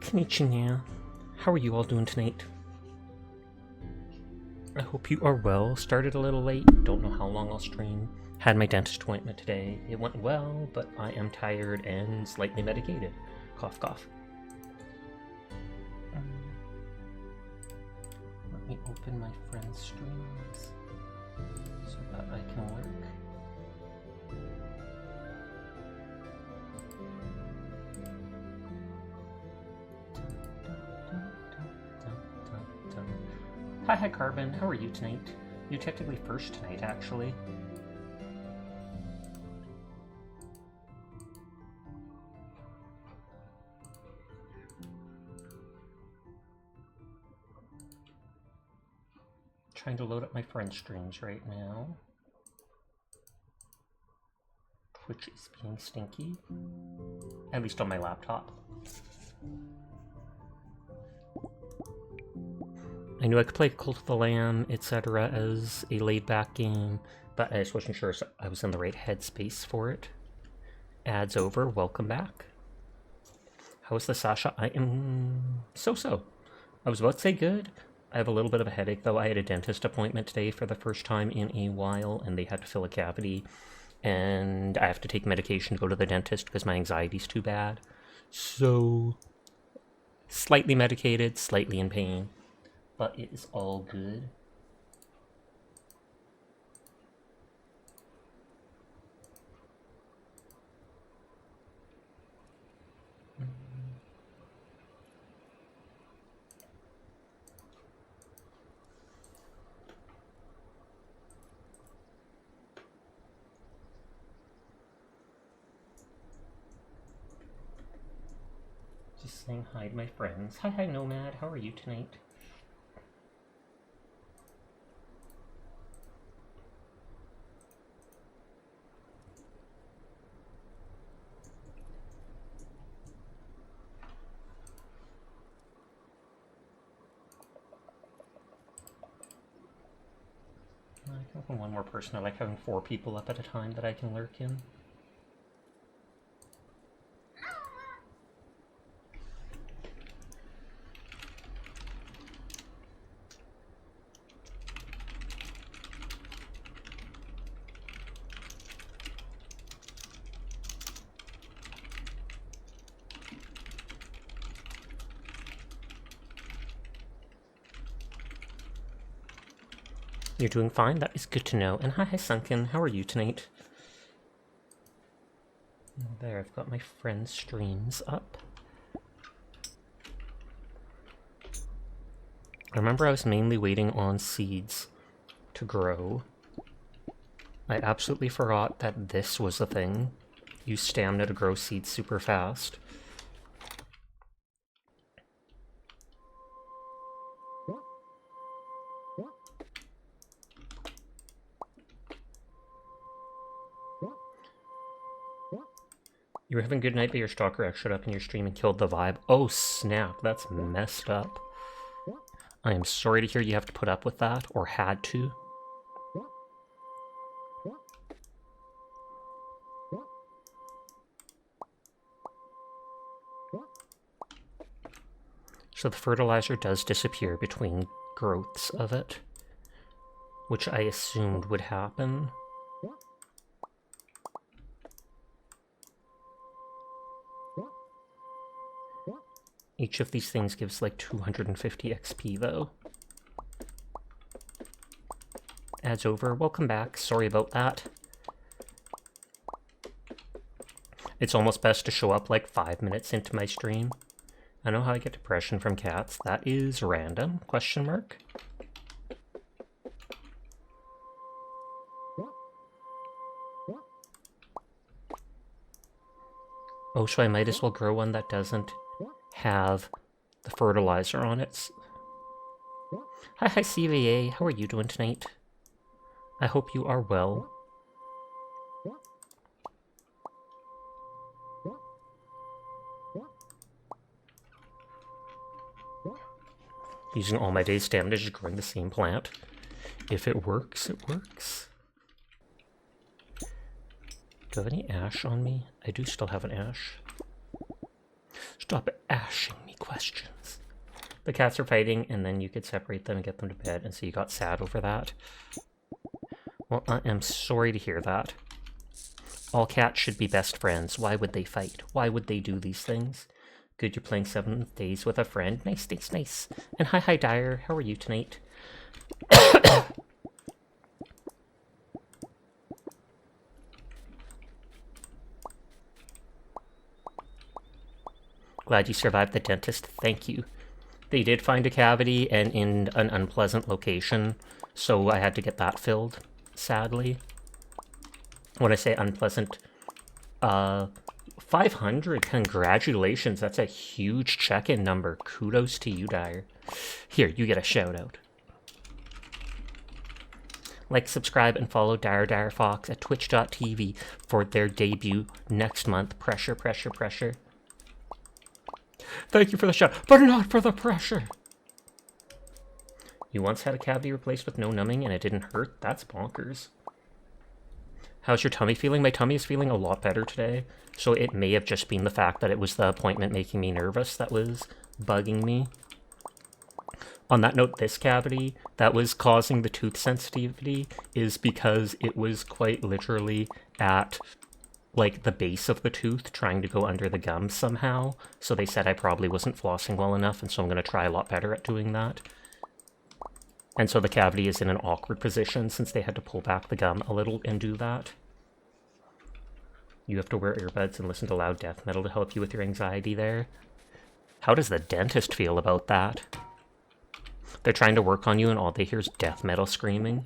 Konnichiwa. How are you all doing tonight? I hope you are well. Started a little late. Don't know how long I'll stream. Had my dentist appointment today. It went well, but I am tired and slightly medicated. Cough, cough. Let me open my friend's streams so that I can work. Hi, Carbon. How are you tonight? You're technically first tonight, actually. Trying to load up my friend's streams right now. Twitch is being stinky. At least on my laptop. I knew I could play Cult of the Lamb, etc. as a laid-back game, but I just wasn't sure I was in the right headspace for it. Ads over, welcome back. How is the Sasha? I am so-so. I was about to say good. I have a little bit of a headache, though. I had a dentist appointment today for the first time in a while, and they had to fill a cavity, and I have to take medication to go to the dentist because my anxiety's too bad. So, slightly medicated, slightly in pain. But it is all good. Just saying hi to my friends. Hi, Nomad. How are you tonight? I can open one more person. I like having 4 people up at a time that I can lurk in. You're doing fine? That is good to know. And hi, Sunken. How are you tonight? There, I've got my friend's streams up. I remember I was mainly waiting on seeds to grow. I absolutely forgot that this was a thing. Use stamina to grow seeds super fast. You were having a good night, but your stalker X showed up in your stream and killed the vibe. Oh snap, that's messed up. I am sorry to hear you have to put up with that, or had to. So the fertilizer does disappear between growths of it, which I assumed would happen. Each of these things gives like 250 XP though. Ads over. Welcome back. Sorry about that. It's almost best to show up like 5 minutes into my stream. I know how I get depression from cats. That is random? Question mark. Oh, so I might as well grow one that doesn't have the fertilizer on it. Hi, CVA. How are you doing tonight? I hope you are well. Using all my day's stamina just growing the same plant. If it works, it works. Do I have any ash on me? I do still have an ash. Stop ashing me, questions. The cats are fighting, and then you could separate them and get them to bed, and so you got sad over that. Well, I am sorry to hear that. All cats should be best friends. Why would they fight? Why would they do these things? Good, you're playing 7 Days with a friend. Nice, nice, nice. And hi, Dyer. How are you tonight? Glad you survived the dentist. Thank you. They did find a cavity and in an unpleasant location, so I had to get that filled, sadly. When I say unpleasant, 500, congratulations. That's a huge check-in number. Kudos to you, Dyer. Here, you get a shout-out. Like, subscribe, and follow Dyer Fox at twitch.tv for their debut next month. Pressure, pressure, pressure. Thank you for the shout, but not for the pressure. You once had a cavity replaced with no numbing and it didn't hurt? That's bonkers. How's your tummy feeling? My tummy is feeling a lot better today, so it may have just been the fact that it was the appointment making me nervous that was bugging me. On that note, this cavity that was causing the tooth sensitivity is because it was quite literally at, like, the base of the tooth, trying to go under the gum somehow. So they said I probably wasn't flossing well enough, and so I'm going to try a lot better at doing that. And so the cavity is in an awkward position since they had to pull back the gum a little and do that. You have to wear earbuds and listen to loud death metal to help you with your anxiety there. How does the dentist feel about that? They're trying to work on you and all they hear is death metal screaming.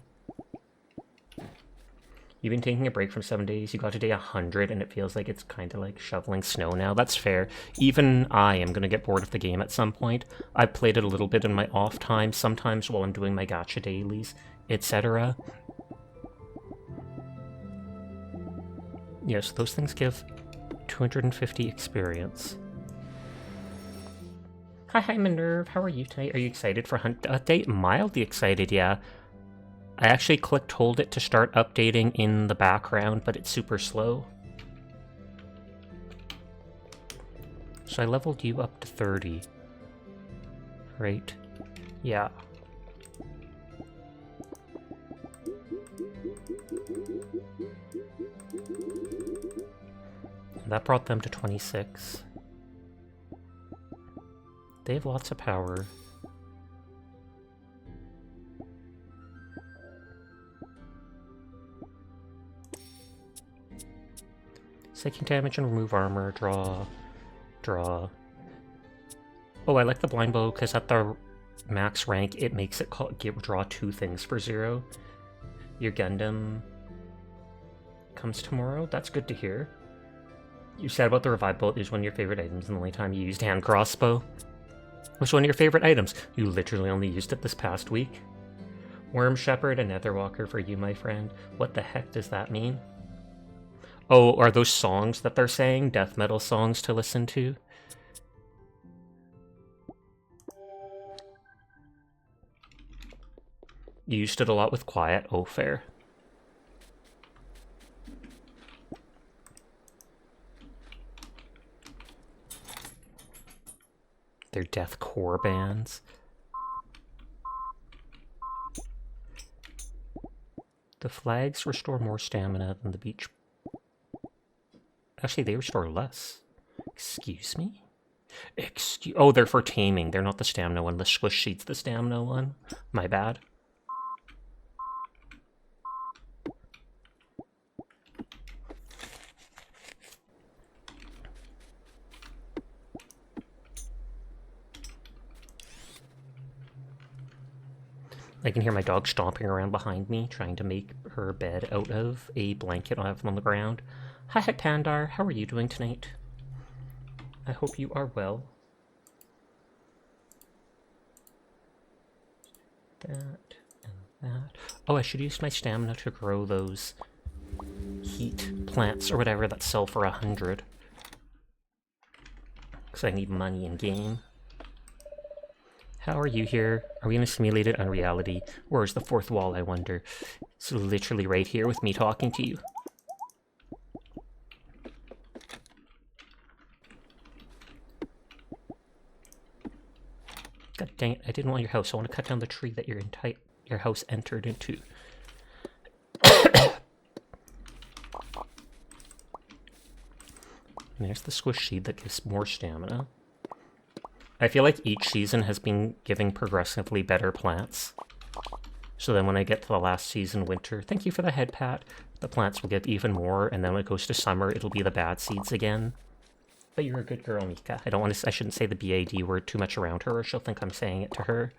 You've been taking a break from 7 days. You got to day 100 and it feels like it's kind of like shoveling snow now. That's fair. Even I am going to get bored of the game at some point. I've played it a little bit in my off time, sometimes while I'm doing my gacha dailies, etc. Yes, those things give 250 experience. Hi, Minerve. How are you tonight? Are you excited for Hunt Update? Mildly excited, yeah. I actually told it to start updating in the background, but it's super slow. So I leveled you up to 30. Right? Yeah. That brought them to 26. They have lots of power. Psychic damage and remove armor, draw. Oh, I like the blind bow because at the max rank it makes it draw 2 things for 0. Your Gundam comes tomorrow. That's good to hear. You said about the revive bolt is one of your favorite items, and the only time you used hand crossbow was one of your favorite items. You literally only used it this past week. Worm Shepherd and Netherwalker for you, my friend. What the heck does that mean? Oh, are those songs that they're saying? Death metal songs to listen to? You used it a lot with Quiet. Oh, fair. They're deathcore bands. The flags restore more stamina than the beach. Actually, they restore less. Excuse me? Oh, they're for taming. They're not the stamina one. The squish sheet's the stamina one. My bad. I can hear my dog stomping around behind me, trying to make her bed out of a blanket I have on the ground. Hi, Pandar. How are you doing tonight? I hope you are well. That and that. Oh, I should use my stamina to grow those heat plants or whatever that sell for 100. Because I need money in game. How are you here? Are we in a simulated unreality? Or is the fourth wall, I wonder? It's literally right here with me talking to you. God dang it, I didn't want your house. I want to cut down the tree that your house entered into. There's the squish seed that gives more stamina. I feel like each season has been giving progressively better plants. So then when I get to the last season, winter, thank you for the head pat, the plants will give even more, and then when it goes to summer, it'll be the bad seeds again. But you're a good girl, Mika. I shouldn't say the BAD word too much around her, or she'll think I'm saying it to her.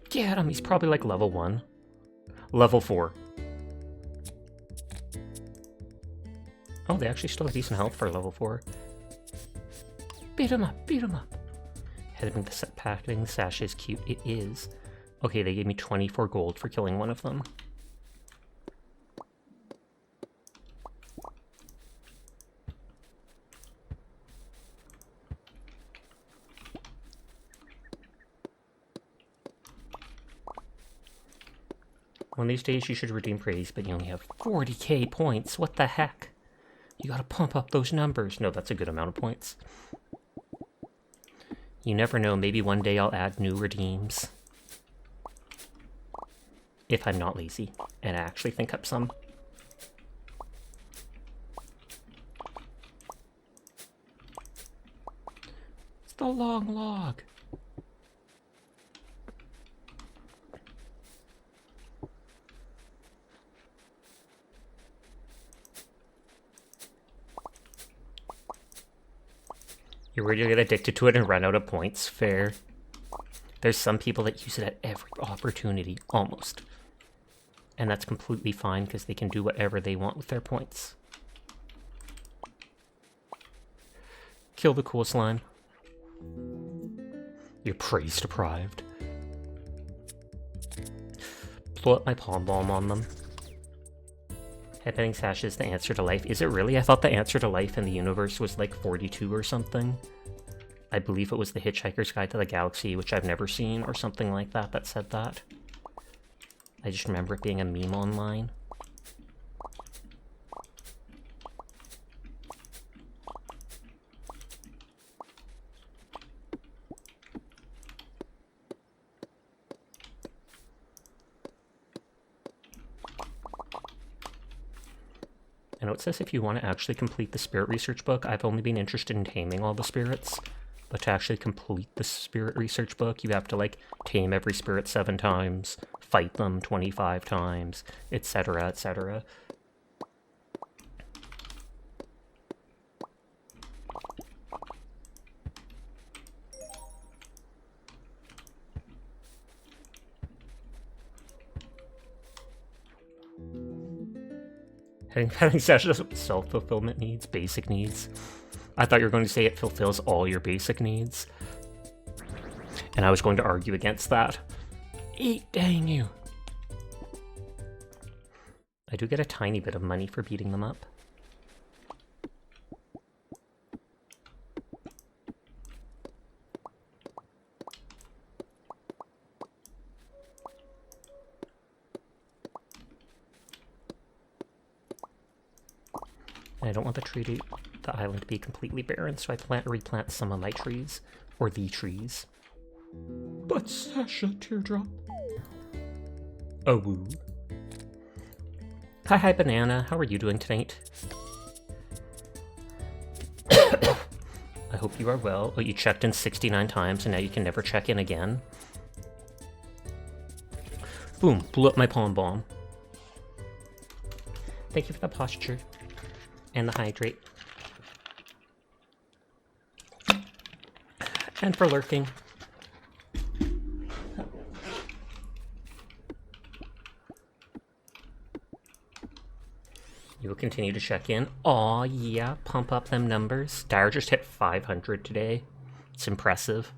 Get him, he's probably like level 1. Level 4. Oh, they actually still have decent health for level 4. Beat him up, beat him up. Heading the packing sash is cute. It is. Okay, they gave me 24 gold for killing one of them. One of these days you should redeem praise, but you only have 40k points. What the heck? You gotta pump up those numbers. No, that's a good amount of points. You never know, maybe one day I'll add new redeems. If I'm not lazy, and I actually think up some. It's the long log. You're ready to get addicted to it and run out of points. Fair. There's some people that use it at every opportunity, almost. And that's completely fine, because they can do whatever they want with their points. Kill the cool slime. You're praise deprived. Blow up my palm bomb on them. Headbanging Sash is the answer to life. Is it really? I thought the answer to life in the universe was like 42 or something. I believe it was The Hitchhiker's Guide to the Galaxy, which I've never seen, or something like that, that said that. I just remember it being a meme online. I know it says if you want to actually complete the spirit research book, I've only been interested in taming all the spirits. But to actually complete the spirit research book, you have to, like, tame every spirit 7 times, fight them 25 times, etc., etc. Having sessions with self-fulfillment needs, basic needs. I thought you were going to say it fulfills all your basic needs. And I was going to argue against that. Eat, dang you! I do get a tiny bit of money for beating them up. And I don't want the island to be completely barren, so I replant some of my trees, or the trees. But Sasha, teardrop. Oh woo. Hi banana, how are you doing tonight? I hope you are well. Oh, you checked in 69 times and now you can never check in again. Boom, blew up my palm bomb. Thank you for the posture. And the hydrate. And for lurking. You will continue to check in. Aw, yeah, pump up them numbers. Dyer just hit 500 today. It's impressive.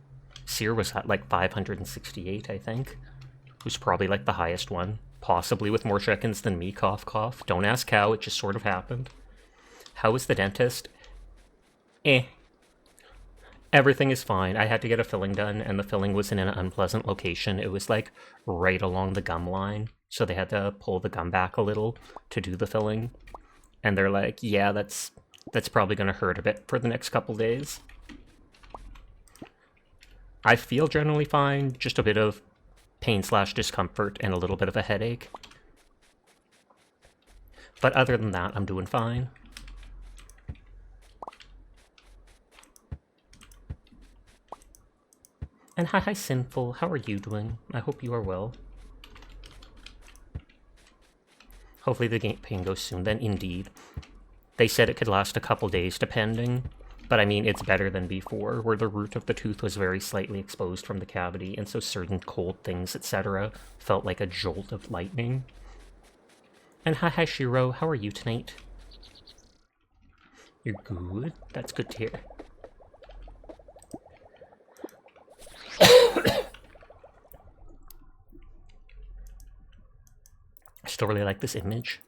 Seer was at like 568, I think. Who's probably like the highest one. Possibly with more check-ins than me, cough cough. Don't ask how, it just sort of happened. How was the dentist? Everything is fine. I had to get a filling done, and the filling was in an unpleasant location. It was like right along the gum line, so they had to pull the gum back a little to do the filling. And they're like, yeah, that's probably going to hurt a bit for the next couple days. I feel generally fine, just a bit of pain/discomfort and a little bit of a headache. But other than that, I'm doing fine. And hi, Sinful. How are you doing? I hope you are well. Hopefully the pain goes soon then, indeed. They said it could last a couple days, depending. But I mean, it's better than before, where the root of the tooth was very slightly exposed from the cavity, and so certain cold things, etc., felt like a jolt of lightning. And hi, Shiro. How are you tonight? You're good? That's good to hear. I still really like this image.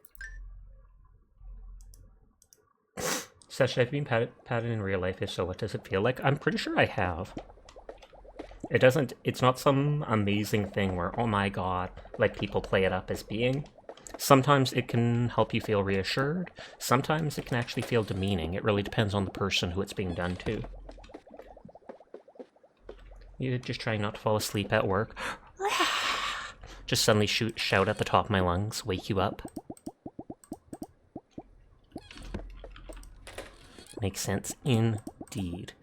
So should I have been patted in real life? If so, what does it feel like? I'm pretty sure I have. It's not some amazing thing where, oh my god, like people play it up as being. Sometimes it can help you feel reassured. Sometimes it can actually feel demeaning. It really depends on the person who it's being done to. You're just trying not to fall asleep at work. Just suddenly shout at the top of my lungs, wake you up. Makes sense indeed.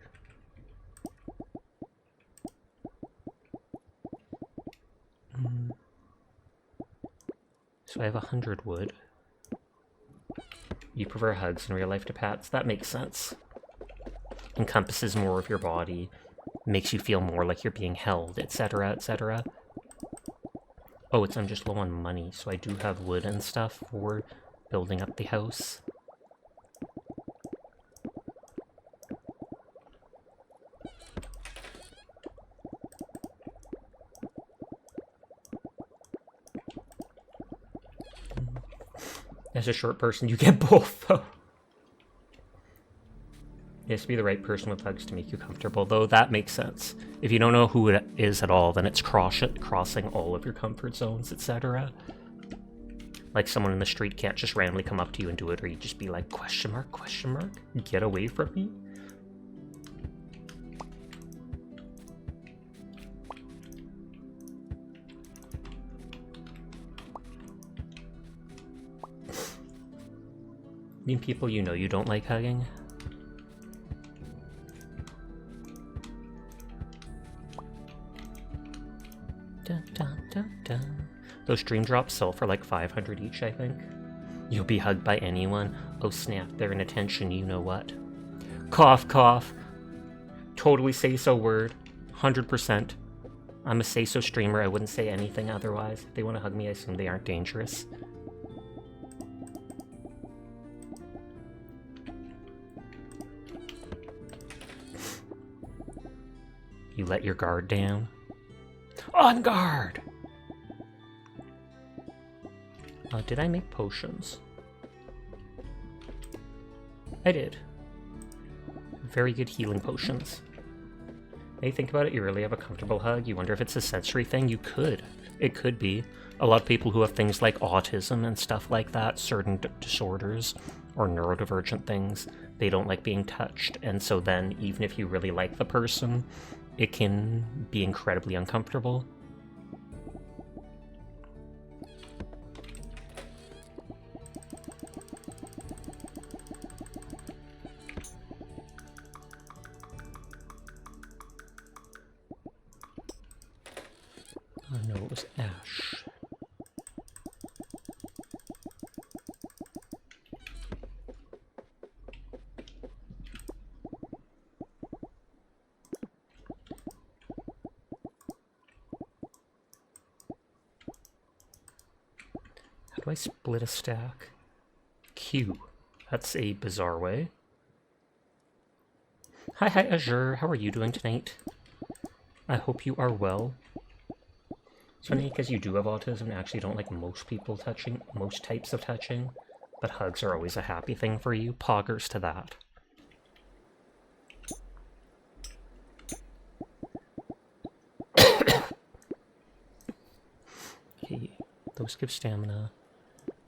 So I have 100 wood. You prefer hugs in real life to pats? That makes sense. Encompasses more of your body, makes you feel more like you're being held, etc., etc. Oh, I'm just low on money, so I do have wood and stuff for building up the house. As a short person, you get both, though. It has to be the right person with hugs to make you comfortable, though that makes sense. If you don't know who it is at all, then it's crossing all of your comfort zones, etc. Like someone in the street can't just randomly come up to you and do it, or you just be like, question mark, get away from me? I mean, people you know you don't like hugging. Dun, dun, dun, dun. Those dream drops sell for like 500 each, I think. You'll be hugged by anyone. Oh snap, they're an attention you know what. Cough, cough. Totally say so word. 100%. I'm a say so streamer, I wouldn't say anything otherwise. If they want to hug me, I assume they aren't dangerous. You let your guard down. On guard! Did I make potions? I did. Very good healing potions. Now you think about it, you really have a comfortable hug. You wonder if it's a sensory thing. You could. It could be. A lot of people who have things like autism and stuff like that, certain disorders, or neurodivergent things, they don't like being touched. And so then, even if you really like the person, it can be incredibly uncomfortable. Oh no, it was ash. How do I split a stack? Q. That's a bizarre way. Hi, Azure. How are you doing tonight? I hope you are well. It's funny because you do have autism and actually don't like most people touching, most types of touching, but hugs are always a happy thing for you. Poggers to that. Okay, those give stamina.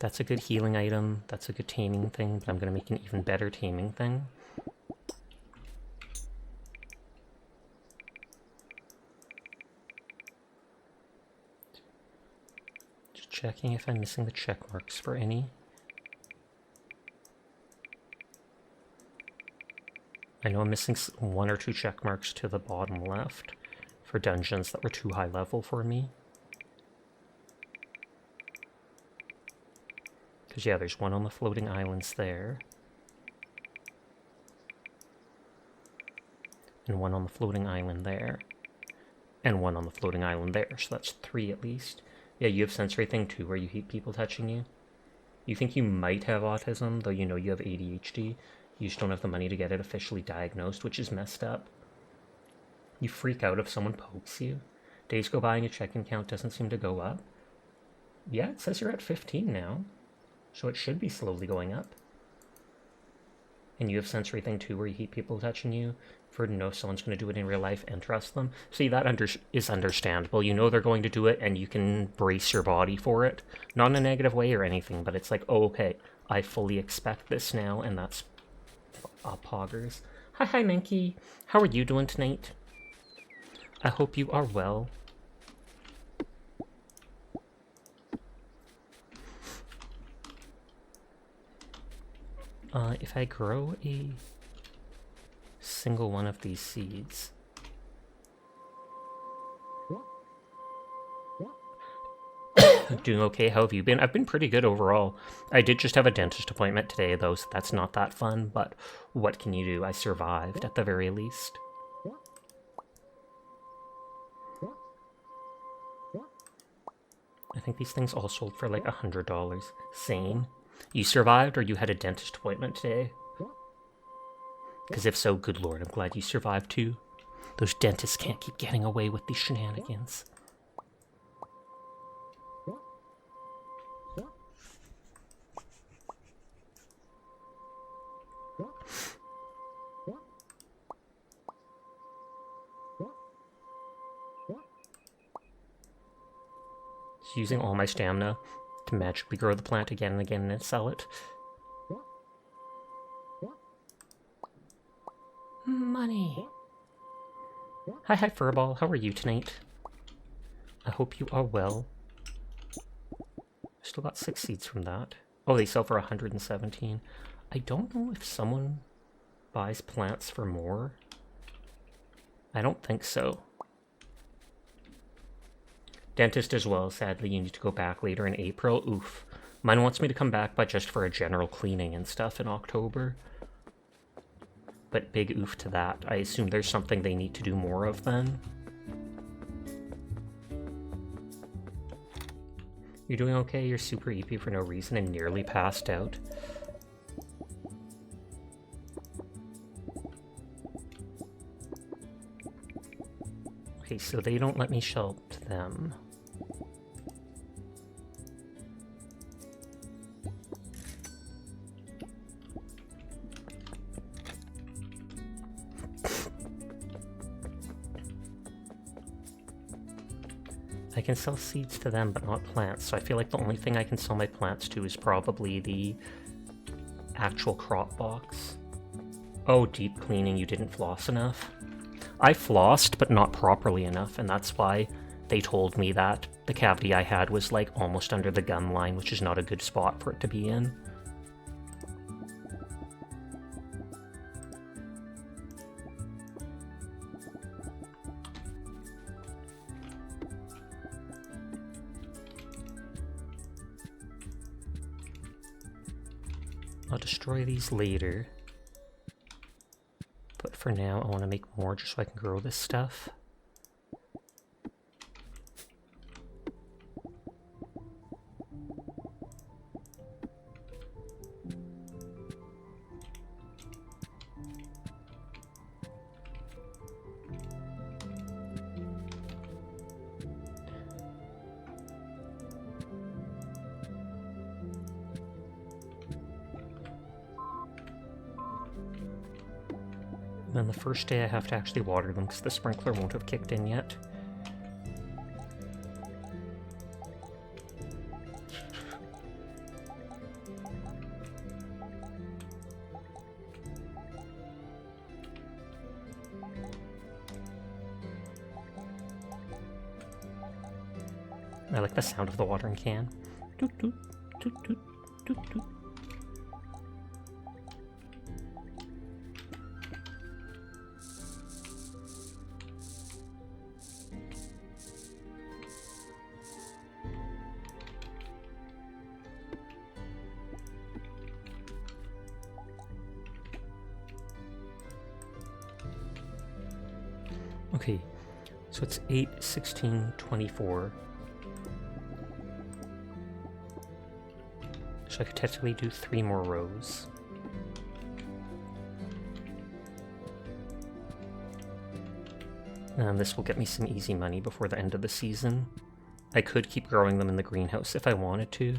That's a good healing item. That's a good taming thing, but I'm going to make an even better taming thing. Just checking if I'm missing the check marks for any. I know I'm missing 1 or 2 check marks to the bottom left for dungeons that were too high level for me. Because, yeah, there's 1 on the floating islands there. And 1 on the floating island there. And 1 on the floating island there. So that's 3 at least. Yeah, you have sensory thing too, where you hate people touching you. You think you might have autism, though you know you have ADHD. You just don't have the money to get it officially diagnosed, which is messed up. You freak out if someone pokes you. Days go by and your check-in count doesn't seem to go up. Yeah, it says you're at 15 now. So it should be slowly going up. And you have sensory thing too, where you hate people touching you, for to know if someone's going to do it in real life and trust them. See, that is understandable. You know they're going to do it, and you can brace your body for it. Not in a negative way or anything, but it's like, oh, okay, I fully expect this now, and that's poggers. Hi, Minky. How are you doing tonight? I hope you are well. If I grow a single one of these seeds... Doing okay, how have you been? I've been pretty good overall. I did just have a dentist appointment today, though, so that's not that fun, but what can you do? I survived, at the very least. I think these things all sold for like $100. Sane. You survived, or you had a dentist appointment today? Because if so, good lord, I'm glad you survived too. Those dentists can't keep getting away with these shenanigans. Just using all my stamina to magically grow the plant again and again and sell it. Money. Hi, Furball. How are you tonight? I hope you are well. Still got 6 seeds from that. Oh, they sell for 117. I don't know if someone buys plants for more. I don't think so. Dentist as well. Sadly, you need to go back later in April. Oof. Mine wants me to come back, but just for a general cleaning and stuff in October. But big oof to that. I assume there's something they need to do more of then. You're doing okay? You're super EP for no reason and nearly passed out. Okay, so they don't let me shelp them. I can sell seeds to them, but not plants, so I feel like the only thing I can sell my plants to is probably the actual crop box. Oh, deep cleaning, you didn't floss enough? I flossed, but not properly enough, and that's why they told me that the cavity I had was like almost under the gum line, which is not a good spot for it to be in. I'll destroy these later. But for now, I want to make more just so I can grow this stuff. Then the first day I have to actually water them because the sprinkler won't have kicked in yet. I like the sound of the watering can. Toot, toot, toot, toot, toot, toot. Okay, so it's 8, 16, 24. So I could technically do 3 more rows. And this will get me some easy money before the end of the season. I could keep growing them in the greenhouse if I wanted to.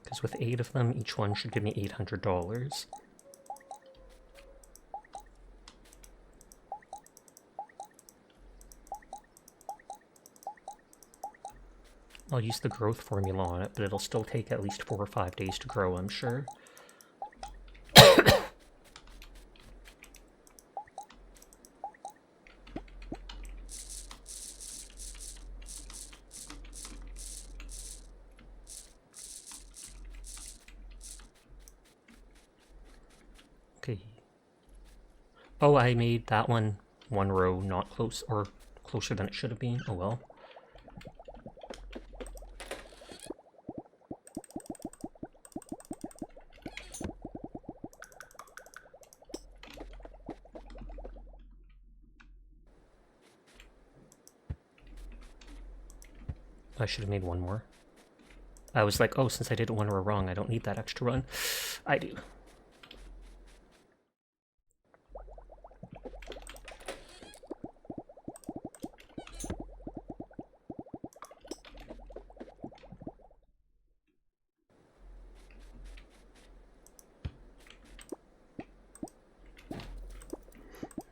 Because with 8 of them, each one should give me $800. I'll use the growth formula on it, but it'll still take at least 4 or 5 days to grow, I'm sure. Okay. Oh, I made that one row not close, or closer than it should have been. Oh well. I should have made one more. I was like, oh, since I did 1 row wrong, I don't need that extra run. I do.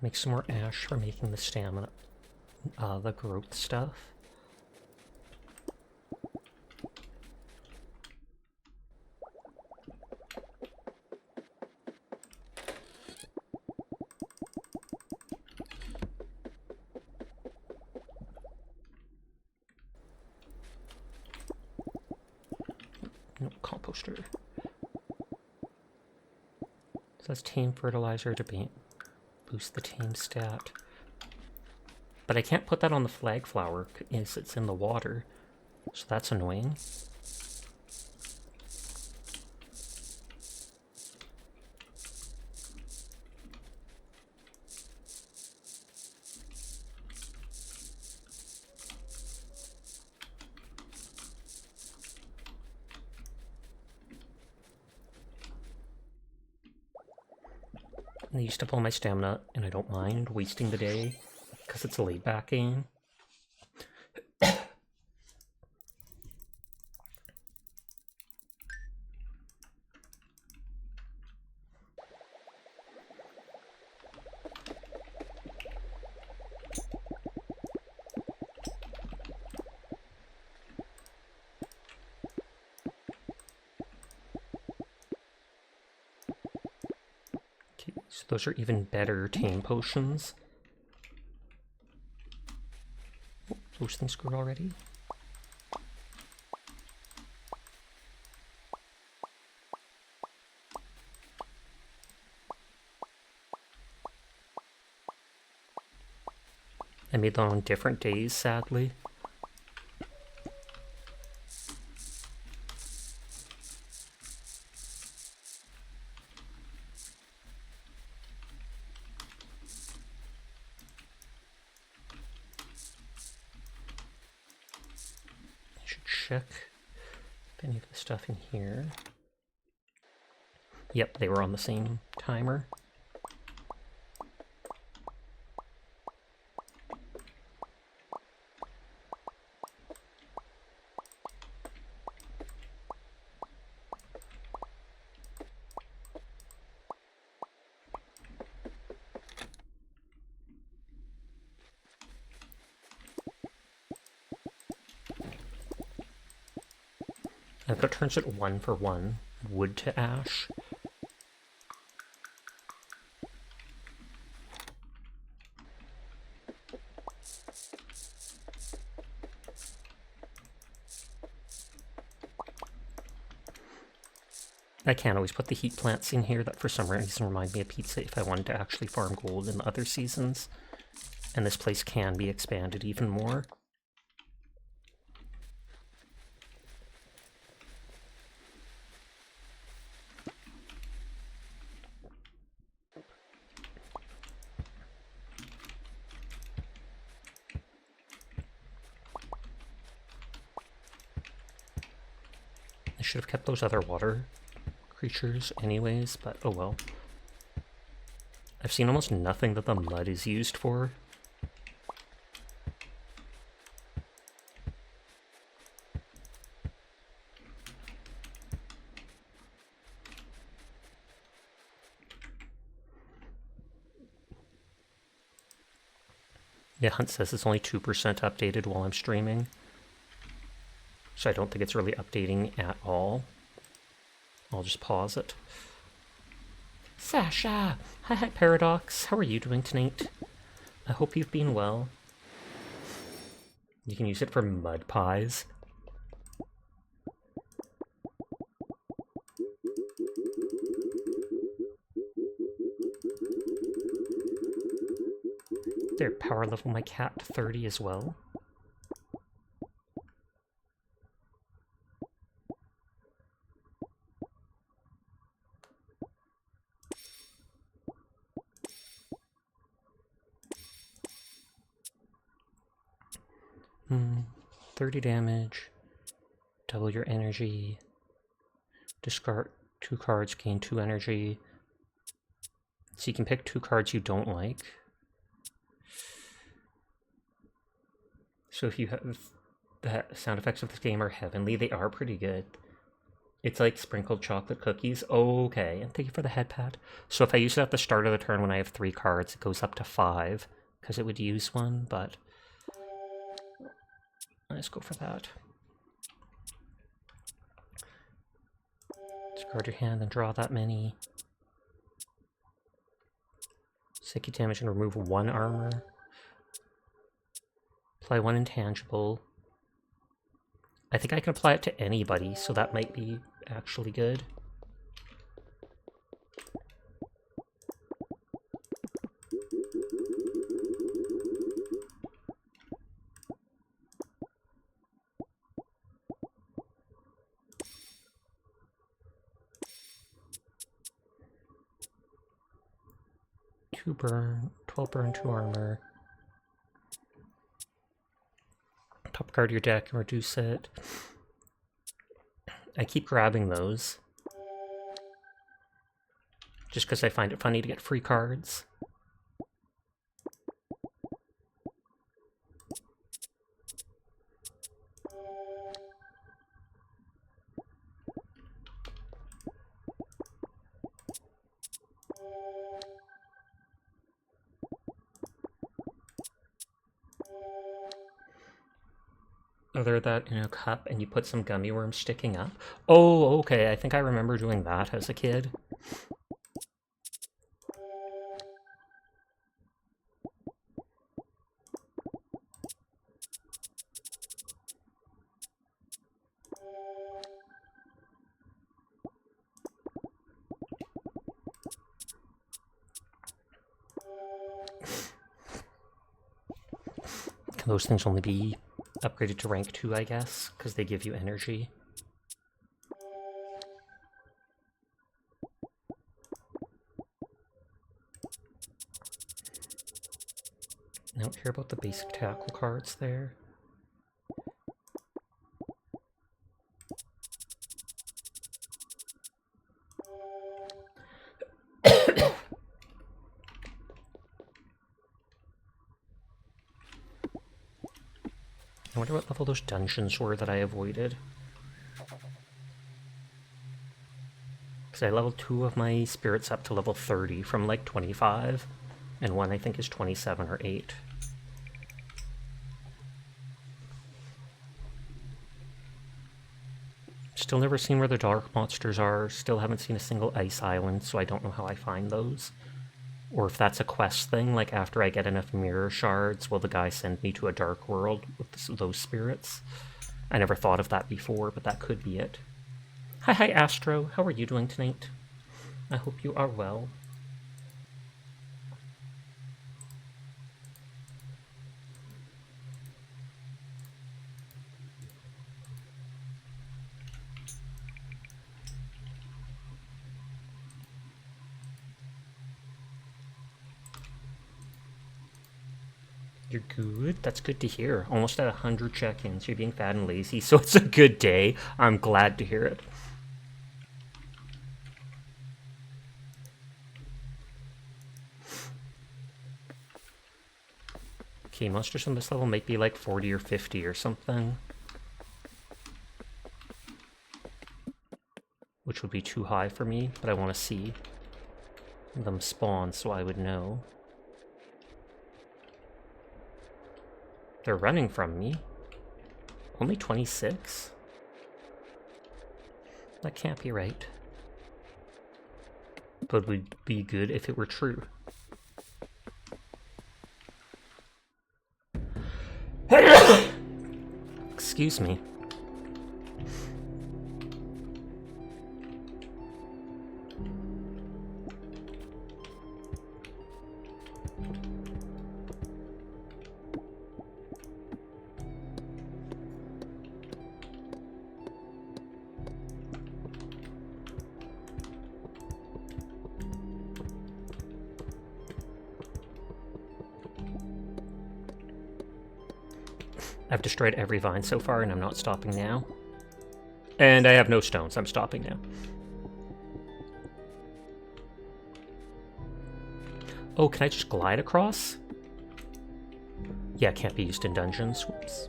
Make some more ash for making the stamina, the growth stuff. No, composter. So that's tame fertilizer to boost the tame stat. But I can't put that on the flag flower because it's in the water. So that's annoying. I used to pull my stamina, and I don't mind wasting the day, because it's a laid-back game. So those are even better tame potions. Oh, those things grew already. I made them on different days, sadly. Check if any of the stuff in here. Yep, they were on the same timer. I've got turns at 1 for 1. Wood to ash. I can always put the heat plants in here that for some reason remind me of pizza if I wanted to actually farm gold in the other seasons. And this place can be expanded even more. I should have kept those other water creatures anyways, but oh well. I've seen almost nothing that the mud is used for. Yeah, Hunt says it's only 2% updated while I'm streaming. So I don't think it's really updating at all. I'll just pause it. Sasha! Hi, Paradox. How are you doing tonight? I hope you've been well. You can use it for mud pies. There, power level my cat to 30 as well. Hmm, 30 damage. Double your energy. Discard 2 cards, gain 2 energy. So you can pick 2 cards you don't like. So if you have the sound effects of this game are heavenly, they are pretty good. It's like sprinkled chocolate cookies. Okay, and thank you for the head pad. So if I use it at the start of the turn when I have 3 cards, it goes up to 5, because it would use one, but let's go for that. Discard your hand and draw that many. Psychic damage and remove 1 armor. Apply 1 intangible. I think I can apply it to anybody, so that might be actually good. Two burn, 12 burn, 2 armor. Top card your deck and reduce it. I keep grabbing those. Just because I find it funny to get free cards. Other that in a cup and you put some gummy worms sticking up. Oh, okay, I think I remember doing that as a kid. Can those things only be upgraded to rank 2, I guess, because they give you energy? I don't care about the basic tackle cards there. I wonder what level those dungeons were that I avoided. Because I leveled 2 of my spirits up to level 30 from like 25, and one I think is 27 or 8. Still never seen where the dark monsters are. Still haven't seen a single ice island, so I don't know how I find those. Or if that's a quest thing, like after I get enough mirror shards, will the guy send me to a dark world with those spirits? I never thought of that before, but that could be it. Hi, Astro. How are you doing tonight? I hope you are well. You're good? That's good to hear. Almost at 100 check-ins. You're being fat and lazy, so it's a good day. I'm glad to hear it. Okay, monsters on this level might be like 40 or 50 or something. Which would be too high for me, but I want to see them spawn so I would know. They're running from me. Only 26? That can't be right. But it would be good if it were true. Excuse me. I've destroyed every vine so far, and I'm not stopping now. And I have no stones. I'm stopping now. Oh, can I just glide across? Yeah, it can't be used in dungeons. Whoops.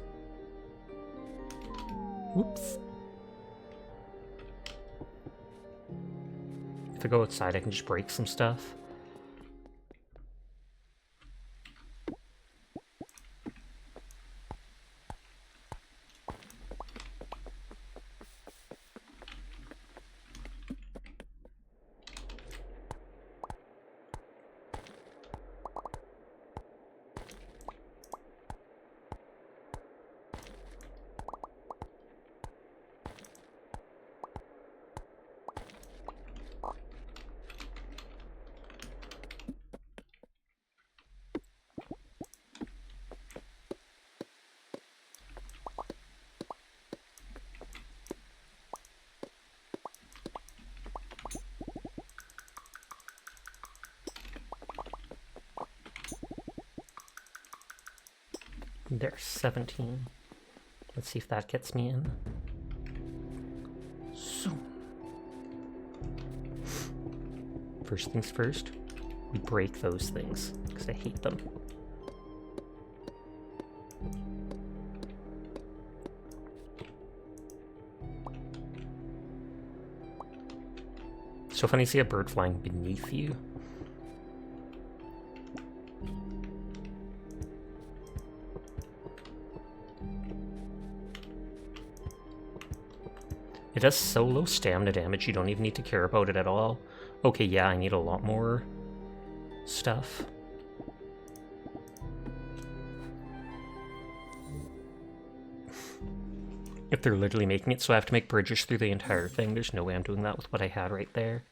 Whoops. If I go outside, I can just break some stuff. There's 17. Let's see if that gets me in. So, first things first, we break those things, because I hate them. So funny to see a bird flying beneath you. It does so low stamina damage, you don't even need to care about it at all. Okay, yeah, I need a lot more stuff. If they're literally making it so I have to make bridges through the entire thing, there's no way I'm doing that with what I had right there.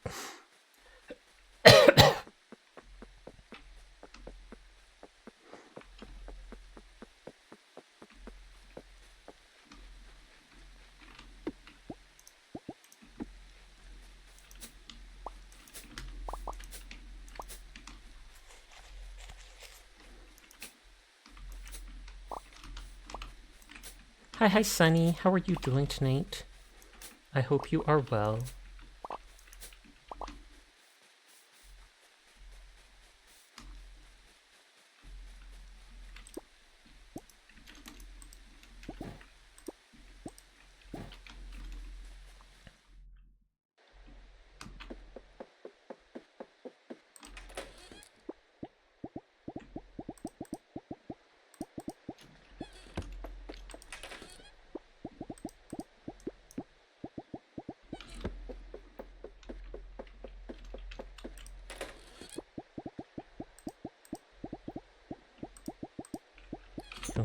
Hi, Sunny. How are you doing tonight? I hope you are well.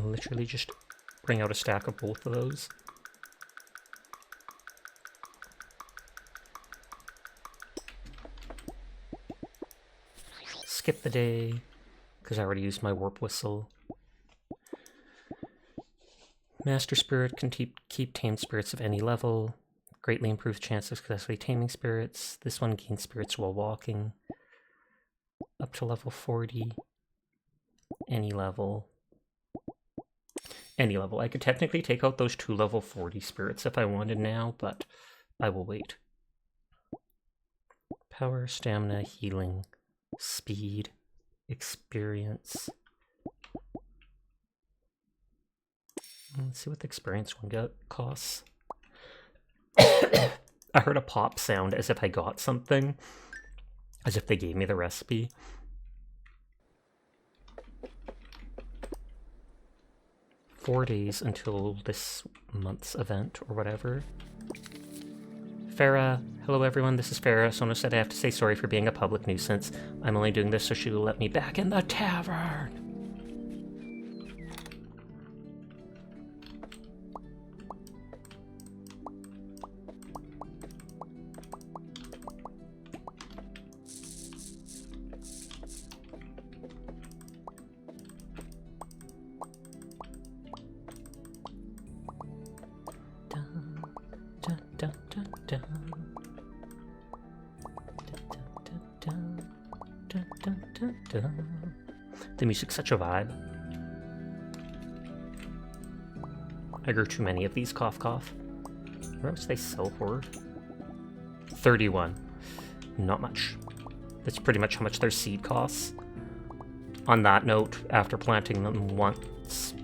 can literally just bring out a stack of both of those. Skip the day, because I already used my warp whistle. Master Spirit can keep tamed spirits of any level. Greatly improves chance of successfully taming spirits. This one gains spirits while walking. Up to level 40. Any level. Any level. I could technically take out those 2 level 40 spirits if I wanted now, but I will wait. Power, stamina, healing, speed, experience. Let's see what the experience one costs. I heard a pop sound as if I got something. As if they gave me the recipe. Four days until this month's event or whatever. Farah, hello everyone, this is Farah. Sona said I have to say sorry for being a public nuisance. I'm only doing this so she will let me back in the tavern. The music's such a vibe. I grew too many of these, cough cough. How much they sell for? 31. Not much. That's pretty much how much their seed costs. On that note, after planting them once,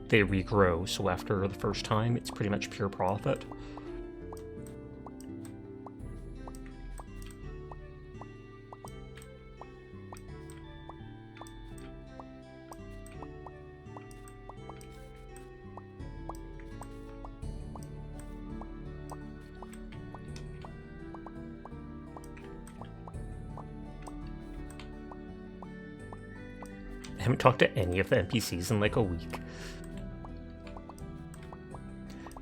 they regrow, so after the first time, it's pretty much pure profit. I haven't talked to any of the NPCs in like a week.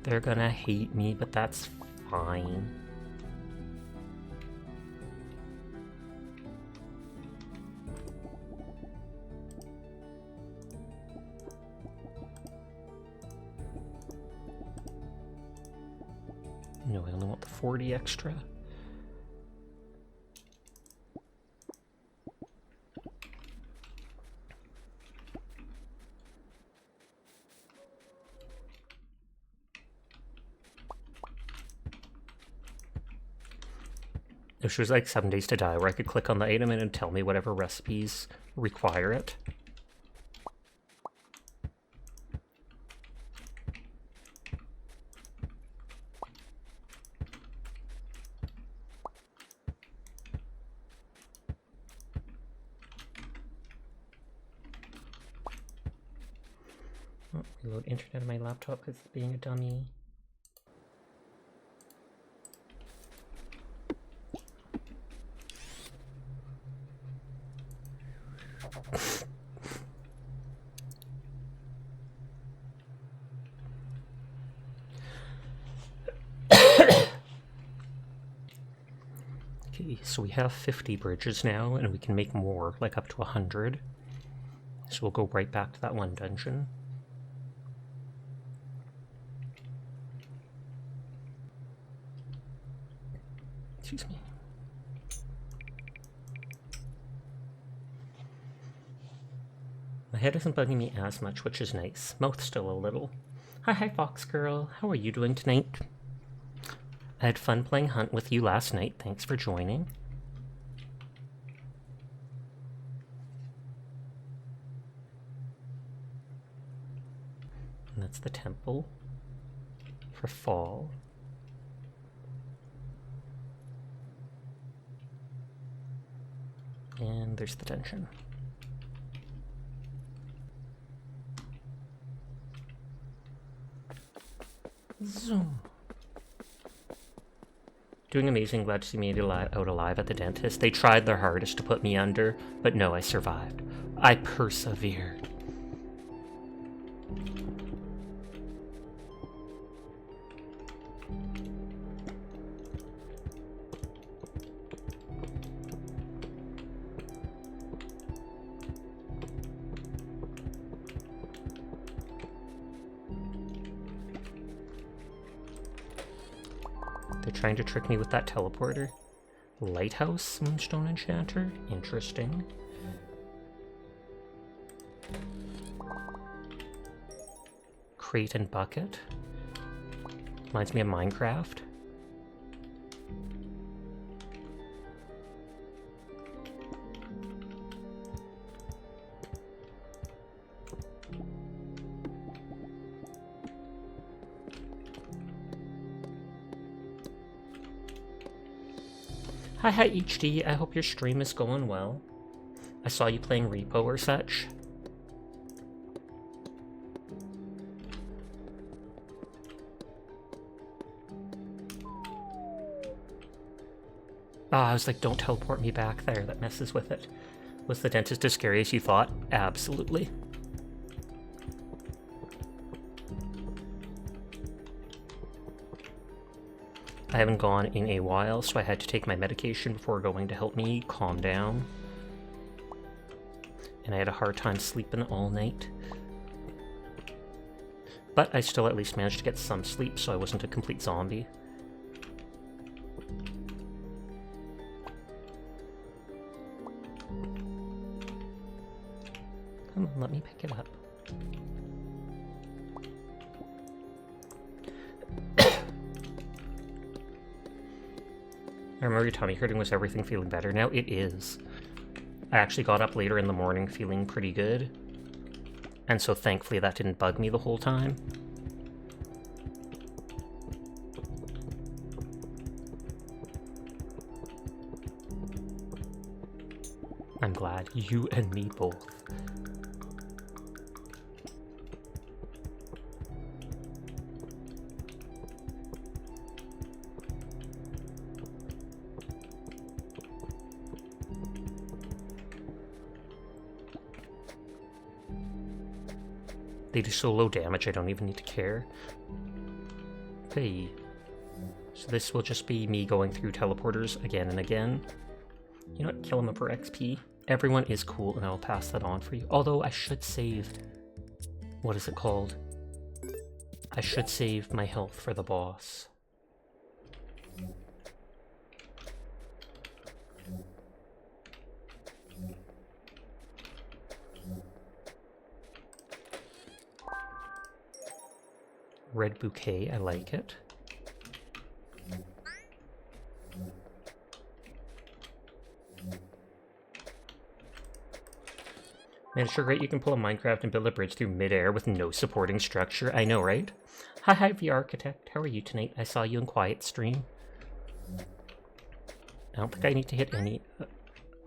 They're gonna hate me, but that's fine. No, I only want the 40 extra. If was like 7 days to die, where I could click on the item and it'd tell me whatever recipes require it. Oh, reload internet on my laptop because it's being a dummy. Okay, so we have 50 bridges now, and we can make more, like up to 100. So we'll go right back to that one dungeon. Excuse me. My head isn't bugging me as much, which is nice. Mouth still a little. Hi, Fox Girl. How are you doing tonight? I had fun playing Hunt with you last night. Thanks for joining. And that's the temple for fall. And there's the dungeon. Zoom. Doing amazing, glad to see me out alive at the dentist. They tried their hardest to put me under, but no, I survived. I persevered. trying to trick me with that teleporter. Lighthouse Moonstone Enchanter? Interesting. Crate and bucket. Reminds me of Minecraft. Hi HD, I hope your stream is going well. I saw you playing Repo or such. Ah, I was like, don't teleport me back there, that messes with it. Was the dentist as scary as you thought? Absolutely. I haven't gone in a while, so I had to take my medication before going to help me calm down. And I had a hard time sleeping all night. But I still at least managed to get some sleep, so I wasn't a complete zombie. Come on, let me pick it up. I remember your tummy hurting. Was everything feeling better now? It is. I actually got up later in the morning feeling pretty good. And so thankfully that didn't bug me the whole time. I'm glad. You and me both. They do so low damage, I don't even need to care. Okay. So this will just be me going through teleporters again and again. You know what? Kill him for XP. Everyone is cool, and I'll pass that on for you. Although I should save... What is it called? I should save my health for the boss. Red bouquet, I like it. Man, it's sure great you can pull a Minecraft and build a bridge through midair with no supporting structure. I know, right? Hi, the Architect. How are you tonight? I saw you in Quiet Stream. I don't think I need to hit any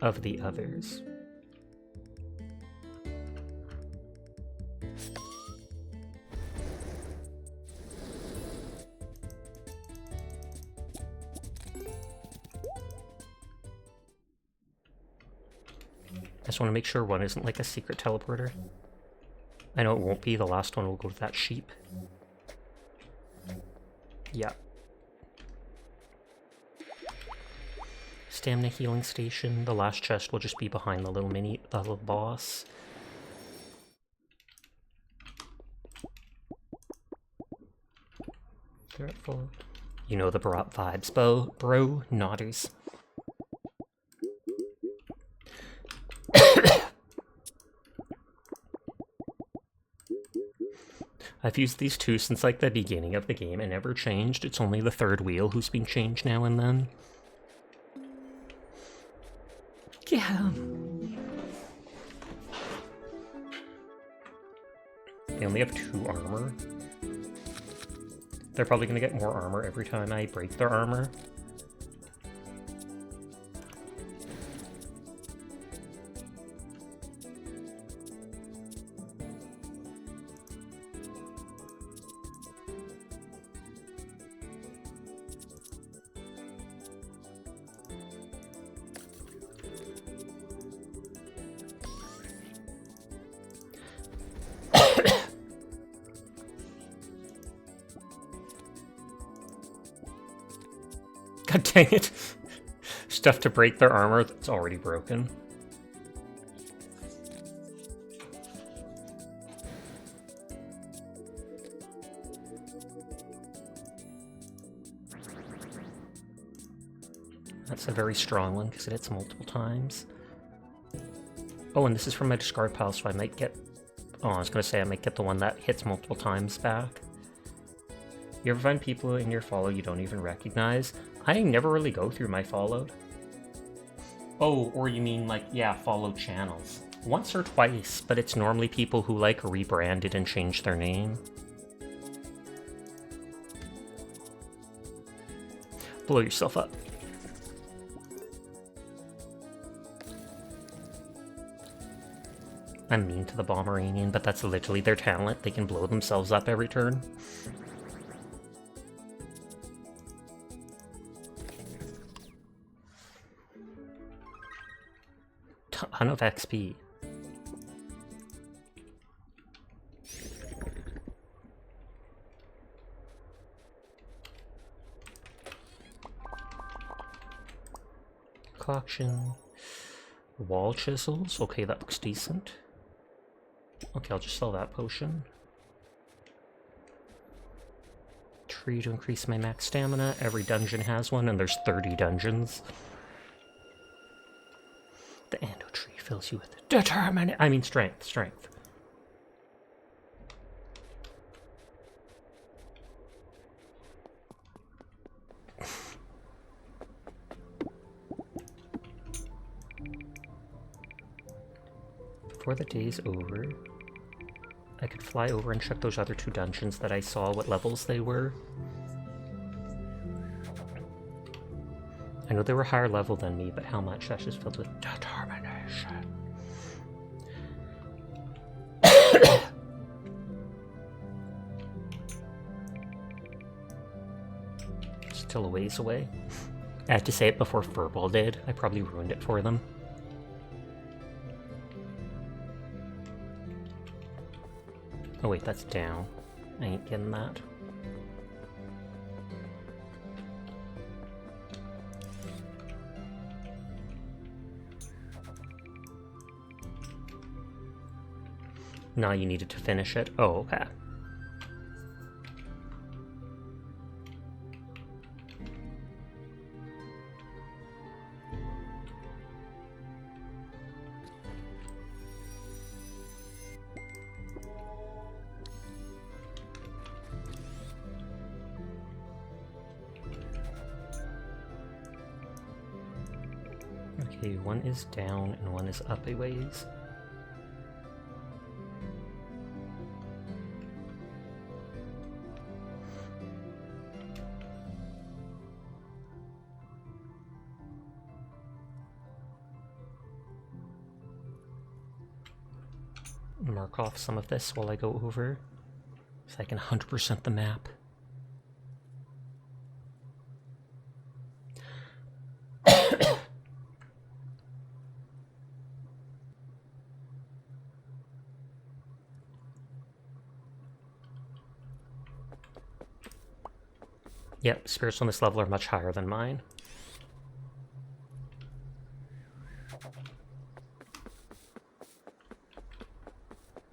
of the others. I just want to make sure one isn't like a secret teleporter. I know it won't be. The last one will go to that sheep. Yeah. Stamina healing station. The last chest will just be behind the little boss. They're at full. You know the Barat vibes, bro. Nodders. I've used these two since like the beginning of the game and never changed. It's only the third wheel who's been changed now and then. Yeah. They only have 2 armor. They're probably gonna get more armor every time I break their armor. God dang it. Stuff to break their armor that's already broken. That's a very strong one because it hits multiple times. Oh, and this is from my discard pile, so I might get... Oh, I was going to say I might get the one that hits multiple times back. You ever find people in your follow you don't even recognize? I never really go through my followed. Oh, or you mean like, yeah, follow channels. Once or twice, but it's normally people who like rebranded and changed their name. Blow yourself up. I'm mean to the Pomeranian, but that's literally their talent. They can blow themselves up every turn. Ton of XP. Concoction. Wall chisels. Okay, that looks decent. Okay, I'll just sell that potion. Tree to increase my max stamina. Every dungeon has one, and there's 30 dungeons. The Ando tree fills you with strength. Strength. Before the day's over, I could fly over and check those other 2 dungeons that I saw, what levels they were. I know they were higher level than me, but how much? That's just filled with determination. Still a ways away. I had to say it before Furball did. I probably ruined it for them. Oh wait, that's down. I ain't getting that. No, you needed to finish it? Oh, okay. Okay, one is down and one is up a ways. Mark off some of this while I go over, so I can 100% the map. Yep, spirits on this level are much higher than mine.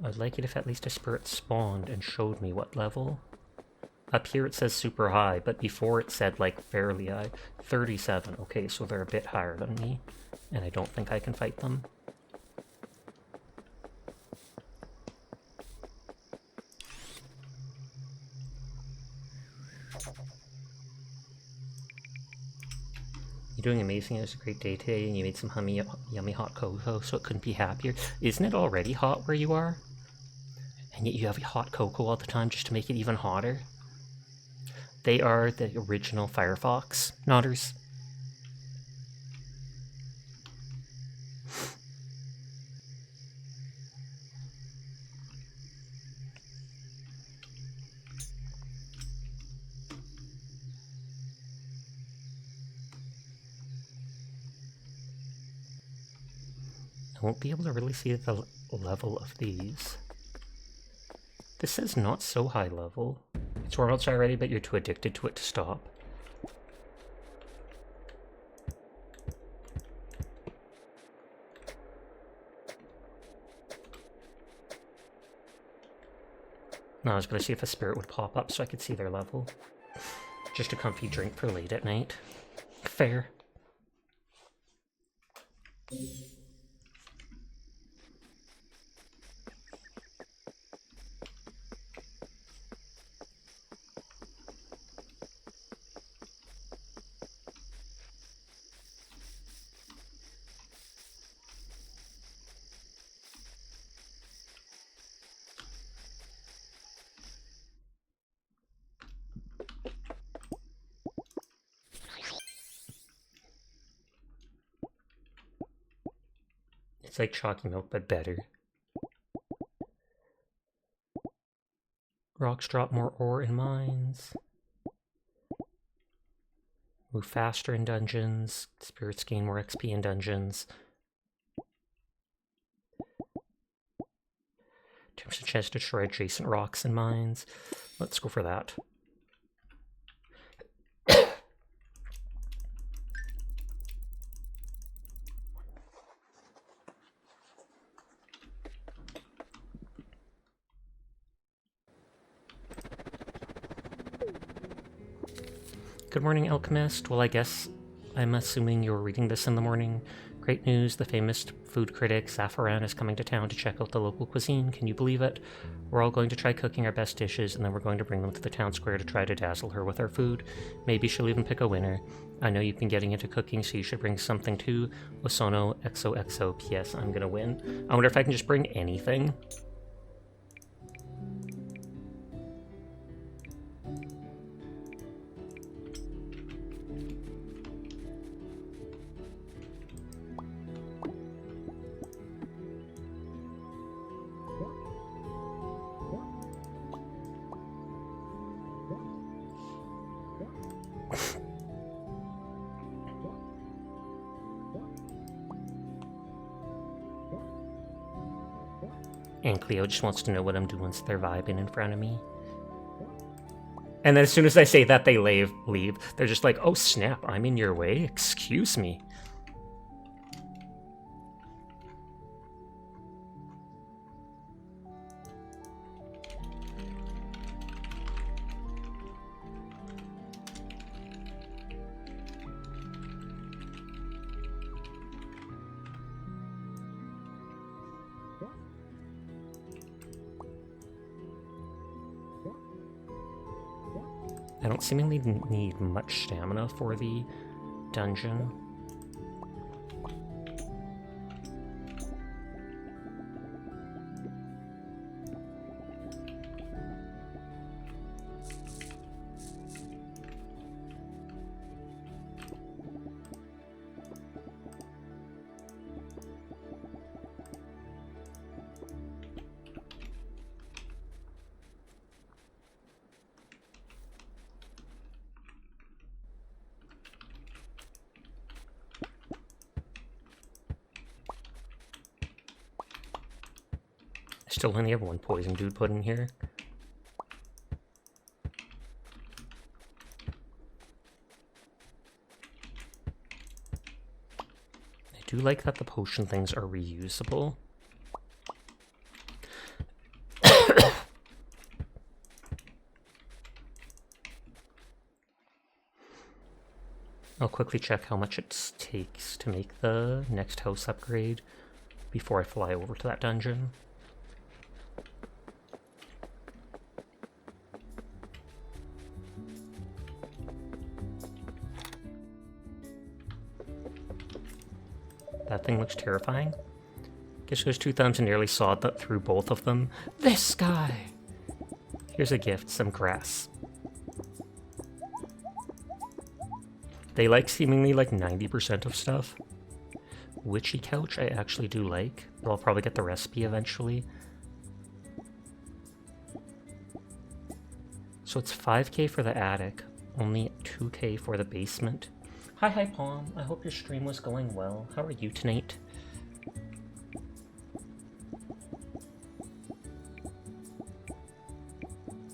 I'd like it if at least a spirit spawned and showed me what level. Up here it says super high, but before it said like fairly high. 37. Okay, so they're a bit higher than me, and I don't think I can fight them. You're doing amazing. It was a great day today, and you made some yummy hot cocoa, so it couldn't be happier. Isn't it already hot where you are? And yet you have hot cocoa all the time just to make it even hotter? They are the original Firefox Nodders. I won't be able to really see the level of these. This says not so high level. It's World already, but you're too addicted to it to stop. No, I was going to see if a spirit would pop up so I could see their level. Just a comfy drink for late at night. Fair. It's like chalky milk, but better. Rocks drop more ore in mines. Move faster in dungeons. Spirits gain more XP in dungeons. 2% chance to destroy adjacent rocks in mines. Let's go for that. Good morning, Alchemist. Well, I guess I'm assuming you're reading this in the morning. Great news, the famous food critic Saffron is coming to town to check out the local cuisine. Can you believe it? We're all going to try cooking our best dishes, and then we're going to bring them to the town square to try to dazzle her with our food. Maybe she'll even pick a winner. I know you've been getting into cooking, so you should bring something too. Osono XOXO. P.S. I'm gonna win. I wonder if I can just bring anything. And Cleo just wants to know what I'm doing, so they're vibing in front of me. And then as soon as I say that, they leave. They're just like, oh snap, I'm in your way? Excuse me. I don't seemingly need much stamina for the dungeon. Still only have one poison dude put in here. I do like that the potion things are reusable. I'll quickly check how much it takes to make the next house upgrade before I fly over to that dungeon. That thing looks terrifying. Guess those 2 thumbs and nearly sawed that through both of them. This guy! Here's a gift, some grass. They like seemingly like 90% of stuff. Witchy couch I actually do like, but I'll probably get the recipe eventually. So it's 5k for the attic, only 2k for the basement. Hi Palm, I hope your stream was going well. How are you tonight?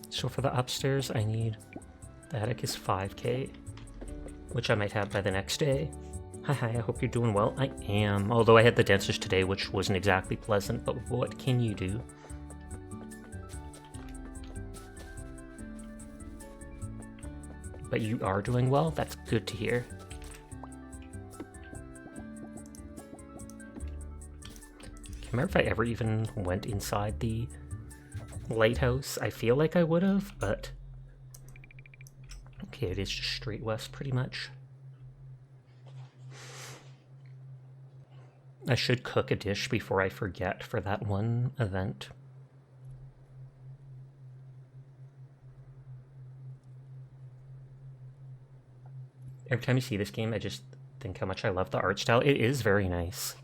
So for the upstairs I need, the attic is 5k, which I might have by the next day. Hi, I hope you're doing well. I am, although I had the dentist today, which wasn't exactly pleasant, but what can you do? But you are doing well? That's good to hear. can't remember if I ever even went inside the lighthouse. I feel like I would have, but... Okay, it is just straight west, pretty much. I should cook a dish before I forget for that one event. Every time you see this game, I just think how much I love the art style. It is very nice.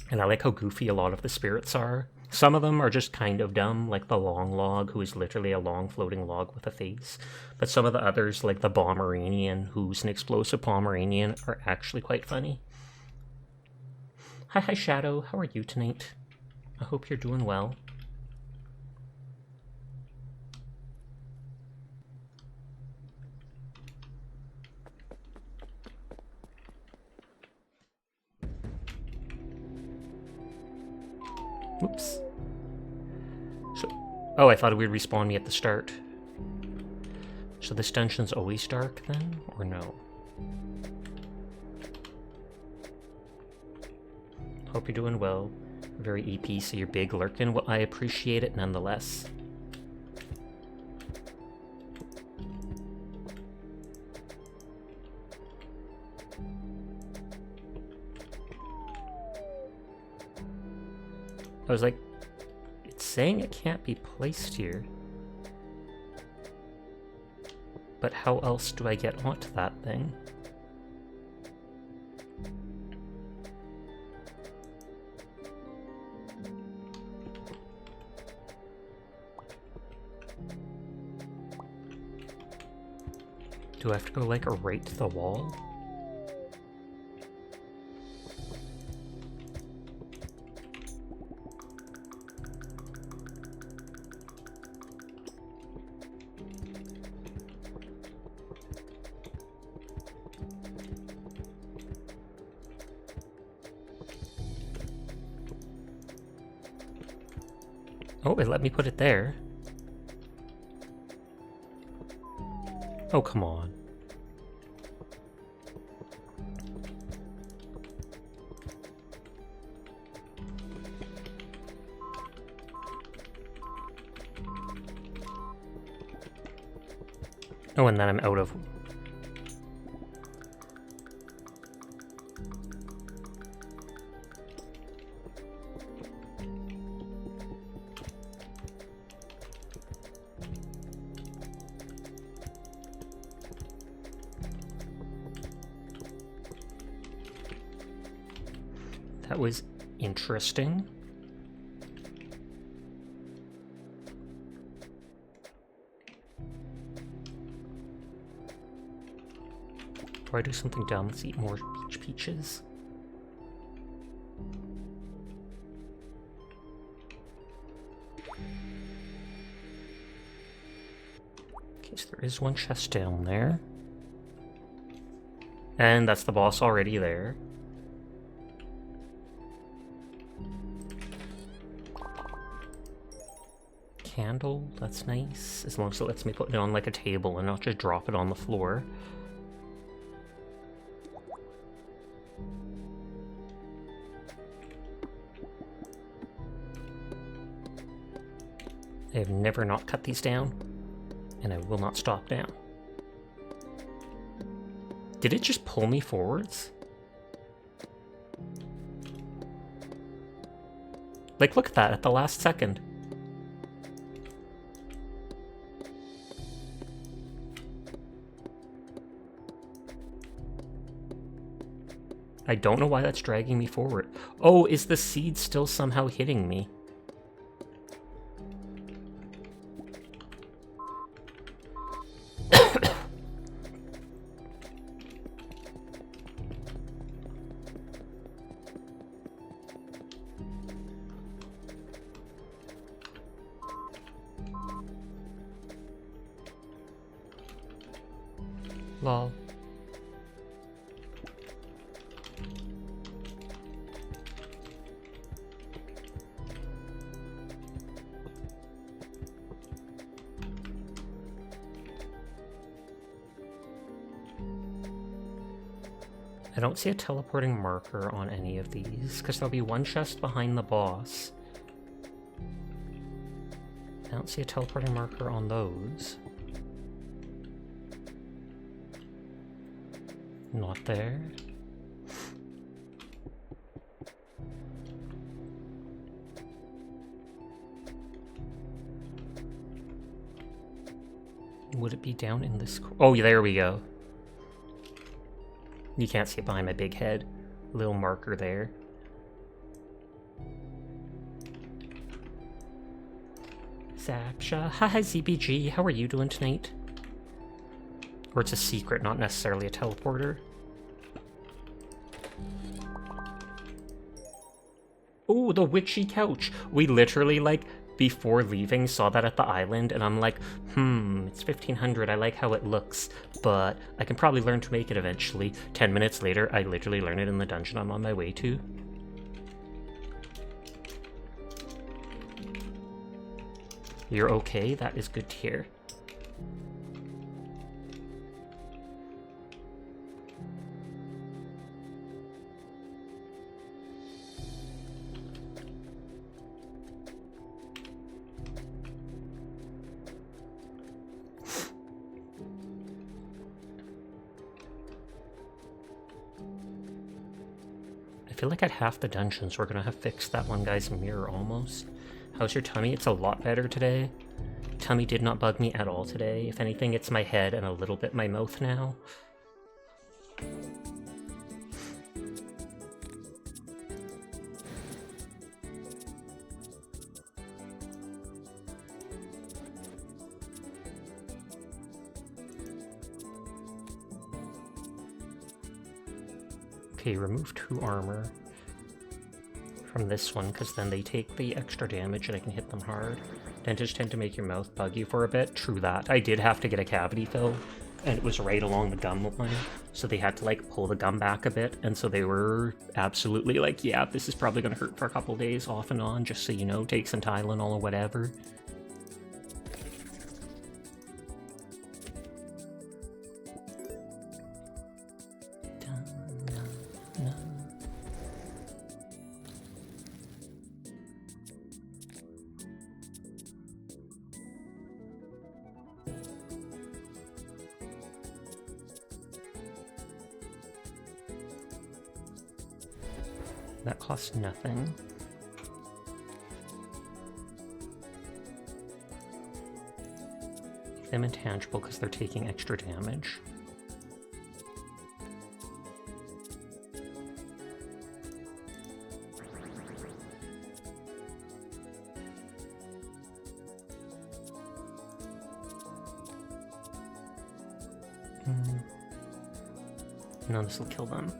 And I like how goofy a lot of the spirits are. Some of them are just kind of dumb, like the long log, who is literally a long floating log with a face. But some of the others, like the Pomeranian, who's an explosive Pomeranian, are actually quite funny. Hi, Shadow. How are you tonight? I hope you're doing well. Oops. Oh, I thought it would respawn me at the start. So this dungeon's always dark then, or no? Hope you're doing well. Very EP, so you're big lurking. Well, I appreciate it nonetheless. I was like, it's saying it can't be placed here. But how else do I get onto that thing? Do I have to go like right to the wall? Oh, it let me put it there. Oh, come on. Oh, and then I'm out of... That was interesting. Do I do something dumb? Let's eat more peaches. Okay, so there is one chest down there. And that's the boss already there. Candle, that's nice. As long as it lets me put it on like a table and not just drop it on the floor. I have never not cut these down, and I will not stop now. Did it just pull me forwards? Like, look at that, at the last second. I don't know why that's dragging me forward. Oh, is the seed still somehow hitting me? Lol. I don't see a teleporting marker on any of these, because there'll be one chest behind the boss. I don't see a teleporting marker on those. Not there. Would it be down in this... Oh, there we go. You can't see it behind my big head. Little marker there. Zapsha. Hi, ZBG. How are you doing tonight? Or it's a secret, not necessarily a teleporter. Oh, the witchy couch. We literally, like, before leaving, saw that at the island, and I'm like, it's 1500, I like how it looks, but I can probably learn to make it eventually. 10 minutes later, I literally learn it in the dungeon I'm on my way to. You're okay? That is good to hear. I feel like at half the dungeons we're gonna have fixed that one guy's mirror almost. How's your tummy? It's a lot better today. Tummy did not bug me at all today. If anything, it's my head and a little bit my mouth now. Okay, remove 2 armor from this one, because then they take the extra damage and I can hit them hard. Dentists tend to make your mouth bug you for a bit. True that. I did have to get a cavity fill, and it was right along the gum line, so they had to, like, pull the gum back a bit, and so they were absolutely like, yeah, this is probably going to hurt for a couple days off and on, just so you know, take some Tylenol or whatever. That costs nothing. Them intangible because they're taking extra damage. No, this will kill them.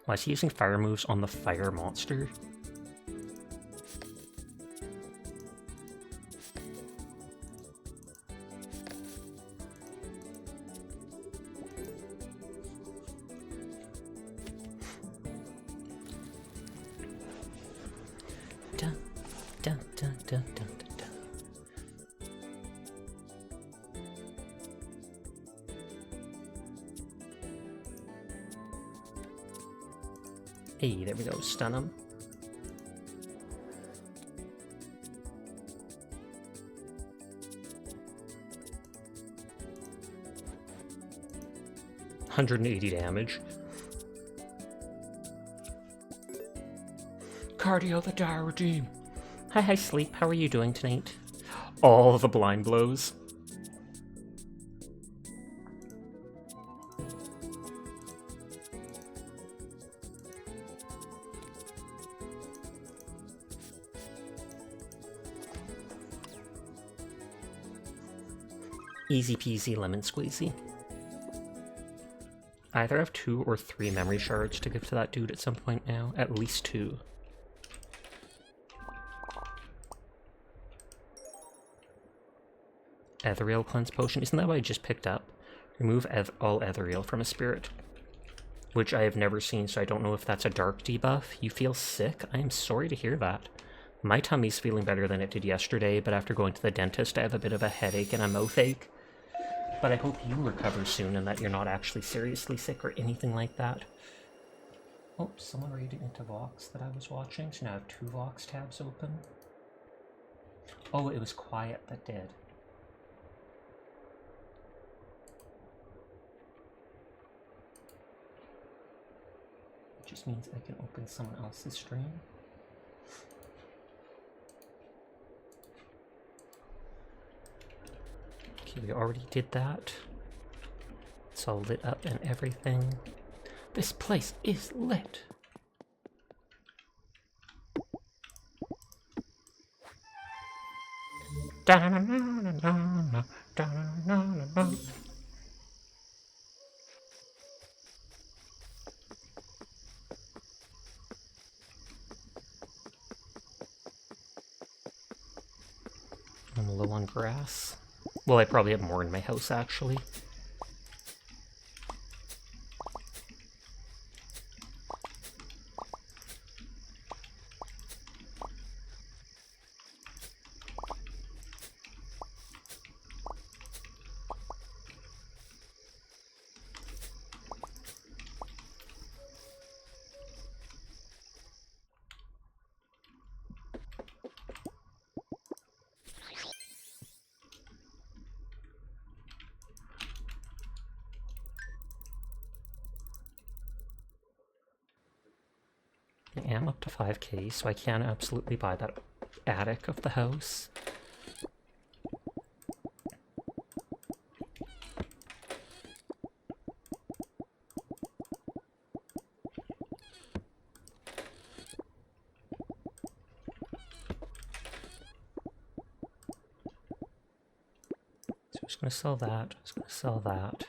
Why is he using fire moves on the fire monster? Dun, dun, dun, dun, dun, dun. Hey, there we go, stun him. $180 damage. Cardio the Dire Redeem. Hi, Sleep. How are you doing tonight? All the blind blows. Easy peasy lemon squeezy. I either have 2 or 3 memory shards to give to that dude at some point now. At least 2. Ethereal cleanse potion. Isn't that what I just picked up? Remove all ethereal from a spirit. Which I have never seen, so I don't know if that's a dark debuff. You feel sick? I am sorry to hear that. My tummy's feeling better than it did yesterday, but after going to the dentist, I have a bit of a headache and a mouth ache. But I hope you recover soon and that you're not actually seriously sick or anything like that. Oh, someone raided into Vox that I was watching, so now I have 2 Vox tabs open. Oh, it was Quiet that did. It just means I can open someone else's stream. Okay, we already did that. It's all lit up and everything. This place is lit. I'm low on grass. Well, I probably have more in my house, actually. I am up to 5k, so I can absolutely buy that attic of the house. So I'm just going to sell that, I'm just going to sell that.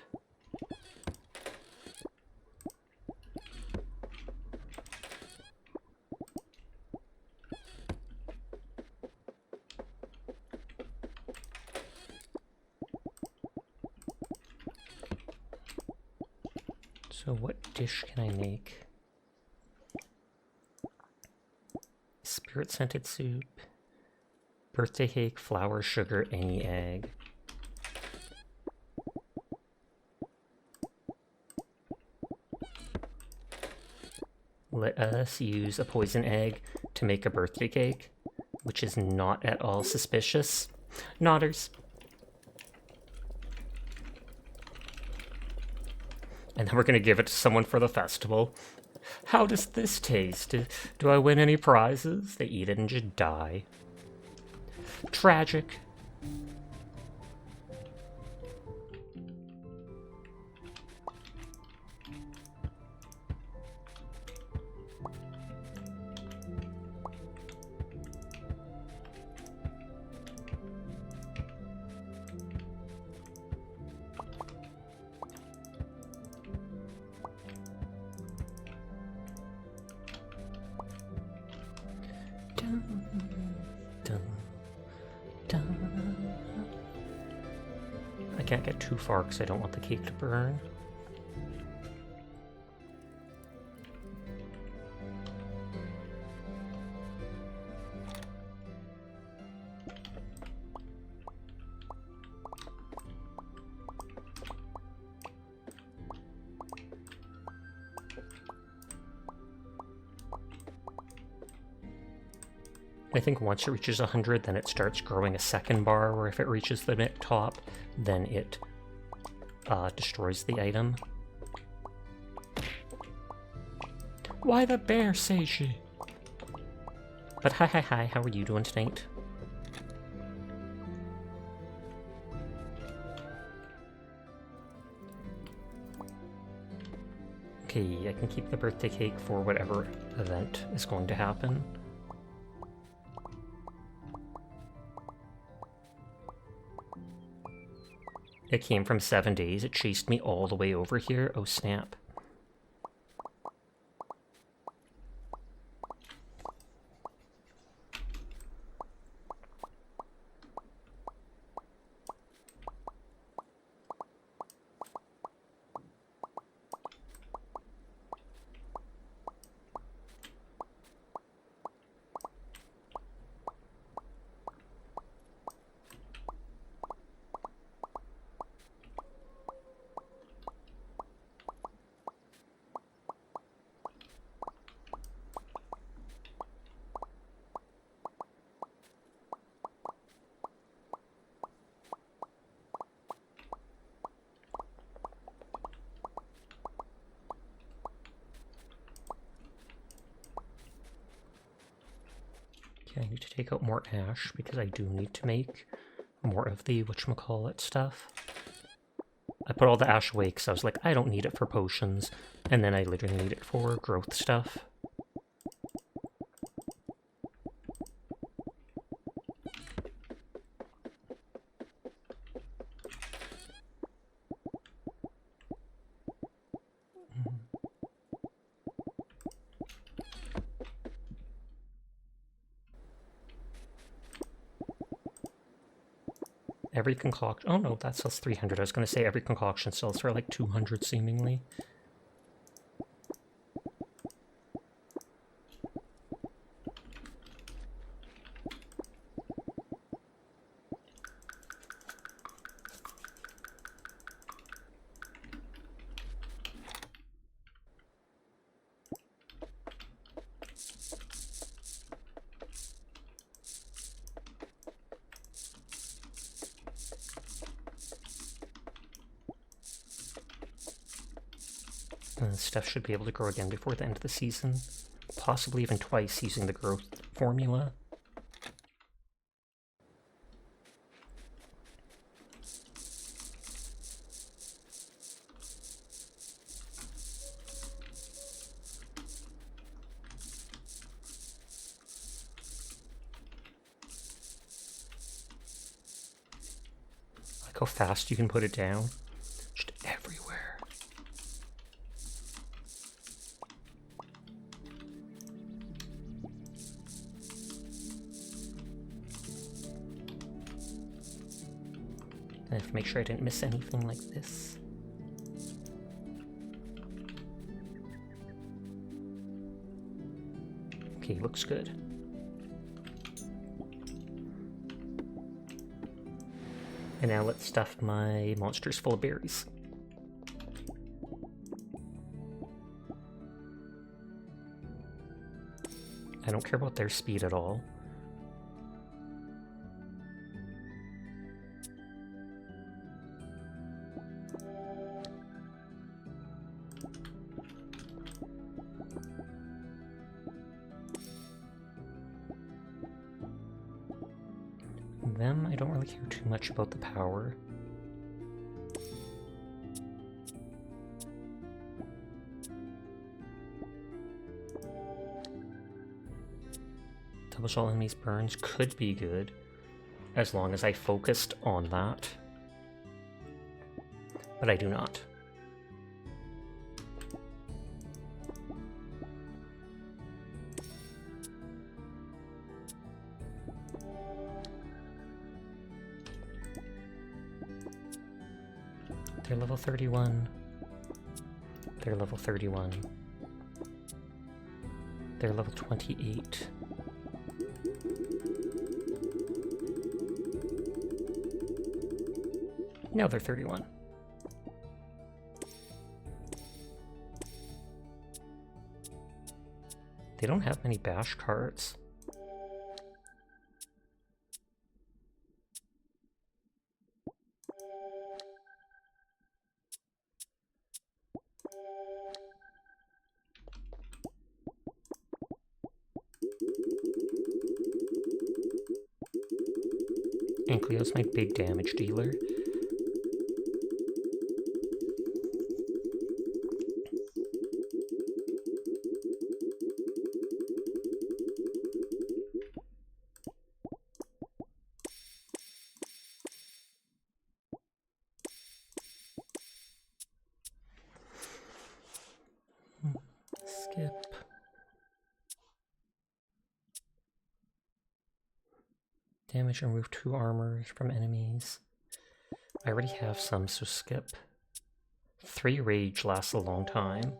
So what dish can I make? Spirit scented soup, birthday cake, flour, sugar, any egg. Let us use a poison egg to make a birthday cake, which is not at all suspicious. Nodders. And then we're going to give it to someone for the festival. How does this taste? Do I win any prizes? They eat it and just die. Tragic. I can't get too far because I don't want the cake to burn. I think once it reaches 100, then it starts growing a second bar, where if it reaches the top, then it destroys the item. Why the bear, say she? But hi, how are you doing tonight? Okay, I can keep the birthday cake for whatever event is going to happen. It came from 7 days. It chased me all the way over here. Oh, snap. Okay, I need to take out more ash because I do need to make more of the whatchamacallit stuff. I put all the ash away because I was like, I don't need it for potions, and then I literally need it for growth stuff. Every concoction... Oh no, that sells 300. I was going to say every concoction sells for like 200 seemingly. Stuff should be able to grow again before the end of the season. Possibly even twice using the growth formula. Like how fast you can put it down. Just everywhere. I have to make sure I didn't miss anything like this. Okay, looks good. And now let's stuff my monsters full of berries. I don't care about their speed at all. Them, I don't really care too much about the power. Double shot enemies burns could be good, as long as I focused on that. But I do not. They're level 31. They're level 31. They're level 28. Now they're 31. They don't have many bash cards. And Cleo's my big damage dealer. Skip. Damage, remove 2 armor from enemies. I already have some, so skip. 3 rage lasts a long time.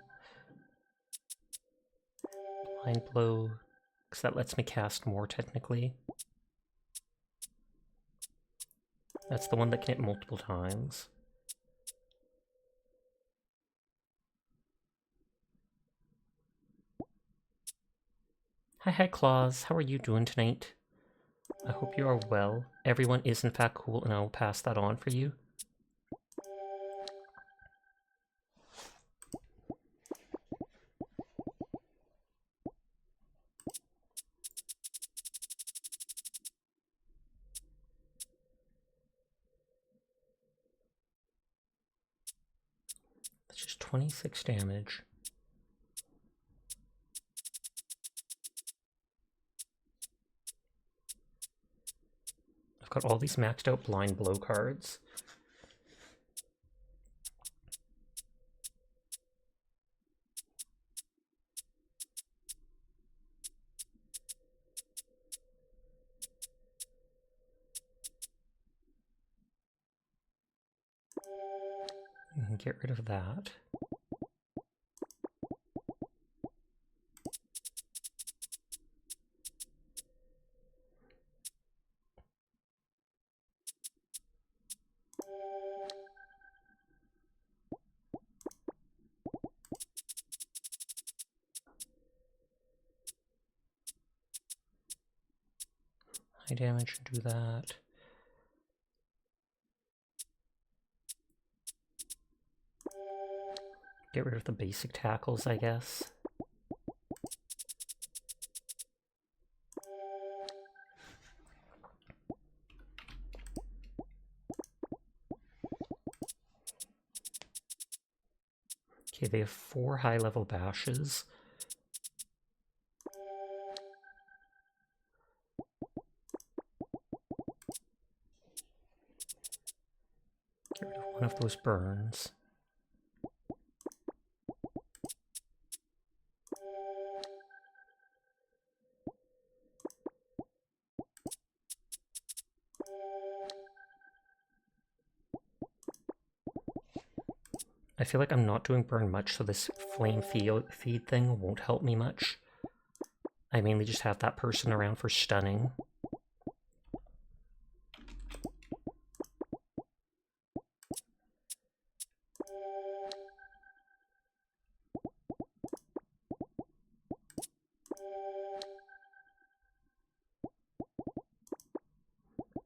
Blind blow, because that lets me cast more technically. That's the one that can hit multiple times. Hi Claus, how are you doing tonight? I hope you are well. Everyone is in fact cool, and I will pass that on for you. 26 damage. I've got all these maxed out blind blow cards. Get rid of that. High damage, do that. Get rid of the basic tackles, I guess. Okay, they have 4 high-level bashes. Get rid of one of those burns. I feel like I'm not doing burn much, so this flame feed thing won't help me much. I mainly just have that person around for stunning.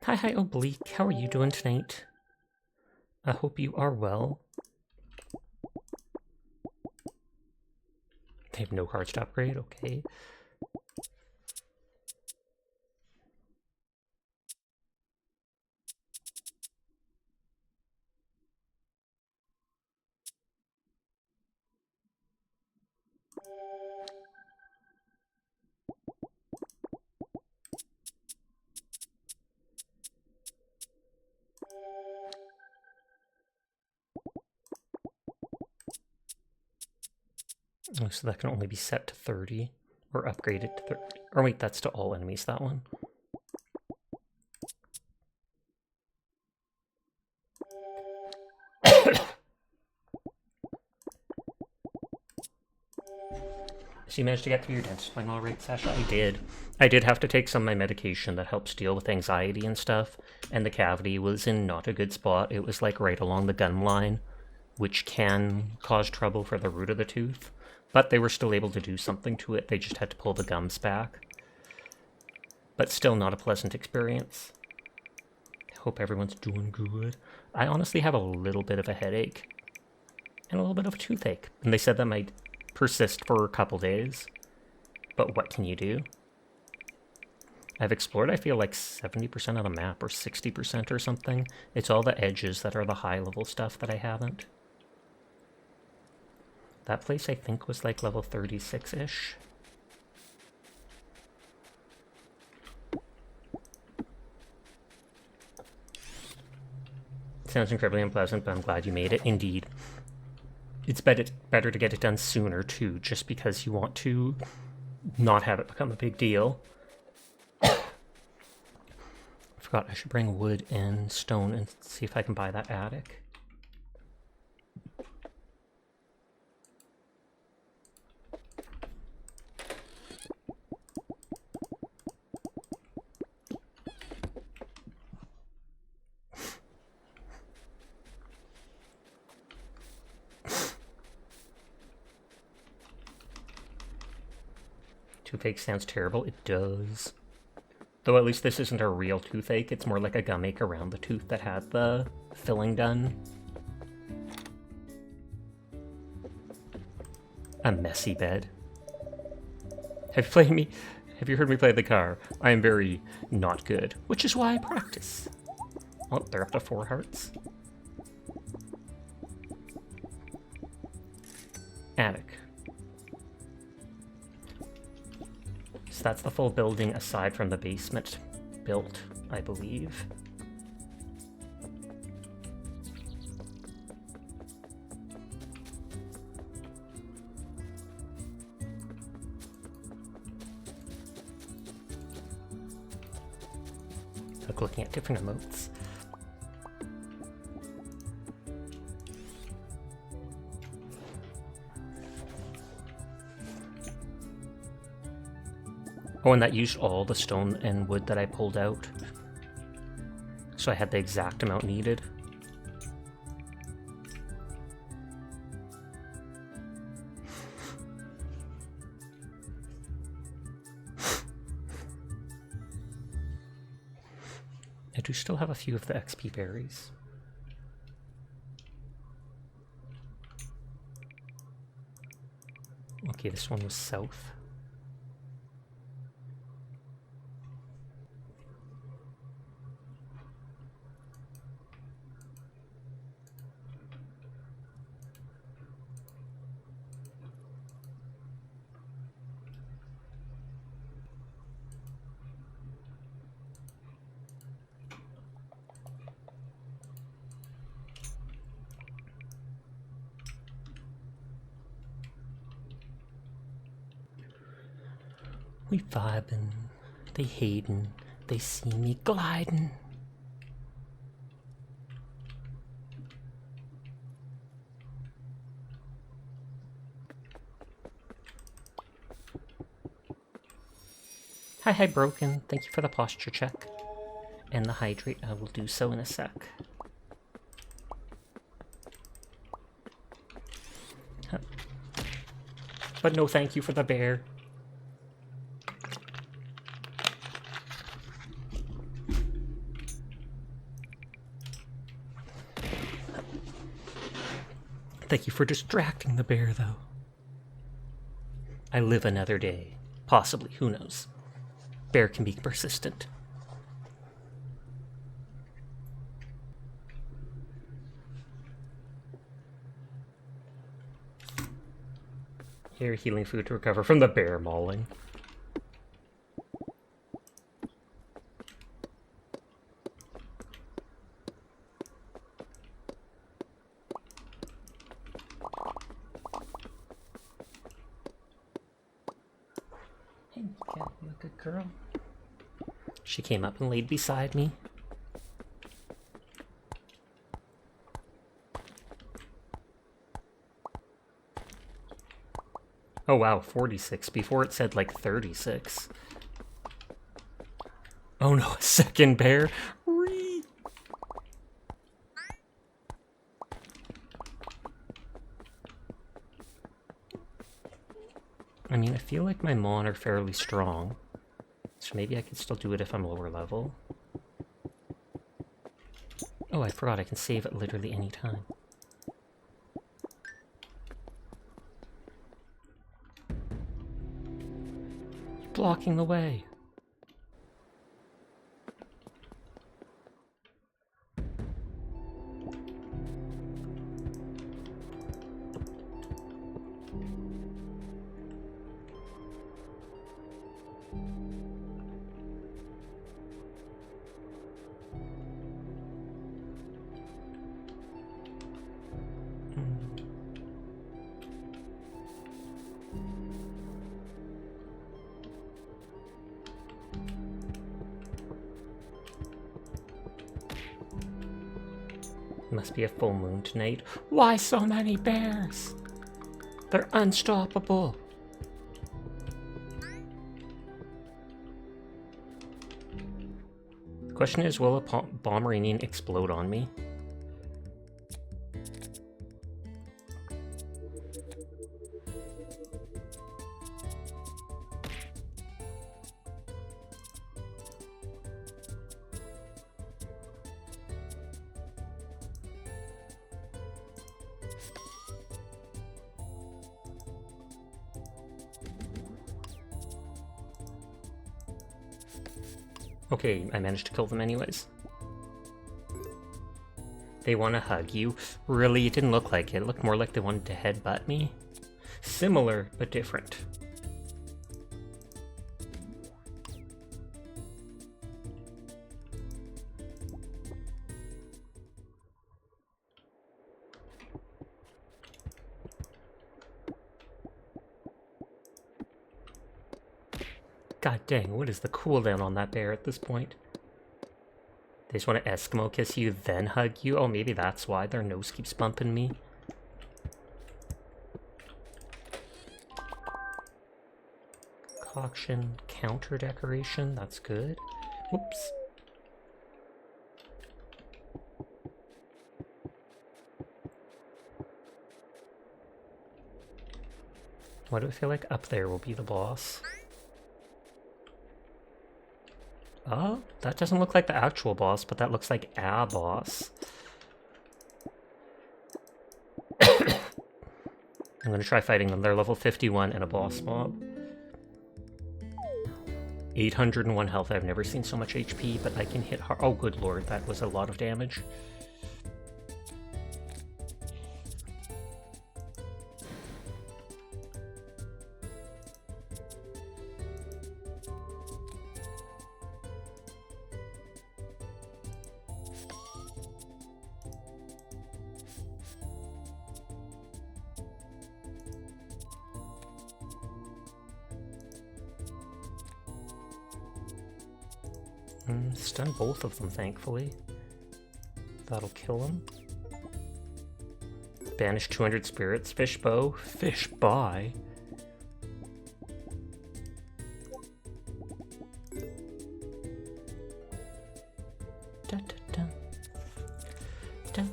Hi, Oblique. How are you doing tonight? I hope you are well. They have no cards to upgrade, okay. Oh, so that can only be set to 30, or upgraded to 30. Or wait, that's to all enemies, that one. So you managed to get through your dentist appointment all right, Sasha? I did. I did have to take some of my medication that helps deal with anxiety and stuff, and the cavity was in not a good spot. It was like right along the gum line, which can cause trouble for the root of the tooth. But they were still able to do something to it. They just had to pull the gums back. But still not a pleasant experience. I hope everyone's doing good. I honestly have a little bit of a headache. And a little bit of a toothache. And they said that might persist for a couple days. But what can you do? I've explored, I feel like 70% of the map, or 60% or something. It's all the edges that are the high-level stuff that I haven't. That place, I think, was like level 36-ish. Sounds incredibly unpleasant, but I'm glad you made it. Indeed. It's better to get it done sooner, too, just because you want to not have it become a big deal. I forgot I should bring wood and stone and see if I can buy that attic. Toothache sounds terrible. It does. Though at least this isn't a real toothache. It's more like a gum ache around the tooth that had the filling done. A messy bed. Have you heard me play the car? I am very not good, which is why I practice. Oh, they're up to 4 hearts. So that's the full building aside from the basement built, I believe. Like looking at different emotes. Oh, and that used all the stone and wood that I pulled out. So I had the exact amount needed. I do still have a few of the XP berries. Okay, this one was south. We vibin', they hatin', they see me glidin'. Hi, Broken. Thank you for the posture check. And the hydrate, I will do so in a sec. But no thank you for the bear. Thank you for distracting the bear, though. I live another day. Possibly, who knows? Bear can be persistent. Here, healing food to recover from the bear mauling. Hey, Cat, you a good girl? She came up and laid beside me. Oh wow, 46. Before it said like 36. Oh no, a second bear. Whee! I mean, I feel like my mon are fairly strong. So maybe I can still do it if I'm lower level. Oh, I forgot I can save at literally any time. Blocking the way. Must be a full moon tonight. Why so many bears? They're unstoppable. The question is, will a Pomeranian explode on me? Okay, I managed to kill them anyways. They want to hug you? Really? It didn't look like it. It looked more like they wanted to headbutt me. Similar, but different. God dang, what is the cooldown on that bear at this point? They just want to Eskimo kiss you, then hug you? Oh, maybe that's why their nose keeps bumping me. Concoction, counter decoration, that's good. Whoops. Why do I feel like up there will be the boss? Oh, that doesn't look like the actual boss, but that looks like a boss. I'm gonna try fighting them. They're level 51 and a boss mob. 801 health. I've never seen so much HP, but I can hit hard. Oh, good lord, that was a lot of damage. Stun both of them, thankfully. That'll kill them. Banish 200 spirits. Fish bow. Fish by. Da, da, da. Da,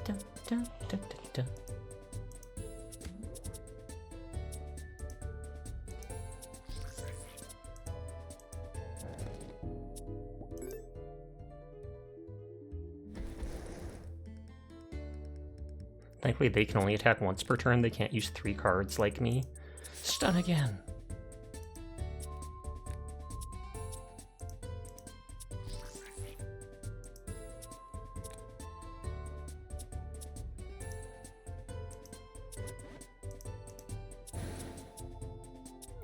da, da, da, da, da. Thankfully, they can only attack once per turn. They can't use 3 cards like me. Stun again.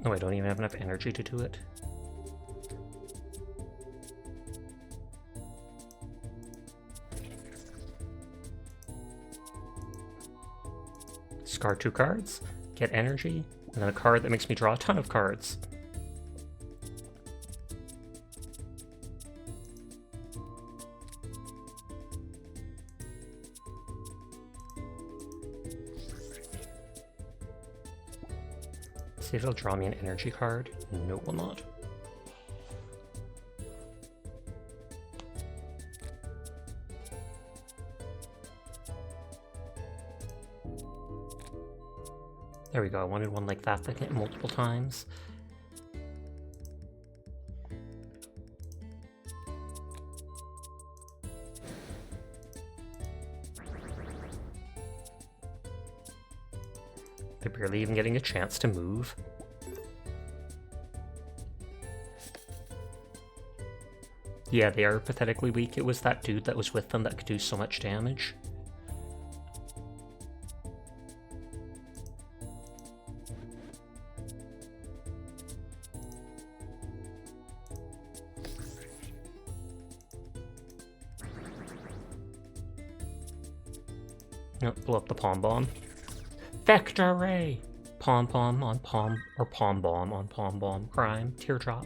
Oh, I don't even have enough energy to do it. Discard 2 cards, get energy, and then a card that makes me draw a ton of cards. See if it'll draw me an energy card. No, it will not. There we go, I wanted one like that that hit multiple times. They're barely even getting a chance to move. Yeah, they are pathetically weak. It was that dude that was with them that could do so much damage. Oh, blow up the pom bomb. Victory! Pom pom on pom, or pom bomb on pom bomb. Crime. Teardrop.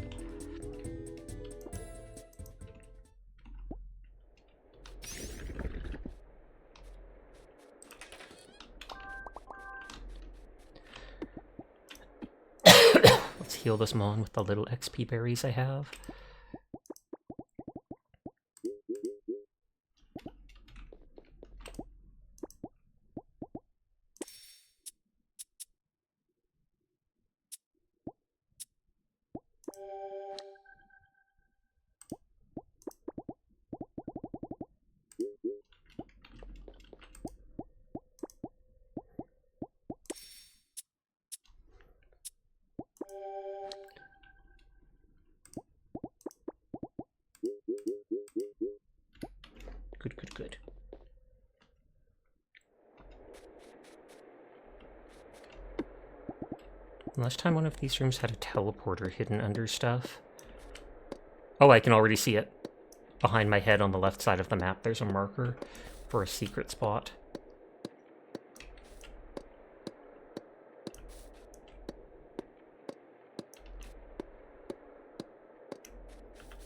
Let's heal this mon with the little XP berries I have. Good, good, good. Last time one of these rooms had a teleporter hidden under stuff. Oh, I can already see it. Behind my head on the left side of the map, there's a marker for a secret spot.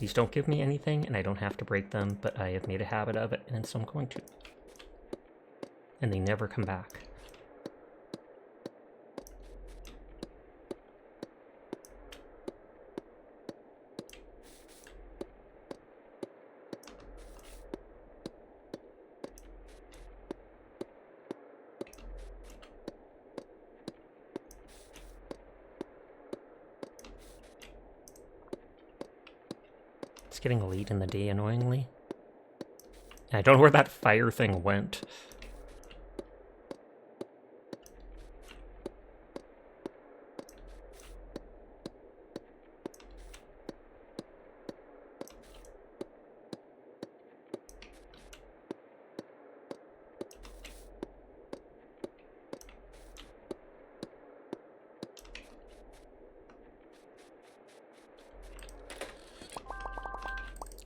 These don't give me anything, and I don't have to break them, but I have made a habit of it, and so I'm going to. And they never come back. It's getting late in the day, annoyingly. I don't know where that fire thing went.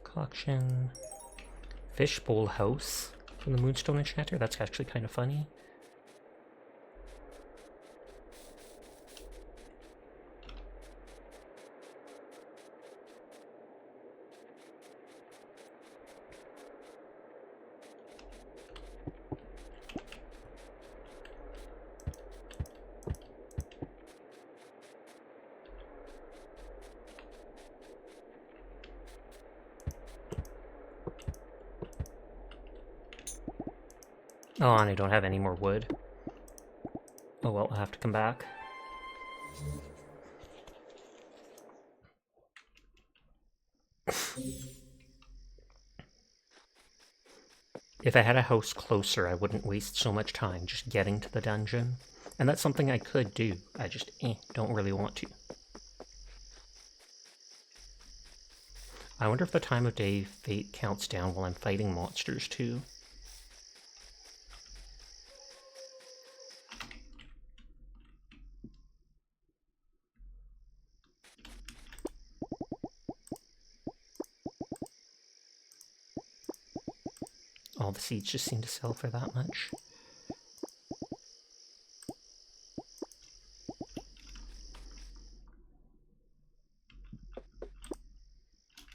Collection. Fishbowl house from the Moonstone Enchanter. That's actually kind of funny. Oh, and I don't have any more wood. Oh well, I'll have to come back. If I had a house closer, I wouldn't waste so much time just getting to the dungeon. And that's something I could do. I just don't really want to. I wonder if the time of day fate counts down while I'm fighting monsters too. All the seeds just seem to sell for that much.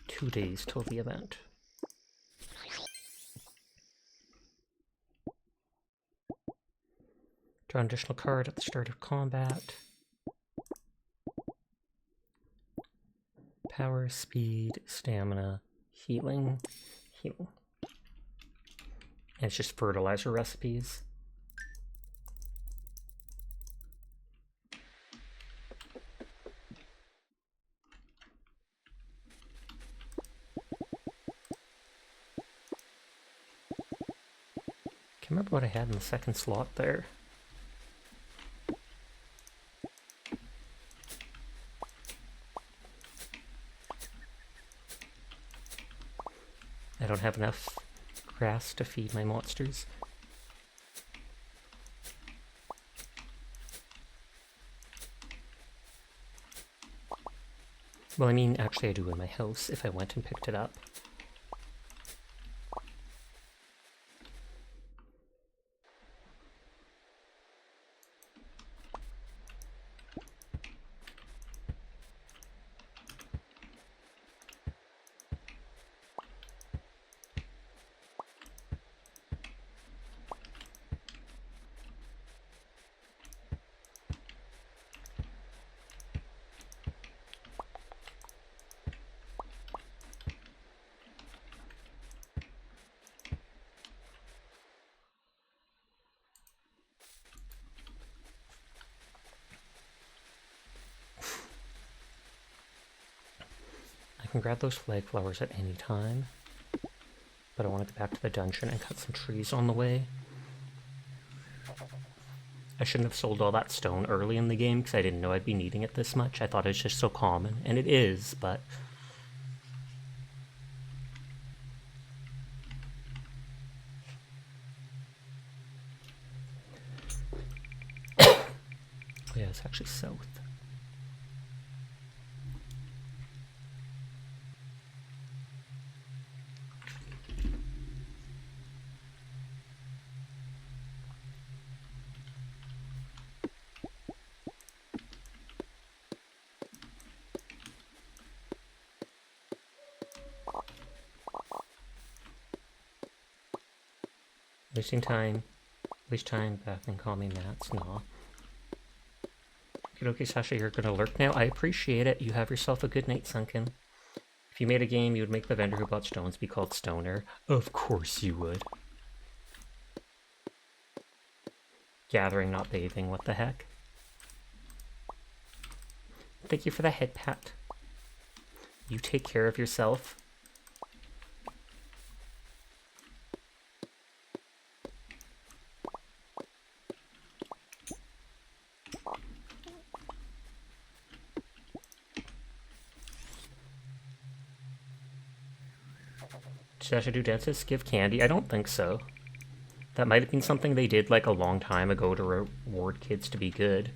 Two days till the event. Draw an additional card at the start of combat. Power, speed, stamina, healing, healing. And it's just fertilizer recipes. Can't remember what I had in the second slot there. I don't have enough grass to feed my monsters. Well, I mean, actually I do in my house if I went and picked it up. I can grab those flag flowers at any time, but I want to go back to the dungeon and cut some trees on the way. I shouldn't have sold all that stone early in the game because I didn't know I'd be needing it this much. I thought it was just so common, and it is, but... Oh yeah, it's actually south. Wasting time. Waste time, Beth, and call me Mats. Nah. Okay, Sasha, you're gonna lurk now. I appreciate it. You have yourself a good night, Sunken. If you made a game, you would make the vendor who bought stones be called Stoner. Of course you would. Gathering, not bathing. What the heck? Thank you for the head pat. You take care of yourself. Should I do dances? Give candy? I don't think so. That might have been something they did like a long time ago to reward kids to be good.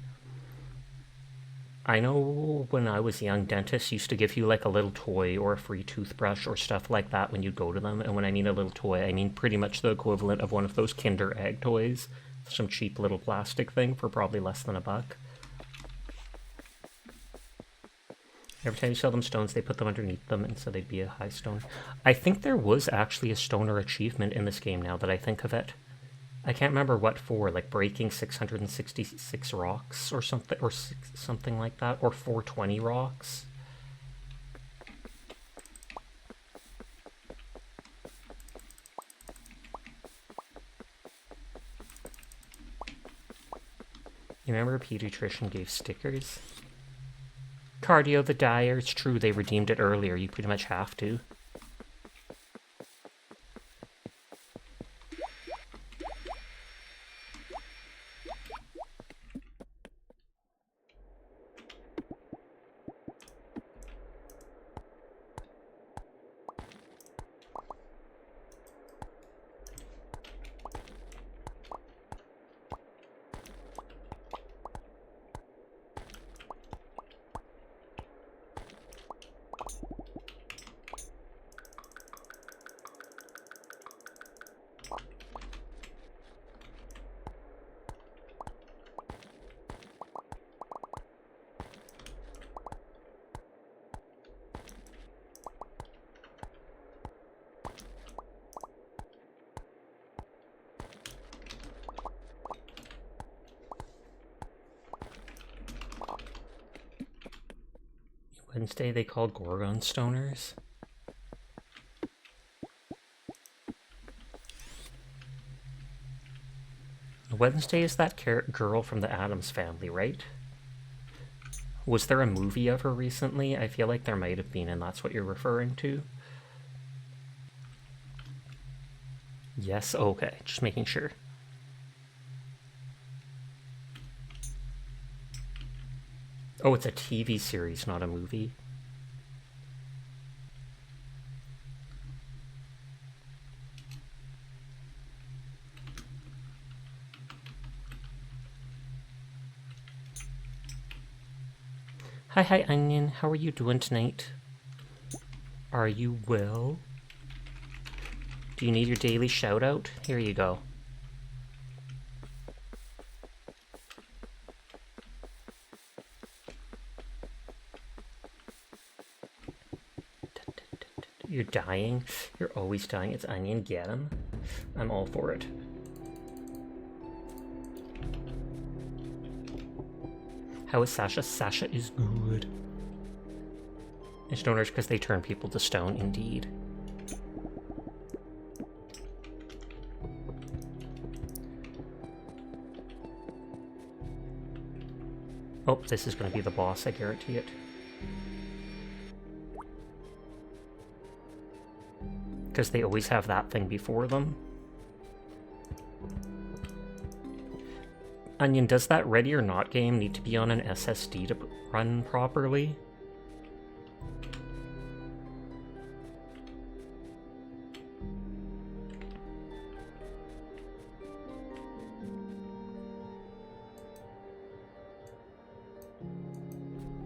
I know when I was young, dentists used to give you like a little toy or a free toothbrush or stuff like that when you go to them. And when I mean a little toy, I mean pretty much the equivalent of one of those Kinder Egg toys. Some cheap little plastic thing for probably less than $1. Every time you sell them stones, they put them underneath them, and so they'd be a high stone. I think there was actually a stoner achievement in this game now that I think of it. I can't remember what for, like breaking 666 rocks or something, or something like that, or 420 rocks. You remember Pediatrician gave stickers? Cardio the Dyer, it's true they redeemed it earlier, you pretty much have to. Wednesday they called Gorgon Stoners. Wednesday is that girl from the Addams Family, right? Was there a movie of her recently? I feel like there might have been, and that's what you're referring to. Yes, okay, just making sure. Oh, it's a TV series, not a movie. Hi, Onion. How are you doing tonight? Are you well? Do you need your daily shout out? Here you go. You're dying? You're always dying. It's Onion. Get him. I'm all for it. How is Sasha? Sasha is good. And stoners because they turn people to stone, indeed. Oh, this is going to be the boss, I guarantee it. Because they always have that thing before them. Onion, does that Ready or Not game need to be on an SSD to run properly?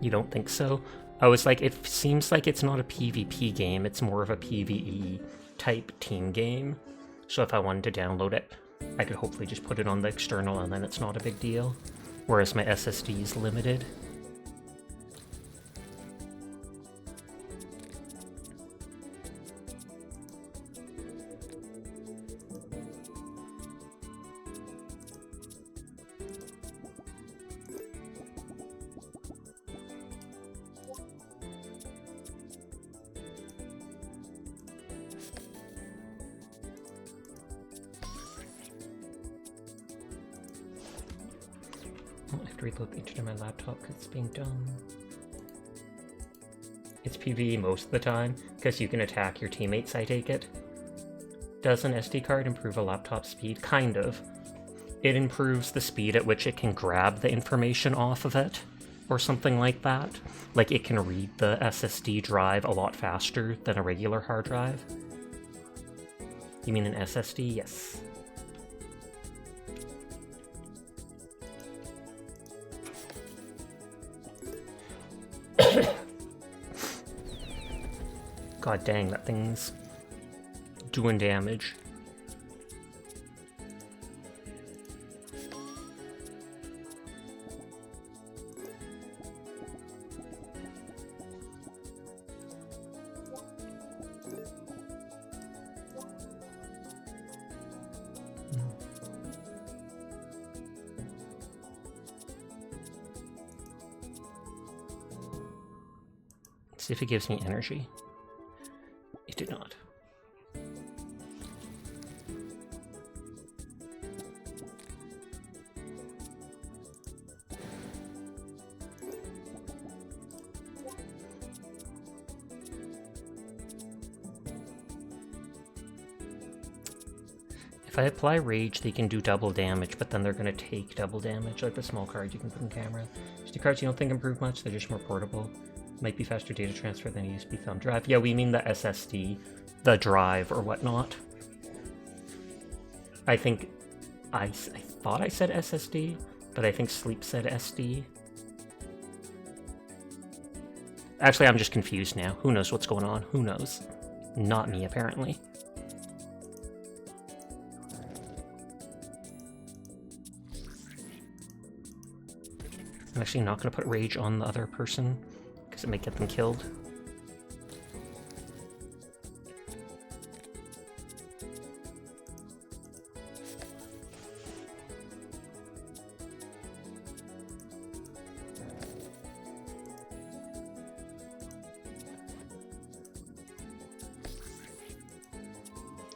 You don't think so? I was like, it seems like it's not a PvP game, it's more of a PvE type team game. So if I wanted to download it, I could hopefully just put it on the external and then it's not a big deal. Whereas my SSD is limited. Oh, I have to reload the internet on my laptop because it's being dumb. It's PvE most of the time, because you can attack your teammates, I take it. Does an SD card improve a laptop speed? Kind of. It improves the speed at which it can grab the information off of it, or something like that. Like, it can read the SSD drive a lot faster than a regular hard drive. You mean an SSD? Yes. God dang, that thing's doing damage. Let's see if it gives me energy. It did not. If I apply rage, they can do double damage, but then they're going to take double damage, like the small card you can put in camera. SD cards you don't think improve much, they're just more portable. Might be faster data transfer than a USB thumb drive. Yeah, we mean the SSD, the drive or whatnot. I think I thought I said SSD, but I think Sleep said SD. Actually, I'm just confused now. Who knows what's going on? Who knows? Not me, apparently. I'm actually not going to put rage on the other person, because it may get them killed.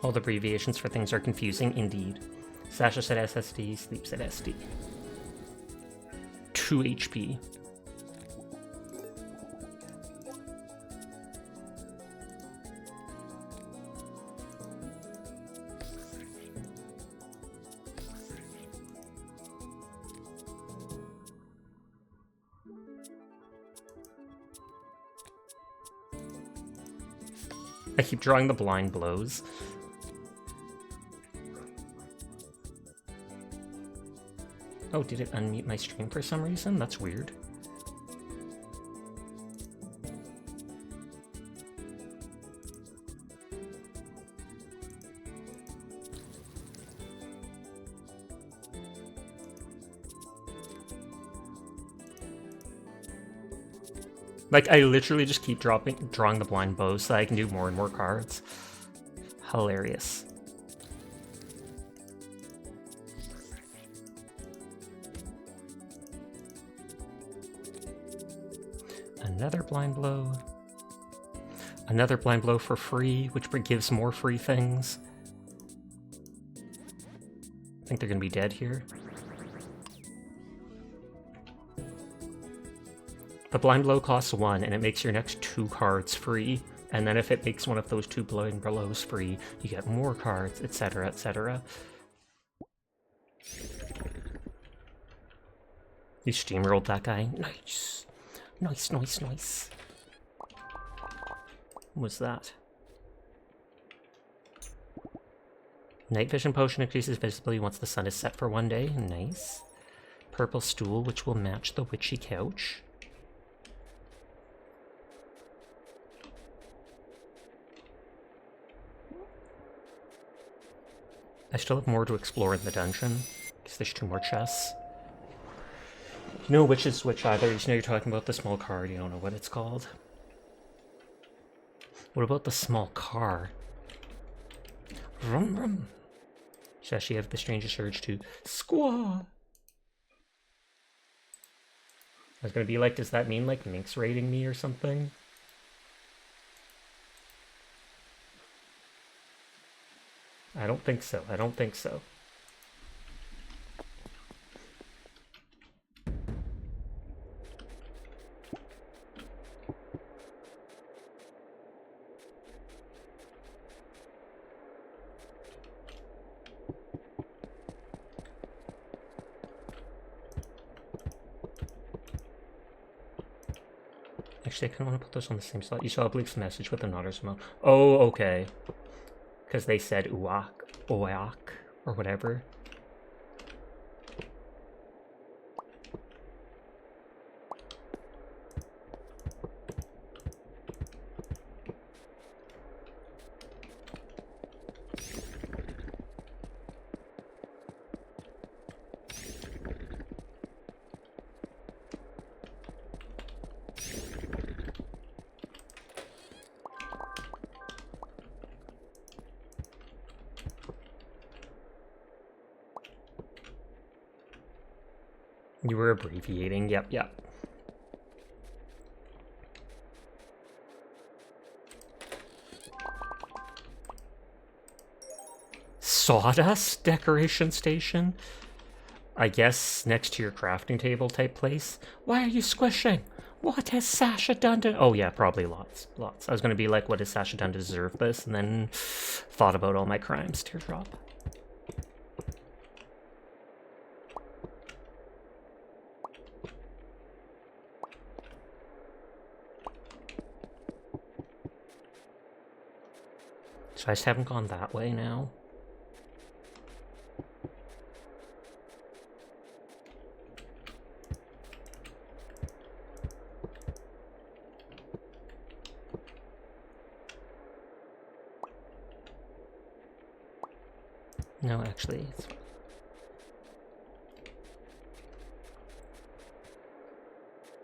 All the abbreviations for things are confusing, indeed. Sasha said SSD, Sleep said SD. 2 HP. I keep drawing the blind blows. Oh, did it unmute my stream for some reason? That's weird. Like, I literally just keep drawing the blind bows so I can do more and more cards. Hilarious. Another blind blow. Another blind blow for free, which gives more free things. I think they're gonna be dead here. The blind blow costs 1, and it makes your next 2 cards free. And then if it makes one of those 2 blind blows free, you get more cards, etc., etc. You steamrolled that guy. Nice. Nice, nice, nice. What was that? Night vision potion increases visibility once the sun is set for 1 day. Nice. Purple stool, which will match the witchy couch. I still have more to explore in the dungeon, because there's 2 more chests. You know which is which either. You know you're talking about the small card, you don't know what it's called. What about the small car? Vroom vroom. Shashi have the strangest urge to squaw. I was gonna be like, does that mean like Minx raiding me or something? I don't think so. I don't think so. Actually, I kind of want to put those on the same slot. You saw Oblique's message with the Notter's Mode. Oh, okay. Because they said uak, oak, or whatever. You were abbreviating. Yep, yep. Sawdust decoration station? I guess next to your crafting table type place. Why are you squishing? What has Sasha done to... Oh yeah, probably lots. Lots. I was gonna be like, what has Sasha done to deserve this? And then thought about all my crimes. Teardrop. So I just haven't gone that way now. No, actually, it's...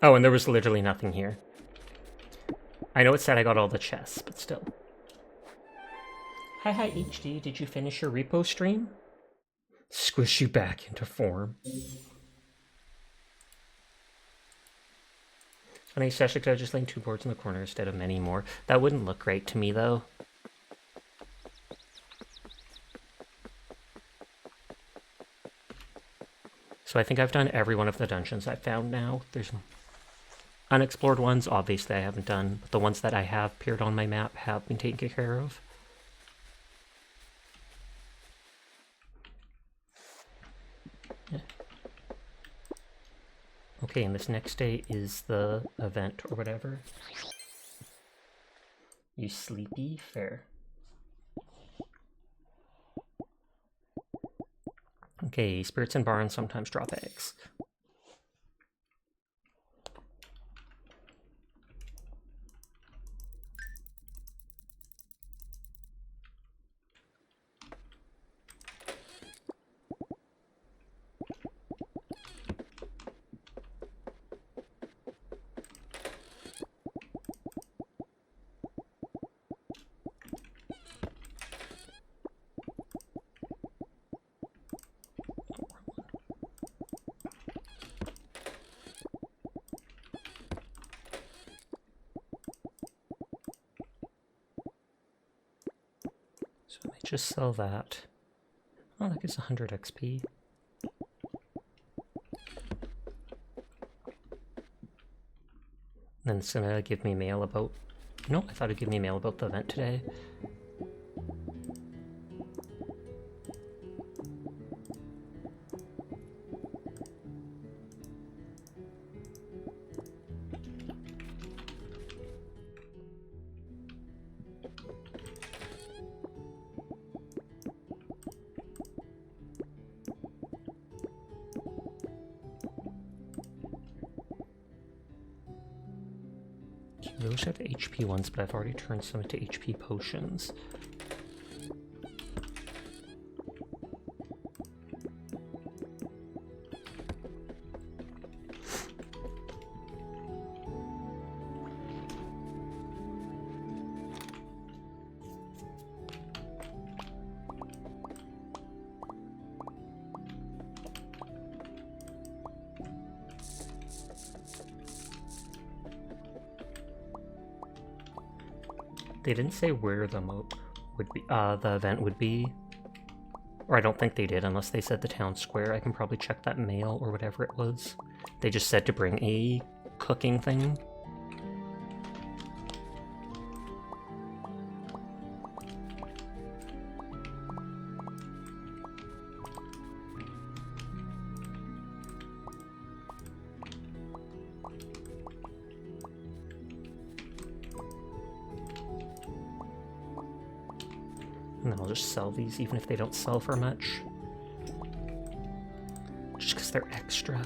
Oh, and there was literally nothing here. I know it said I got all the chests, but still. Hi HD, did you finish your repo stream? Squish you back into form. Funny, Sasha could have just laying 2 boards in the corner instead of many more. That wouldn't look great to me, though. So I think I've done every one of the dungeons I've found now. There's unexplored ones, obviously I haven't done, but the ones that I have appeared on my map have been taken care of. Yeah. Okay, and this next day is the event or whatever. You sleepy? Fair. Okay, spirits in barns sometimes drop eggs. So I might just sell that. Oh, that gives 100 XP. Then it's gonna give me mail about... No, I thought it'd give me mail about the event today. Those have HP ones, but I've already turned some into HP potions. They didn't say where the the event would be. Or I don't think they did, unless they said the town square. I can probably check that mail or whatever it was. They just said to bring a cooking thing. And then I'll just sell these even if they don't sell for much. Just because they're extra.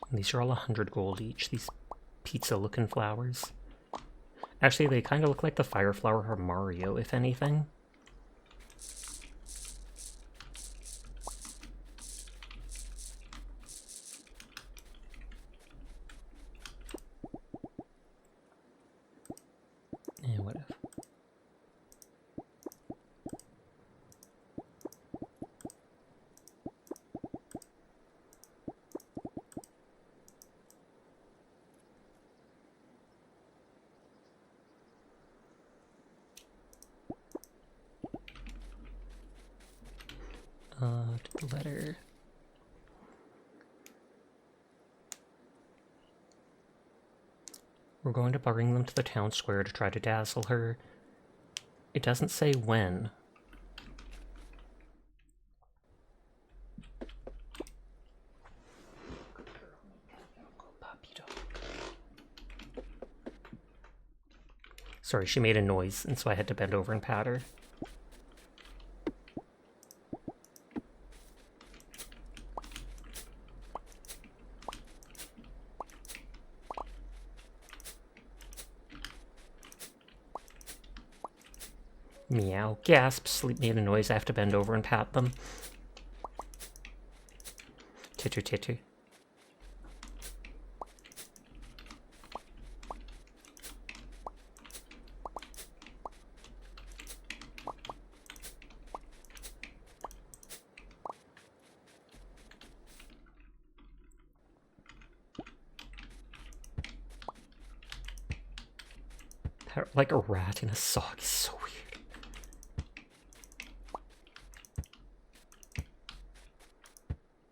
And these are all 100 gold each, these pizza-looking flowers. Actually, they kind of look like the fire flower from Mario, if anything. Yeah, whatever. To the letter. We're going to bring them to the town square to try to dazzle her. It doesn't say when. Sorry, she made a noise, and so I had to bend over and pat her. Meow. Gasp. Sleep made a noise. I have to bend over and pat them. Titter titter. Like a rat in a sock is so weird.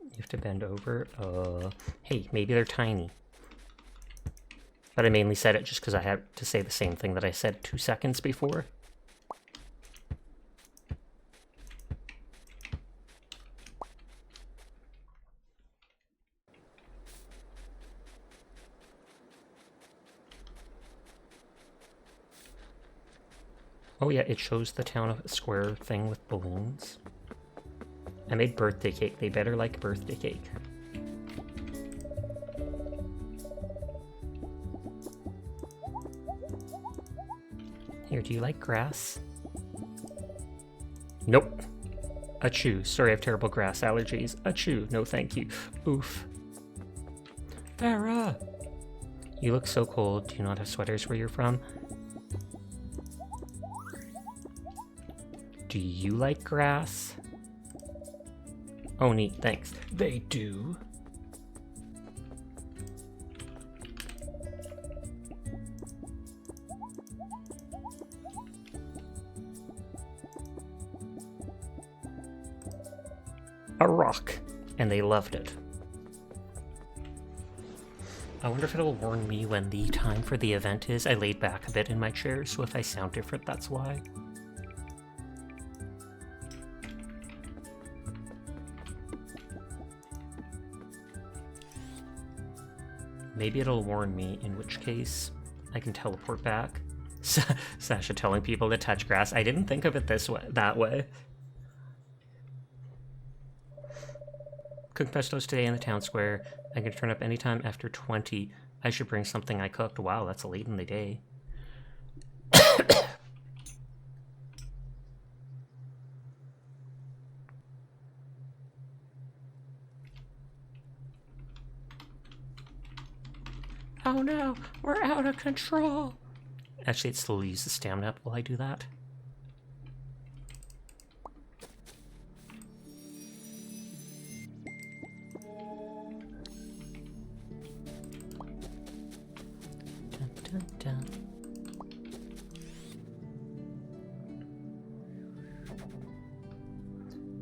You have to bend over. Hey, maybe they're tiny. But I mainly said it just because I had to say the same thing that I said 2 seconds before. Oh yeah, it shows the town square thing with balloons. I made birthday cake. They better like birthday cake. Here, do you like grass? Nope. Achoo. Sorry, I have terrible grass allergies. Achoo. No thank you. Oof. Farah! You look so cold. Do you not have sweaters where you're from? Do you like grass? Oh, neat, thanks. They do. A rock. And they loved it. I wonder if it'll warn me when the time for the event is. I laid back a bit in my chair, so if I sound different, that's why. Maybe it'll warn me, in which case I can teleport back. Sasha telling people to touch grass. I didn't think of it that way. Cook vegetables today in the town square. I can turn up anytime after 20. I should bring something I cooked. Wow, that's late in the day. Oh no, we're out of control. Actually, it slowly uses stamina up while I do that.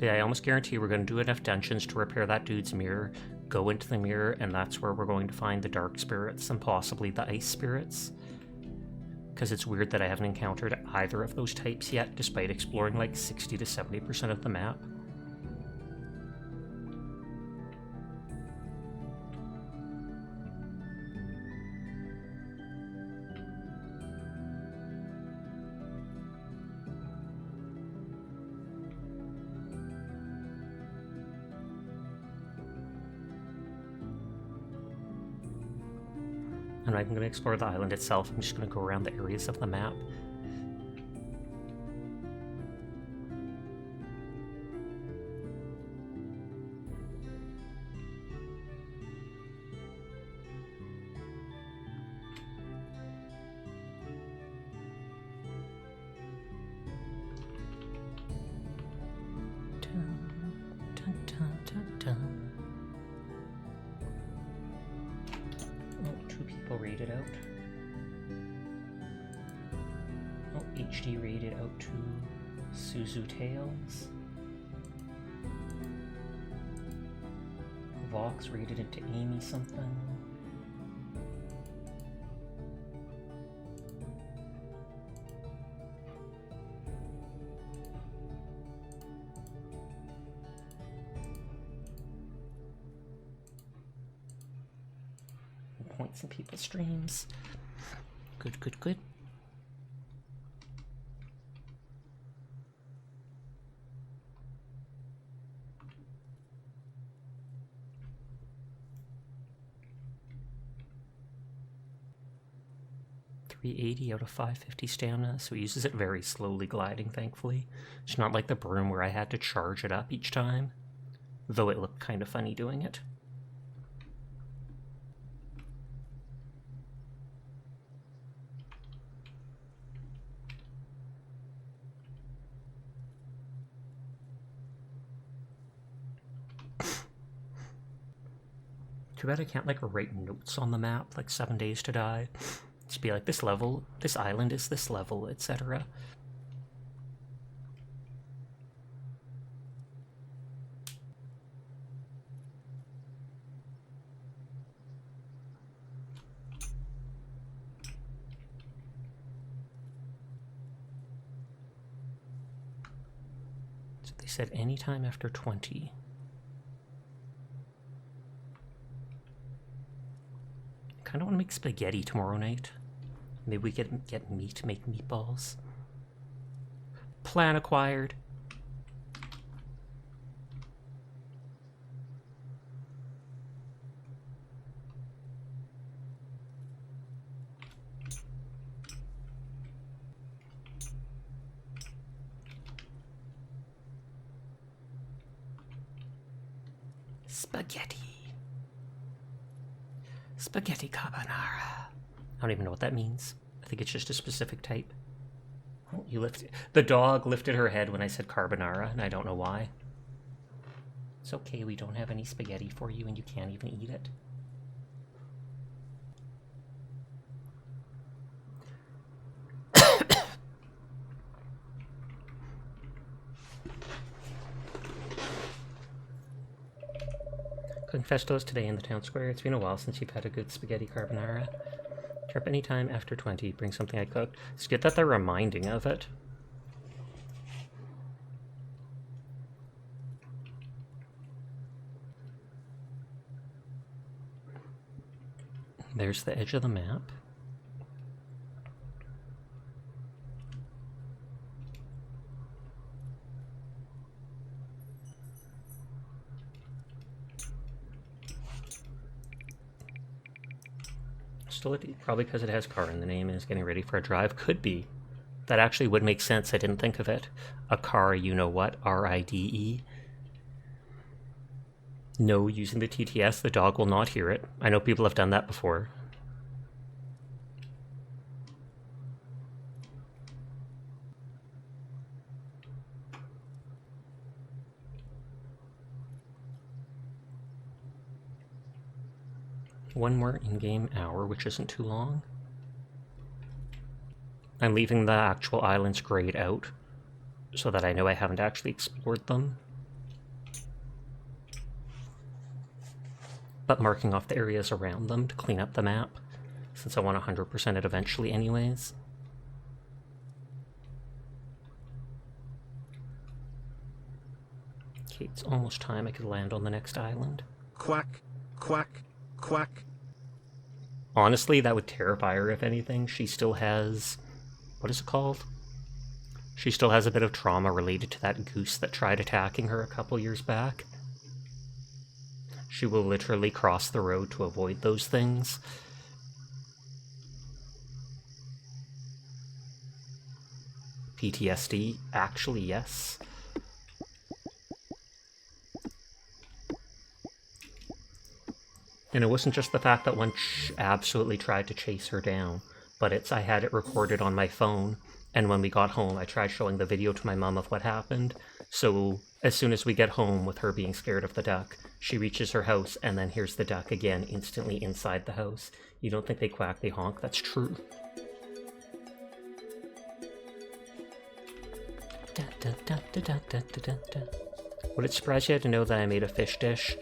But I almost guarantee we're going to do enough dungeons to repair that dude's mirror, go into the mirror, and that's where we're going to find the dark spirits and possibly the ice spirits. Because it's weird that I haven't encountered either of those types yet, despite exploring like 60 to 70% of the map. I'm not even going to explore the island itself, I'm just going to go around the areas of the map. Rated out. Oh, HD rated out to Suzu Tales. Vox rated it to Amy something. Points in people's streams. Good, good, good. .380 out of 550 stamina, so he uses it very slowly gliding, thankfully. It's not like the broom where I had to charge it up each time, though it looked kind of funny doing it. Too bad I can't like write notes on the map, like 7 days to die. Just be like, this level, this island is this level, etc. So they said anytime after 20. I kind of want to make spaghetti tomorrow night. Maybe we get meat to make meatballs. Plan acquired. Spaghetti. Spaghetti carbonara. I don't even know what that means. I think it's just a specific type. Oh, the dog lifted her head when I said carbonara, and I don't know why. It's okay, we don't have any spaghetti for you, and you can't even eat it. Cooking festivals today in the town square. It's been a while since you've had a good spaghetti carbonara. Trip anytime after 20. Bring something I cooked. It's good that they're reminding of it. There's the edge of the map. Probably because it has car in the name and is getting ready for a drive. Could be. That actually would make sense. I didn't think of it. A car, you know what? R-I-D-E. No, using the TTS, the dog will not hear it. I know people have done that before. One more in-game hour, which isn't too long. I'm leaving the actual islands grayed out, so that I know I haven't actually explored them. but marking off the areas around them to clean up the map, since I want 100% it eventually anyways. Okay, it's almost time I could land on the next island. Quack, quack, quack. Honestly, that would terrify her if anything. She still has... what is it called? She still has a bit of trauma related to that goose that tried attacking her a couple years back. She will literally cross the road to avoid those things. PTSD? Actually, yes. And it wasn't just the fact that one absolutely tried to chase her down, but I had it recorded on my phone, and when we got home, I tried showing the video to my mom of what happened. So as soon as we get home with her being scared of the duck, she reaches her house and then hears the duck again instantly inside the house. You don't think they quack, they honk? That's true. Would it surprise you to know that I made a fish dish?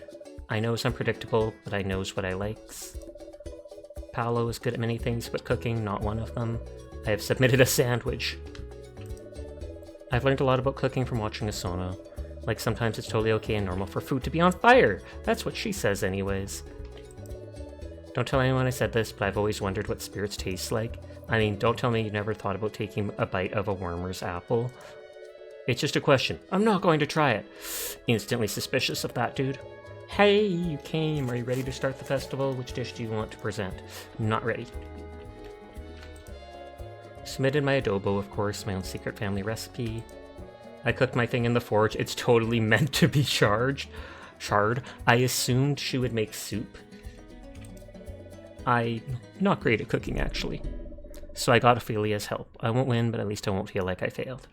I know it's unpredictable, but I knows what I likes. Paolo is good at many things, but cooking, not one of them. I have submitted a sandwich. I've learned a lot about cooking from watching Asono. Like, sometimes it's totally okay and normal for food to be on fire! That's what she says anyways. Don't tell anyone I said this, but I've always wondered what spirits taste like. I mean, don't tell me you never thought about taking a bite of a wormer's apple. It's just a question. I'm not going to try it. Instantly suspicious of that dude. Hey, you came. Are you ready to start the festival? Which dish do you want to present? Not ready. Submitted my adobo, of course, my own secret family recipe. I cooked my thing in the forge. It's totally meant to be charred. I assumed she would make soup. I'm not great at cooking, actually. So I got Ophelia's help. I won't win, but at least I won't feel like I failed.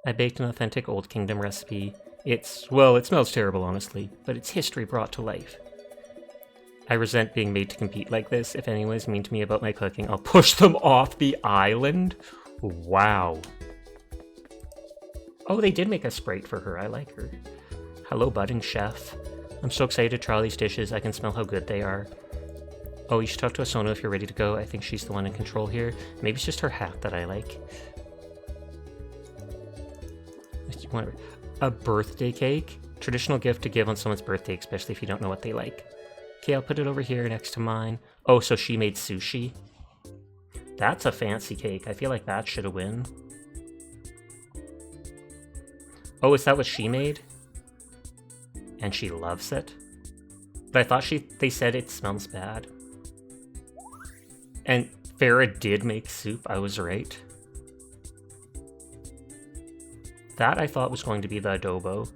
I baked an authentic Old Kingdom recipe. Well, it smells terrible, honestly, but it's history brought to life. I resent being made to compete like this. If anyone's mean to me about my cooking, I'll push them off the island. Wow. Oh, they did make a Sprite for her. I like her. Hello, budding chef. I'm so excited to try all these dishes. I can smell how good they are. Oh, you should talk to Asono if you're ready to go. I think she's the one in control here. Maybe it's just her hat that I like. A birthday cake? Traditional gift to give on someone's birthday, especially if you don't know what they like. Okay, I'll put it over here next to mine. Oh, so she made sushi? That's a fancy cake. I feel like that should have win. Oh, is that what she made? And she loves it? But I thought they said it smells bad. And Farah did make soup, I was right. That I thought was going to be the adobo.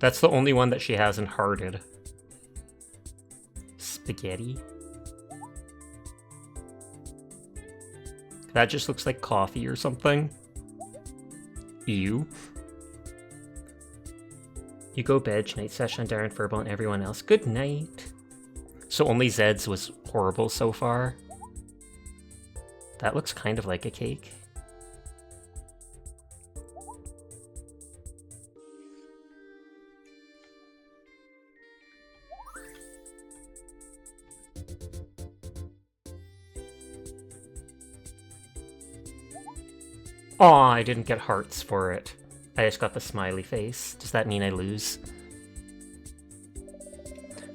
That's the only one that she hasn't hearted. Spaghetti? That just looks like coffee or something. Ew. You go bed, night session, Darren Furball, and everyone else. Good night. So only Zed's was horrible so far. That looks kind of like a cake. Aw, I didn't get hearts for it. I just got the smiley face. Does that mean I lose?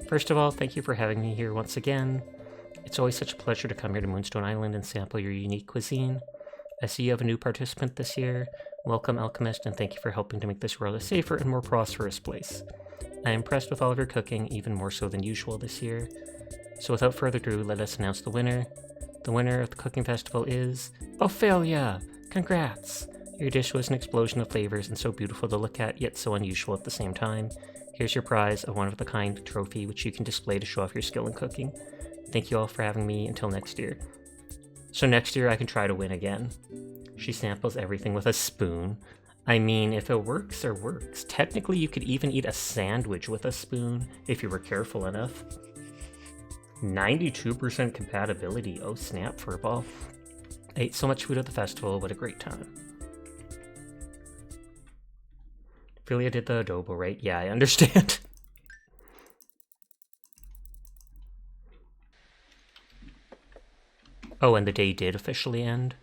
First of all, thank you for having me here once again. It's always such a pleasure to come here to Moonstone Island and sample your unique cuisine. I see you have a new participant this year. Welcome, Alchemist, and thank you for helping to make this world a safer and more prosperous place. I am impressed with all of your cooking, even more so than usual this year. So without further ado, let us announce the winner. The winner of the cooking festival is Ophelia! Congrats! Your dish was an explosion of flavors and so beautiful to look at, yet so unusual at the same time. Here's your prize, a one-of-a-kind trophy, which you can display to show off your skill in cooking. Thank you all for having me until next year. So next year I can try to win again. She samples everything with a spoon. I mean, if it works, it works. Technically, you could even eat a sandwich with a spoon, if you were careful enough. 92% compatibility. Oh snap, Furball. I ate so much food at the festival, what a great time. Philia did the adobo, right? Yeah, I understand. Oh, and the day did officially end.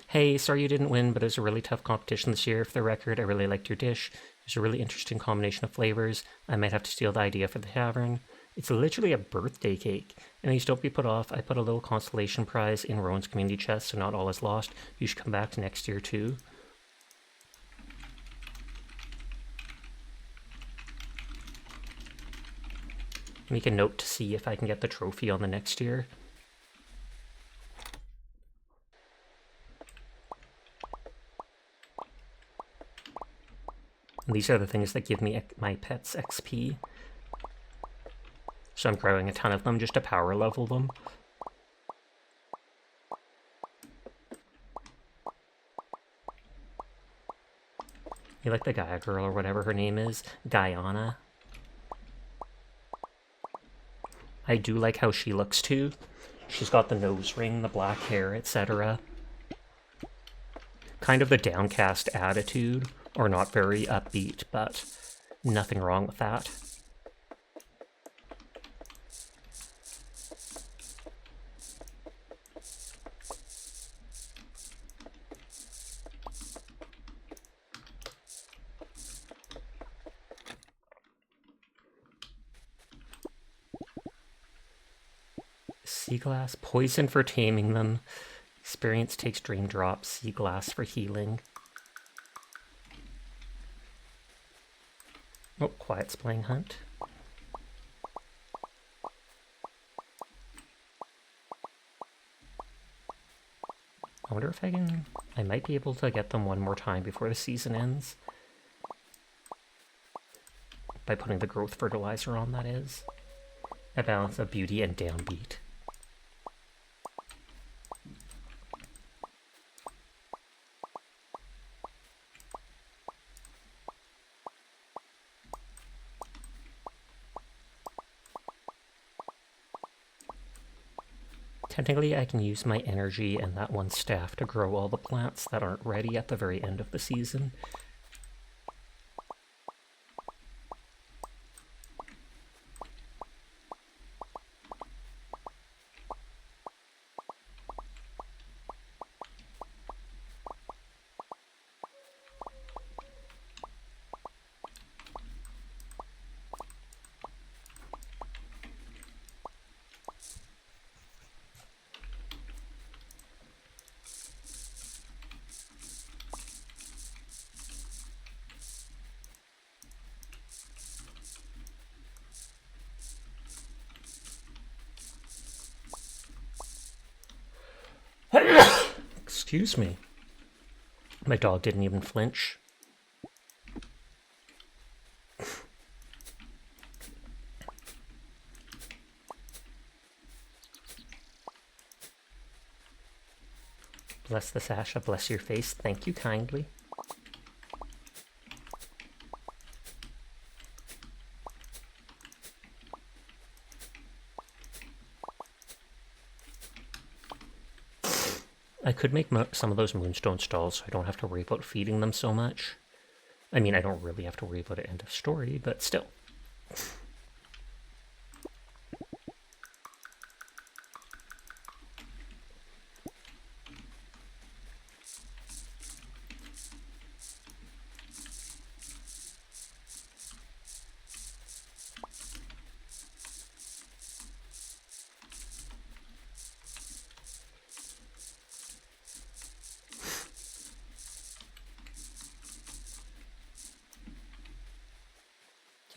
Hey, sorry you didn't win, but it was a really tough competition this year. For the record, I really liked your dish. There's a really interesting combination of flavors. I might have to steal the idea for the tavern. It's literally a birthday cake. Anyways, don't be put off. I put a little consolation prize in Rowan's community chest, so not all is lost. You should come back next year, too. Make a note to see if I can get the trophy on the next year. And these are the things that give me my pets XP. So I'm growing a ton of them just to power level them. You like the Gaia girl or whatever her name is? Guyana. I do like how she looks too. She's got the nose ring, the black hair, etc. Kind of the downcast attitude, or not very upbeat, but nothing wrong with that. Sea glass, poison for taming them. Experience takes dream drops, sea glass for healing. Oh, quiet splaying hunt. I wonder if I might be able to get them one more time before the season ends. By putting the growth fertilizer on, that is. A balance of beauty and downbeat. Technically, I can use my energy and that one staff to grow all the plants that aren't ready at the very end of the season. Excuse me. My dog didn't even flinch. Bless the Sasha, bless your face. Thank you kindly. I could make some of those Moonstone stalls so I don't have to worry about feeding them so much. I mean, I don't really have to worry about it, end of story, but still.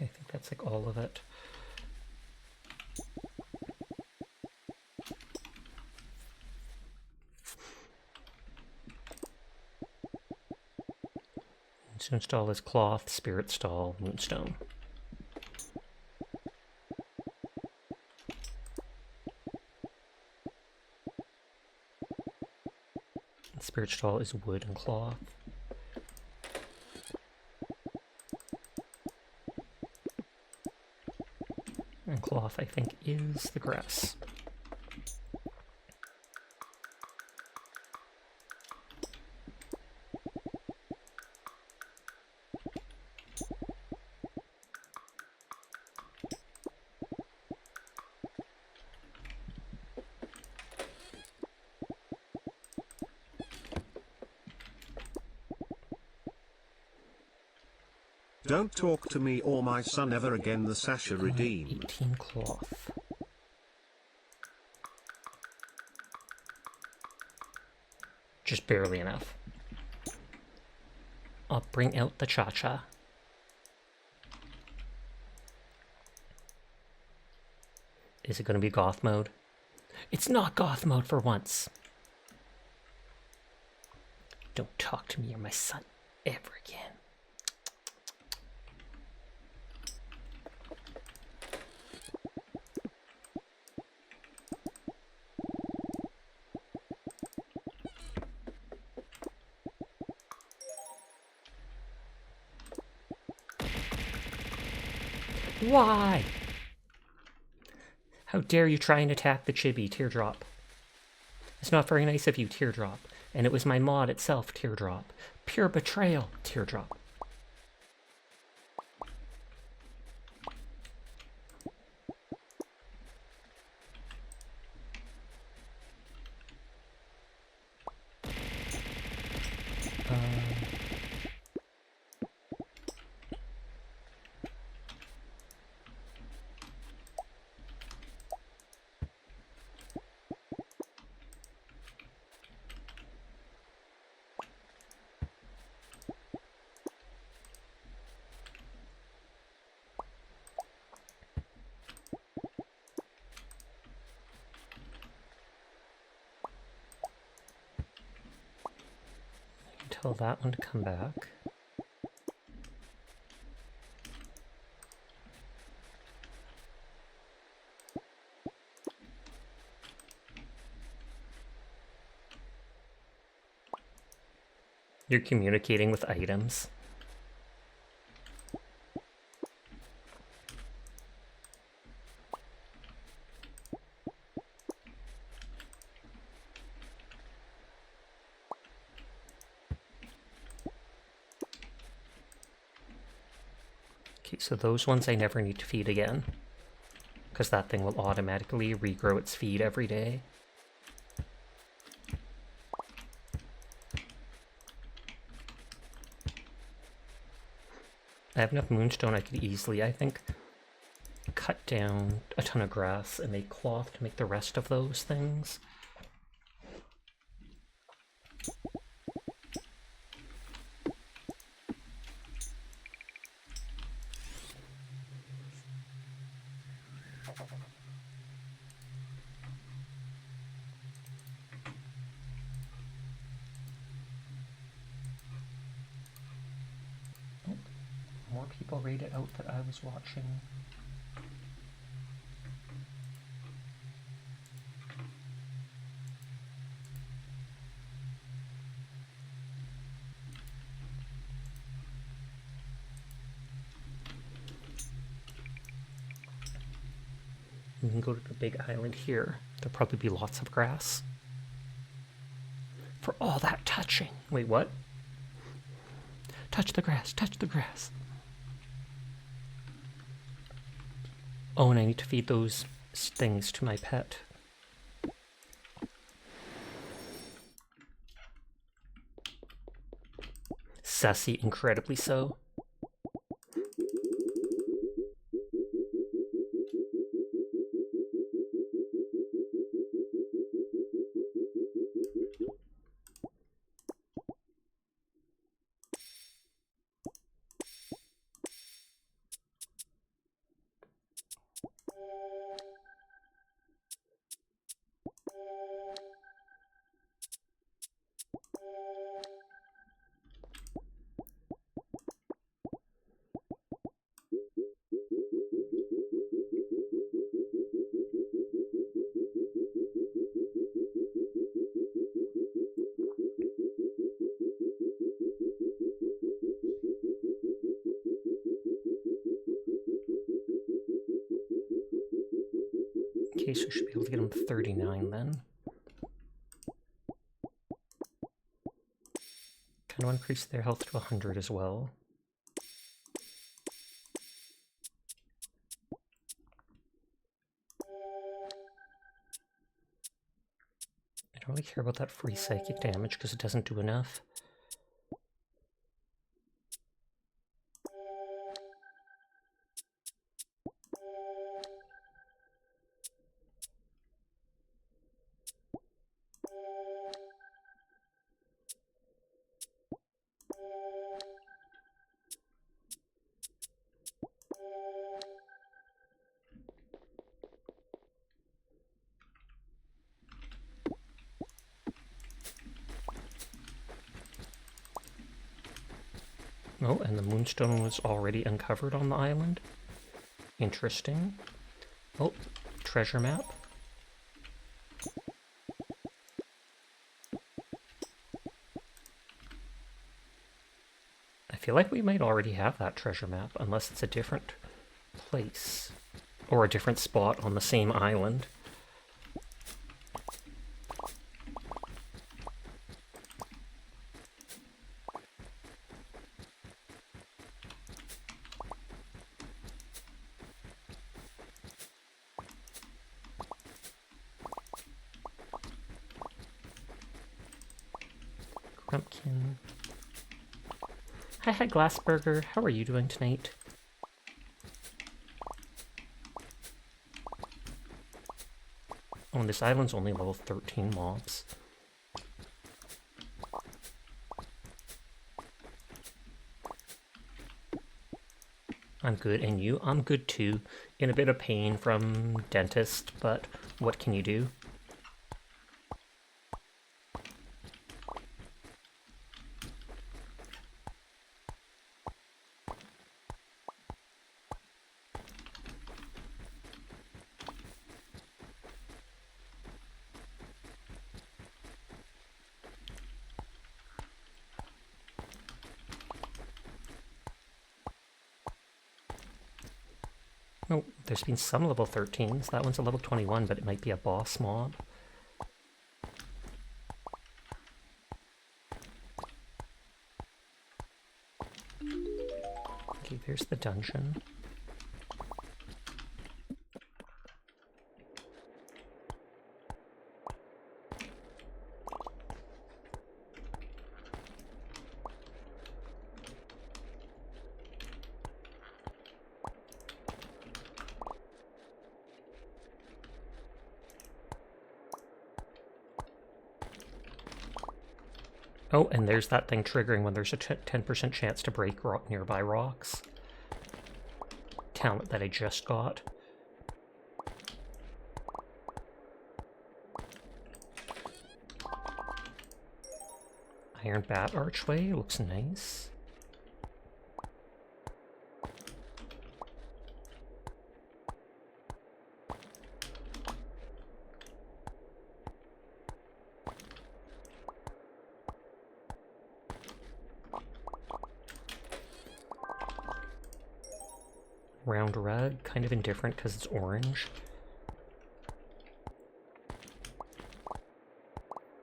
I think that's like all of it. Moonstone stall is cloth, spirit stall, moonstone. Spirit stall is wood and cloth. And cloth, I think, is the grass. Don't talk to me or my son ever again. The Sasha redeemed. 18 cloth. Just barely enough. I'll bring out the cha-cha. Is it going to be goth mode? It's not goth mode for once. Don't talk to me or my son ever again. Why? How dare you try and attack the chibi, Teardrop? It's not very nice of you, Teardrop. And it was my mod itself, Teardrop. Pure betrayal, Teardrop. Tell that one to come back. You're communicating with items. Okay, so those ones I never need to feed again, because that thing will automatically regrow its feed every day. I have enough moonstone I could easily, I think, cut down a ton of grass and make cloth to make the rest of those things. More people read it out that I was watching. We can go to the big island here. There'll probably be lots of grass. For all that touching. Wait, what? Touch the grass, touch the grass. Oh, and I need to feed those things to my pet. Sassy, incredibly so. Okay, so I should be able to get them to 39 then. Kind of increase their health to 100 as well. I don't really care about that free psychic damage because it doesn't do enough. Oh, and the Moonstone was already uncovered on the island. Interesting. Oh, treasure map. I feel like we might already have that treasure map, unless it's a different place. Or a different spot on the same island. Grumpkin. Hi, Glassburger. How are you doing tonight? Oh, and this island's only level 13 mobs. I'm good, and you? I'm good too. In a bit of pain from dentist, but what can you do? Oh, there's been some level 13s. That one's a level 21, but it might be a boss mob. Okay, there's the dungeon. Oh, and there's that thing triggering when there's a 10% chance to break nearby rocks. Talent that I just got. Iron Bat Archway looks nice. Round rug, kind of indifferent because it's orange.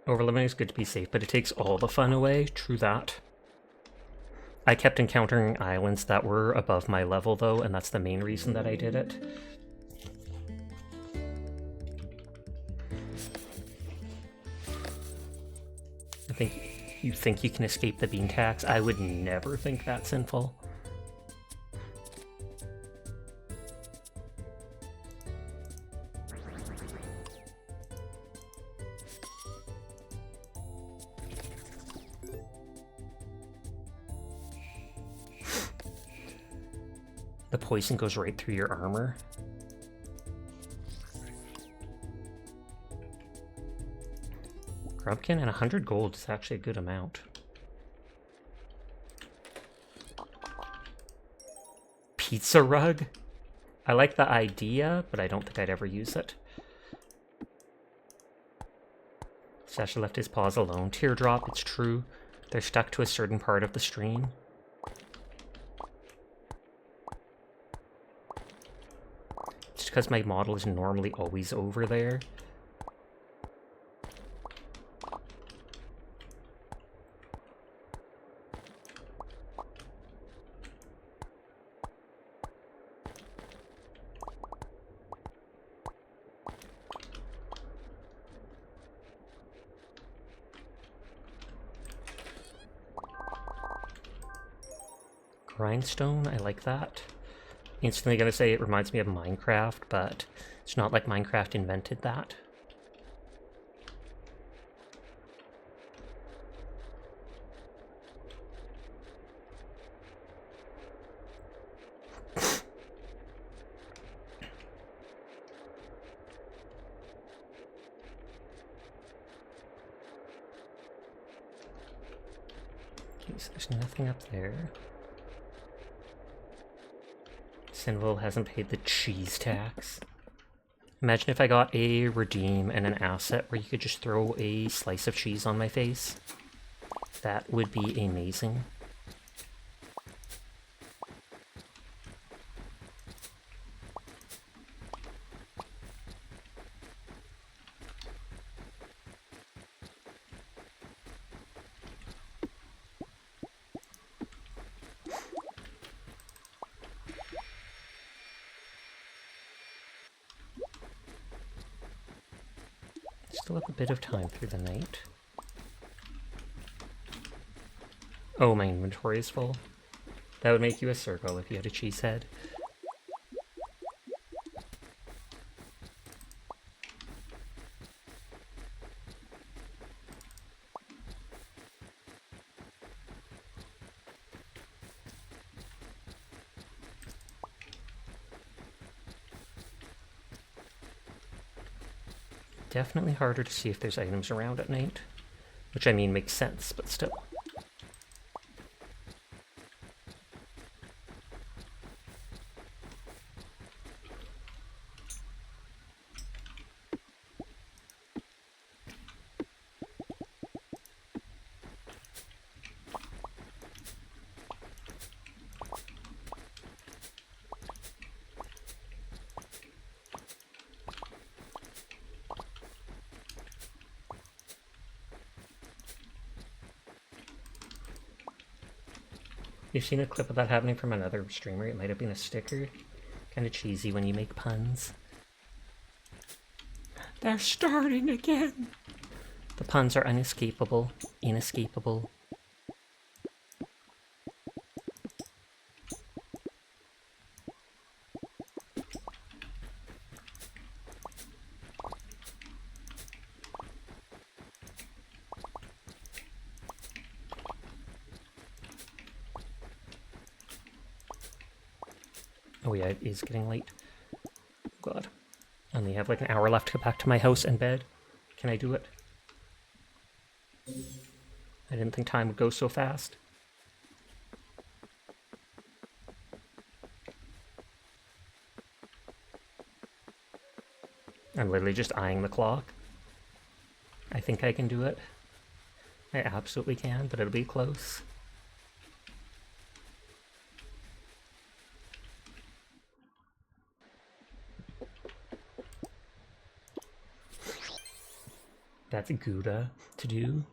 Overliving is good to be safe, but it takes all the fun away. True that. I kept encountering islands that were above my level, though, and that's the main reason that I did it. I think you think you can escape the bean tax? I would never think that sinful. The poison goes right through your armor. Grumpkin and 100 gold is actually a good amount. Pizza rug? I like the idea, but I don't think I'd ever use it. Sasha left his paws alone. Teardrop, it's true. They're stuck to a certain part of the stream. It's because my model is normally always over there. Grindstone, I like that. Instantly gonna say it reminds me of Minecraft, but it's not like Minecraft invented that. Okay, so there's nothing up there. Sinville hasn't paid the cheese tax. Imagine if I got a redeem and an asset where you could just throw a slice of cheese on my face. That would be amazing. Still have a bit of time through the night. Oh, my inventory is full. That would make you a circle if you had a cheese head. Definitely harder to see if there's items around at night. Which, I mean, makes sense, but still. You've seen a clip of that happening from another streamer. It might have been a sticker. Kind of cheesy when you make puns. They're starting again! The puns are unescapable. Inescapable. Oh yeah, it is getting late. Oh god. I only have like an hour left to go back to my house and bed. Can I do it? I didn't think time would go so fast. I'm literally just eyeing the clock. I think I can do it. I absolutely can, but it'll be close. That's Gouda to do.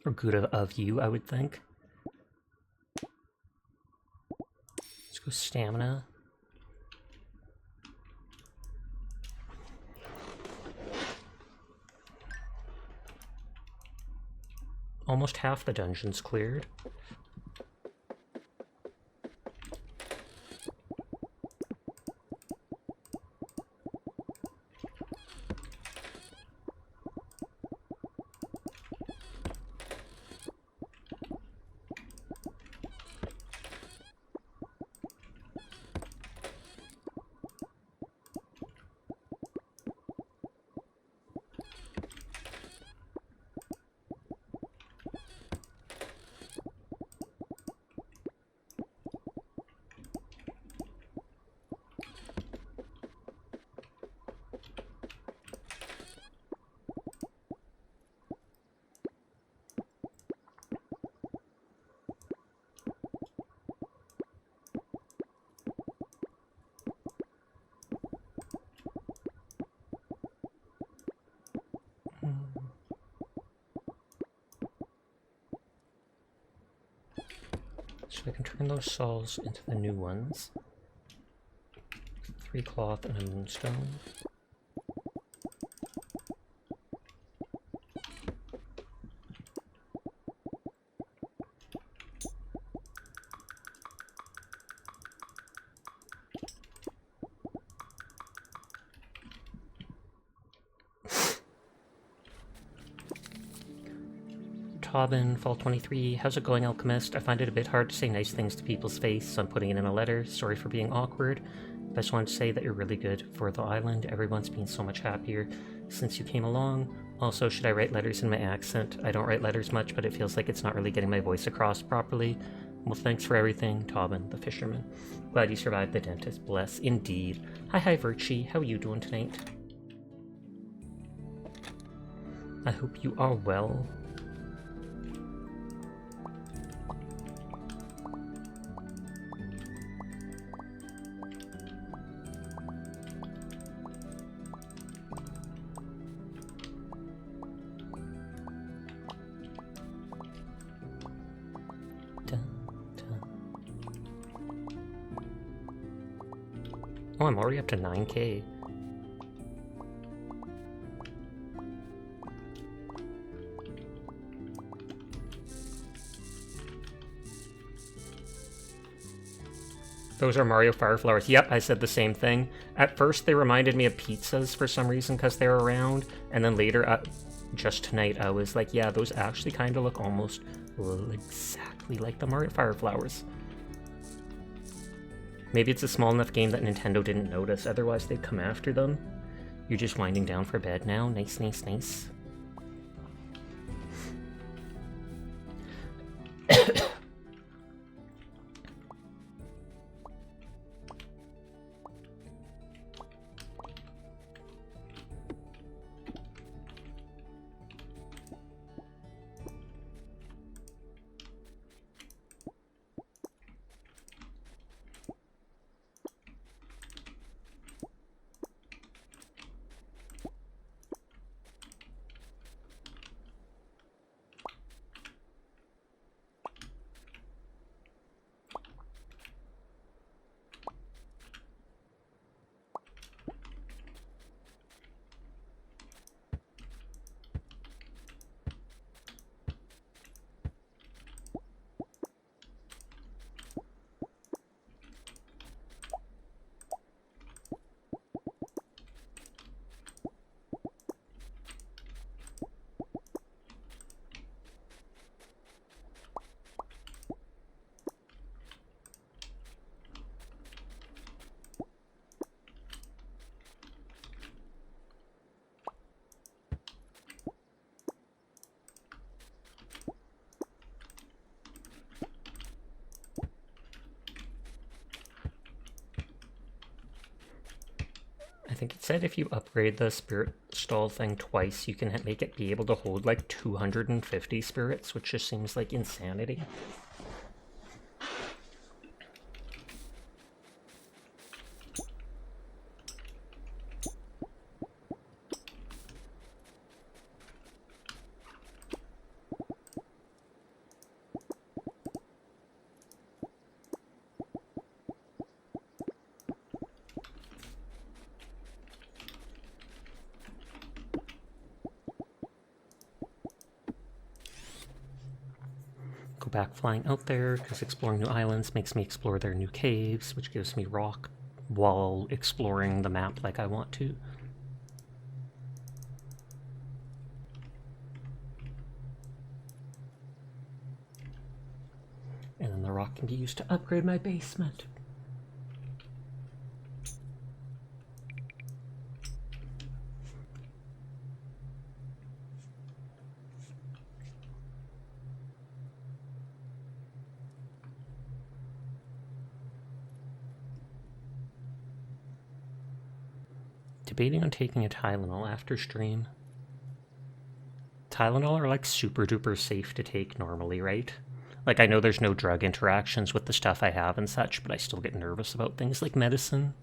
Or Gouda of you, I would think. Let's go stamina. Almost half the dungeon's cleared. So I can turn those souls into the new ones. 3 cloth and a moonstone. Tobin, Fall 23, how's it going, Alchemist? I find it a bit hard to say nice things to people's face, so I'm putting it in a letter. Sorry for being awkward. I just wanted to say that you're really good for the island. Everyone's been so much happier since you came along. Also, should I write letters in my accent? I don't write letters much, but it feels like it's not really getting my voice across properly. Well, thanks for everything, Tobin, the fisherman. Glad you survived the dentist. Bless, indeed. Hi, Virchie. How are you doing tonight? I hope you are well. Oh, I'm already up to 9K. Those are Mario Fire Flowers. Yep, I said the same thing. At first, they reminded me of pizzas for some reason because they were round. And then later, just tonight, I was like, yeah, those actually kind of look almost exactly like the Mario Fire Flowers. Maybe it's a small enough game that Nintendo didn't notice, otherwise they'd come after them. You're just winding down for bed now? Nice, nice, nice. I think it said if you upgrade the spirit stall thing twice, you can make it be able to hold like 250 spirits, which just seems like insanity. Go back flying out there, because exploring new islands makes me explore their new caves, which gives me rock while exploring the map like I want to. And then the rock can be used to upgrade my basement. Debating on taking a Tylenol after stream. Tylenol are like super duper safe to take normally, right? Like, I know there's no drug interactions with the stuff I have and such, but I still get nervous about things like medicine.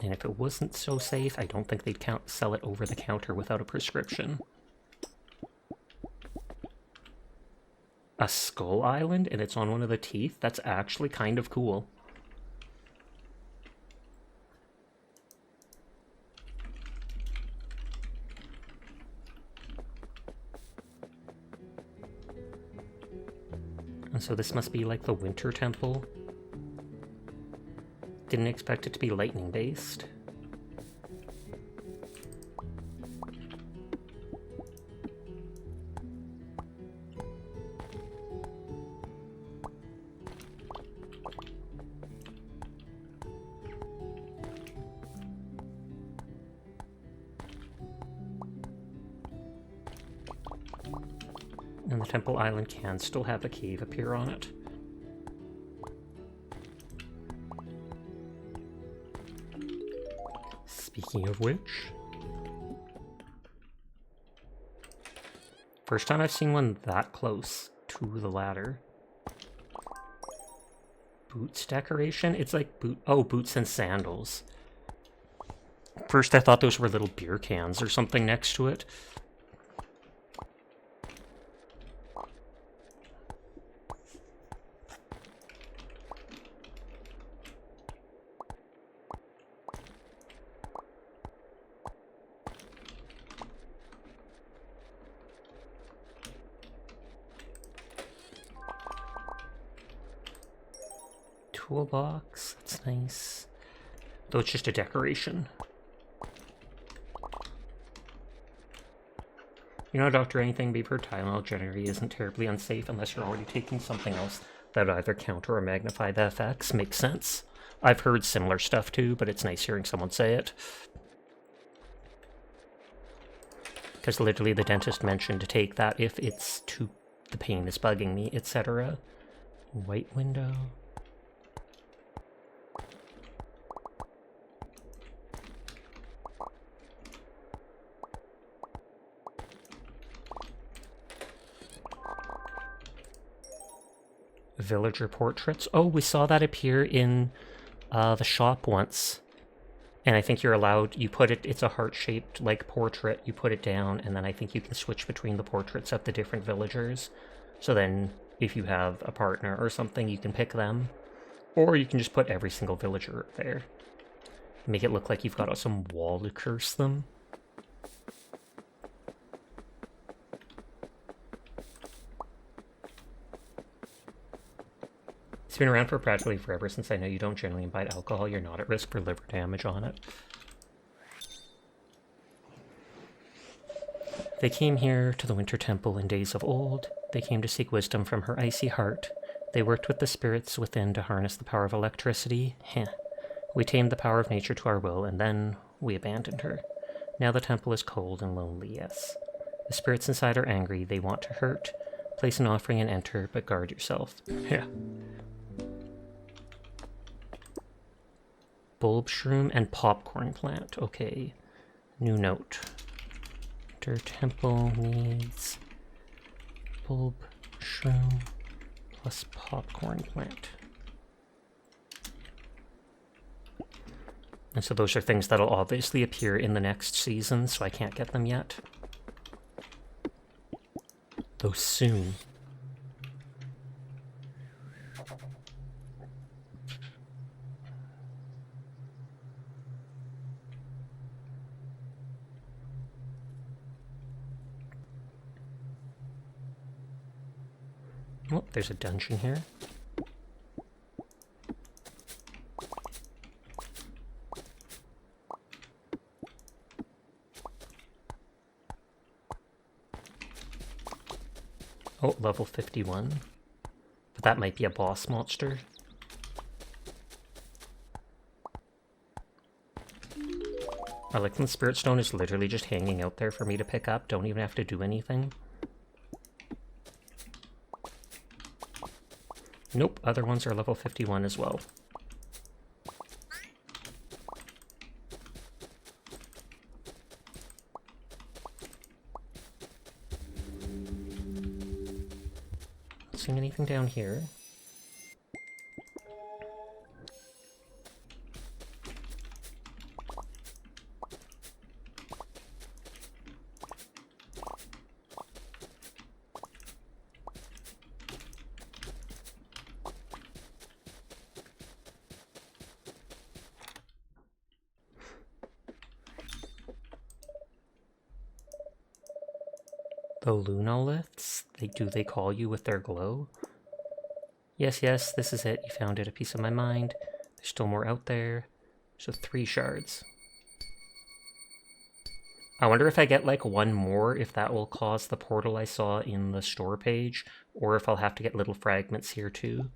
And if it wasn't so safe, I don't think they'd sell it over the counter without a prescription. A skull island, and it's on one of the teeth? That's actually kind of cool. And so this must be like the winter temple. Didn't expect it to be lightning based. And the Temple Island can still have a cave appear on it. Speaking of which... First time I've seen one that close to the ladder. Boots decoration? It's like boots and sandals. First I thought those were little beer cans or something next to it. Toolbox, that's nice. Though it's just a decoration. You know, Doctor, anything Beaver Tylenol generally isn't terribly unsafe unless you're already taking something else that would either counter or magnify the effects. Makes sense. I've heard similar stuff too, but it's nice hearing someone say it. Because literally the dentist mentioned to take that if it's too... the pain is bugging me, etc. White window... Villager portraits. Oh, we saw that appear in the shop once. And I think you're allowed, you put it, it's a heart-shaped, like, portrait. You put it down, and then I think you can switch between the portraits of the different villagers. So then, if you have a partner or something, you can pick them. Or you can just put every single villager there. Make it look like you've got some wall to curse them. It's been around for practically forever. Since I know you don't generally imbibe alcohol, you're not at risk for liver damage on it. They came here to the Winter Temple in days of old. They came to seek wisdom from her icy heart. They worked with the spirits within to harness the power of electricity. Heh. We tamed the power of nature to our will, and then we abandoned her. Now the temple is cold and lonely, yes. The spirits inside are angry. They want to hurt. Place an offering and enter, but guard yourself. Yeah. Bulb shroom and popcorn plant. Okay. New note. Winter Temple needs bulb shroom plus popcorn plant. And so those are things that'll obviously appear in the next season, so I can't get them yet. Though soon. Oh, there's a dungeon here. Oh, level 51. But that might be a boss monster. I like the Spirit Stone is literally just hanging out there for me to pick up. Don't even have to do anything. Nope, other ones are level 51 as well. Not seeing anything down here. The lunoliths? They call you with their glow? Yes, yes, this is it. You found it, a piece of my mind. There's still more out there. So 3 shards. I wonder if I get like one more, if that will cause the portal I saw in the store page, or if I'll have to get little fragments here too.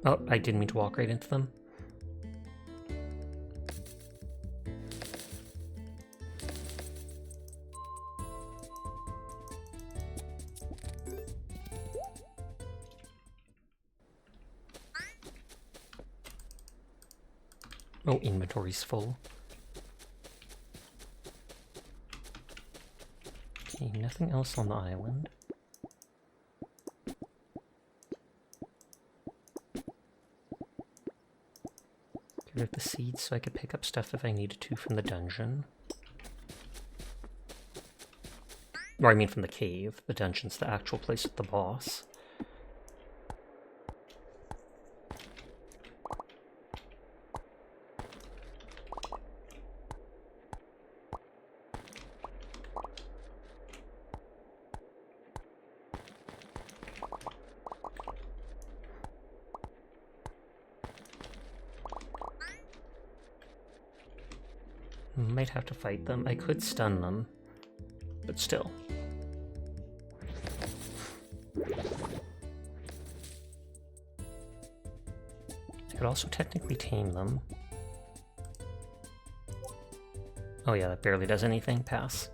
Oh, I didn't mean to walk right into them. Oh, inventory's full. Okay, nothing else on the island. Get rid of the seeds so I could pick up stuff if I needed to from the dungeon. Or I mean from the cave. The dungeon's the actual place with the boss. Might have to fight them. I could stun them, but still. I could also technically tame them. Oh yeah, that barely does anything. Pass.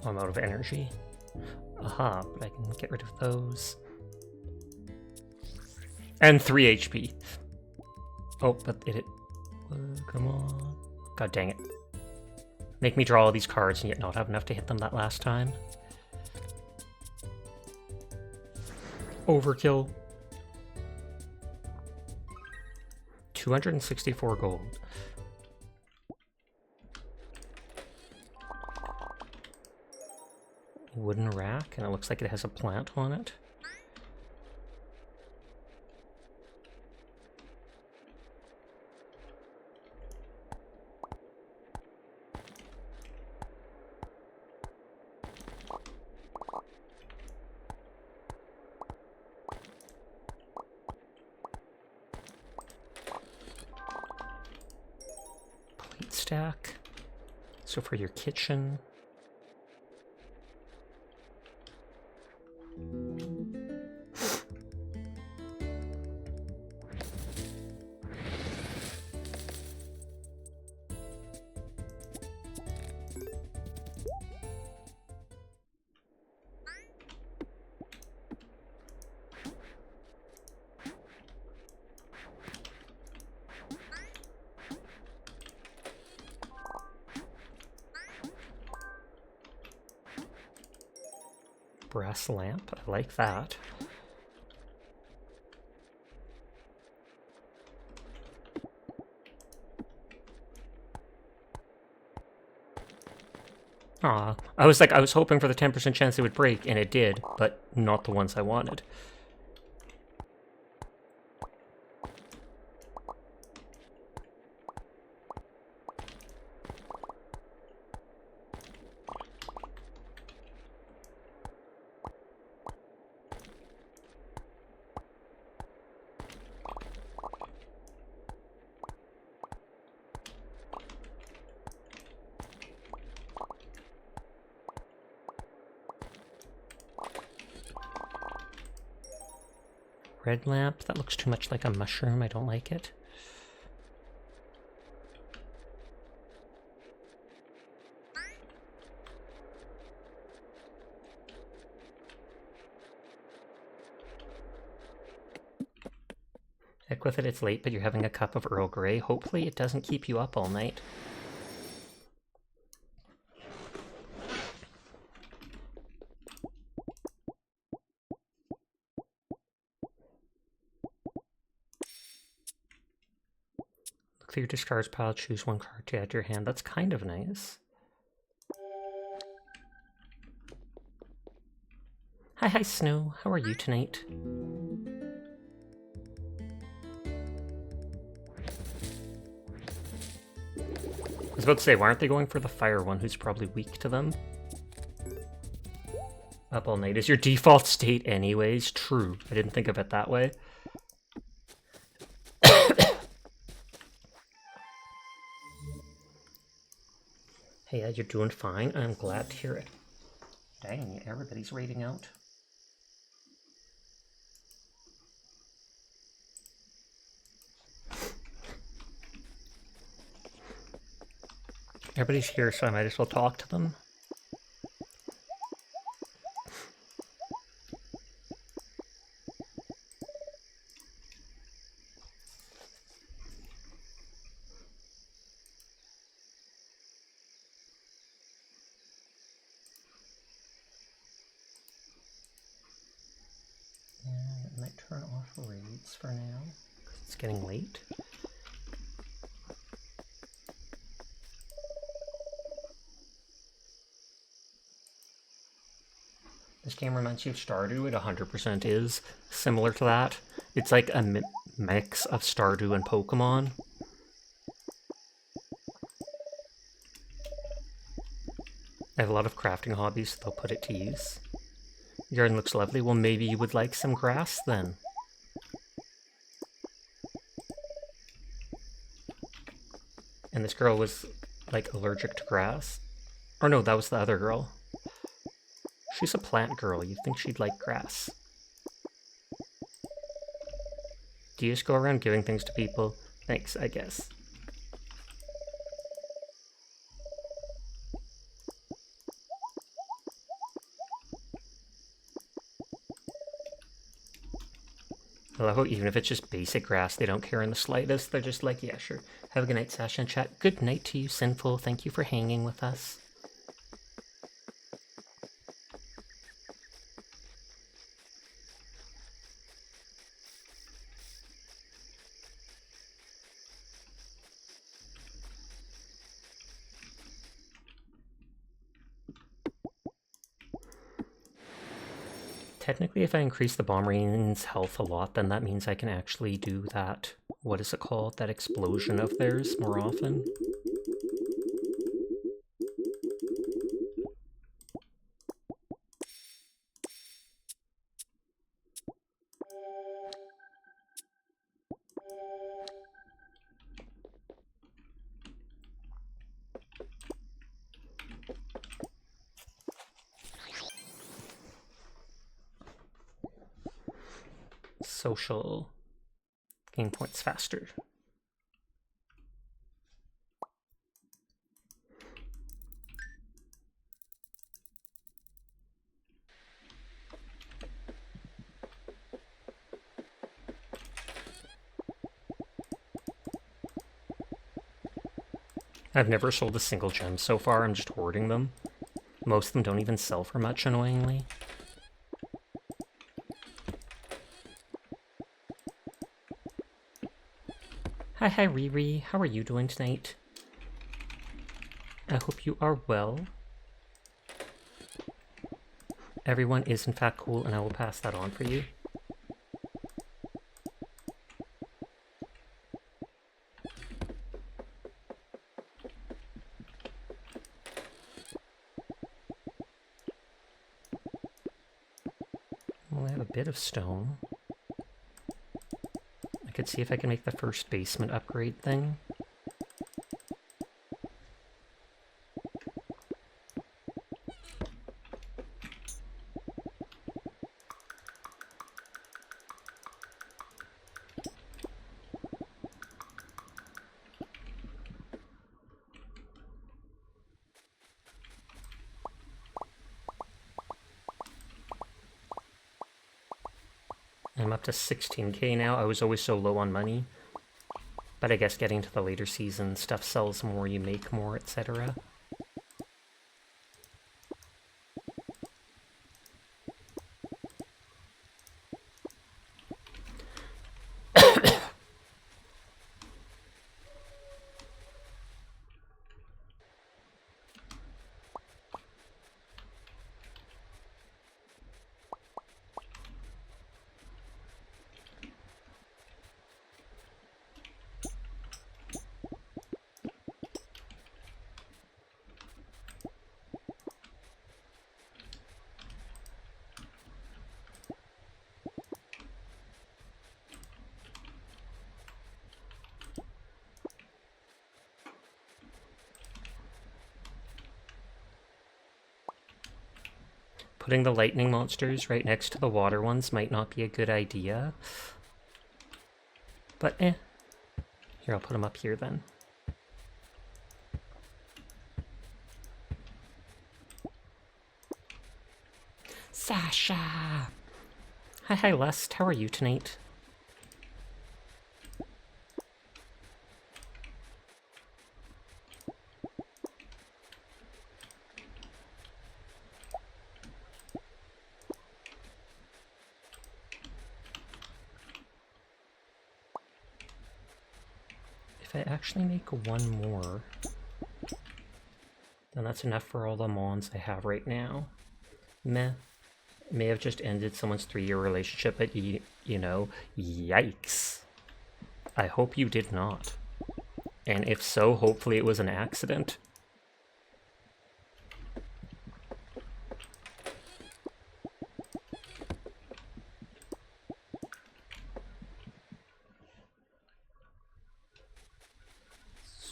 I'm out of energy. Aha, but I can get rid of those. And 3 HP. Oh, but it... come on. God dang it. Make me draw all these cards and yet not have enough to hit them that last time. Overkill. 264 gold. Wooden rack, and it looks like it has a plant on it. Plate stack. So for your kitchen. Brass lamp, I like that. Aw, I was hoping for the 10% chance it would break, and it did, but not the ones I wanted. Red lamp, that looks too much like a mushroom, I don't like it. Heck with it, it's late, but you're having a cup of Earl Grey. Hopefully it doesn't keep you up all night. Clear discards pile, choose one card to add to your hand. That's kind of nice. Hi, Snow. How are you tonight? I was about to say, why aren't they going for the fire one who's probably weak to them? Up all night is your default state anyways. True. I didn't think of it that way. Hey, you're doing fine. I'm glad to hear it. Dang, everybody's raiding out. Everybody's here, so I might as well talk to them. I might turn off raids for now, because it's getting late. This game reminds you of Stardew. It 100% is similar to that. It's like a mix of Stardew and Pokemon. I have a lot of crafting hobbies, so they'll put it to use. Your garden looks lovely. Well, maybe you would like some grass then. And this girl was, like, allergic to grass. Or no, that was the other girl. She's a plant girl. You'd think she'd like grass. Do you just go around giving things to people? Thanks, I guess. I love how even if it's just basic grass, they don't care in the slightest. They're just like, yeah, sure. Have a good night, Sasha and chat. Good night to you, Sinful. Thank you for hanging with us. Technically, if I increase the Bomarine's health a lot, then that means I can actually do that, what is it called, that explosion of theirs more often. Social gain points faster. I've never sold a single gem so far, I'm just hoarding them. Most of them don't even sell for much, annoyingly. Hi Riri, how are you doing tonight? I hope you are well. Everyone is in fact cool, and I will pass that on for you. Well, I have a bit of stone. I could see if I can make the first basement upgrade thing. I'm up to 16k now. I was always so low on money. But I guess getting to the later season, stuff sells more, you make more, etc. Putting the lightning monsters right next to the water ones might not be a good idea. But Here, I'll put them up here then. Sasha! Hi, Lust. How are you tonight? If I actually make one more, then that's enough for all the mons I have right now. Meh. May have just ended someone's 3-year relationship, but you know, yikes. I hope you did not. And if so, hopefully it was an accident.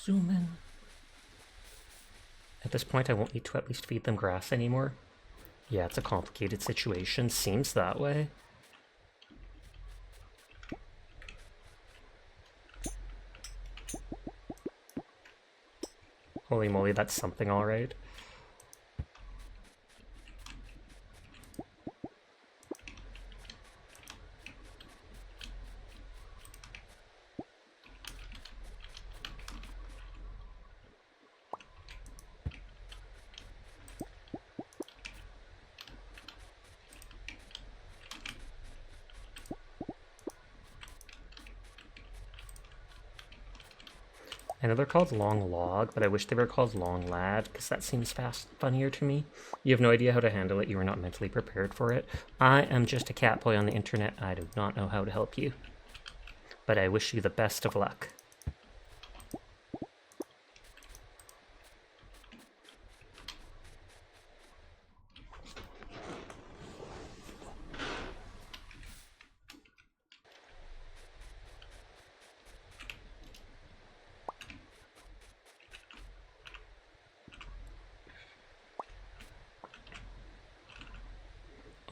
Zoom in. At this point, I won't need to at least feed them grass anymore. Yeah, it's a complicated situation. Seems that way. Holy moly, that's something alright. I know they're called long log, but I wish they were called long lad, because that seems funnier to me. You have no idea how to handle it, you are not mentally prepared for it. I am just a cat boy on the internet, I do not know how to help you. But I wish you the best of luck.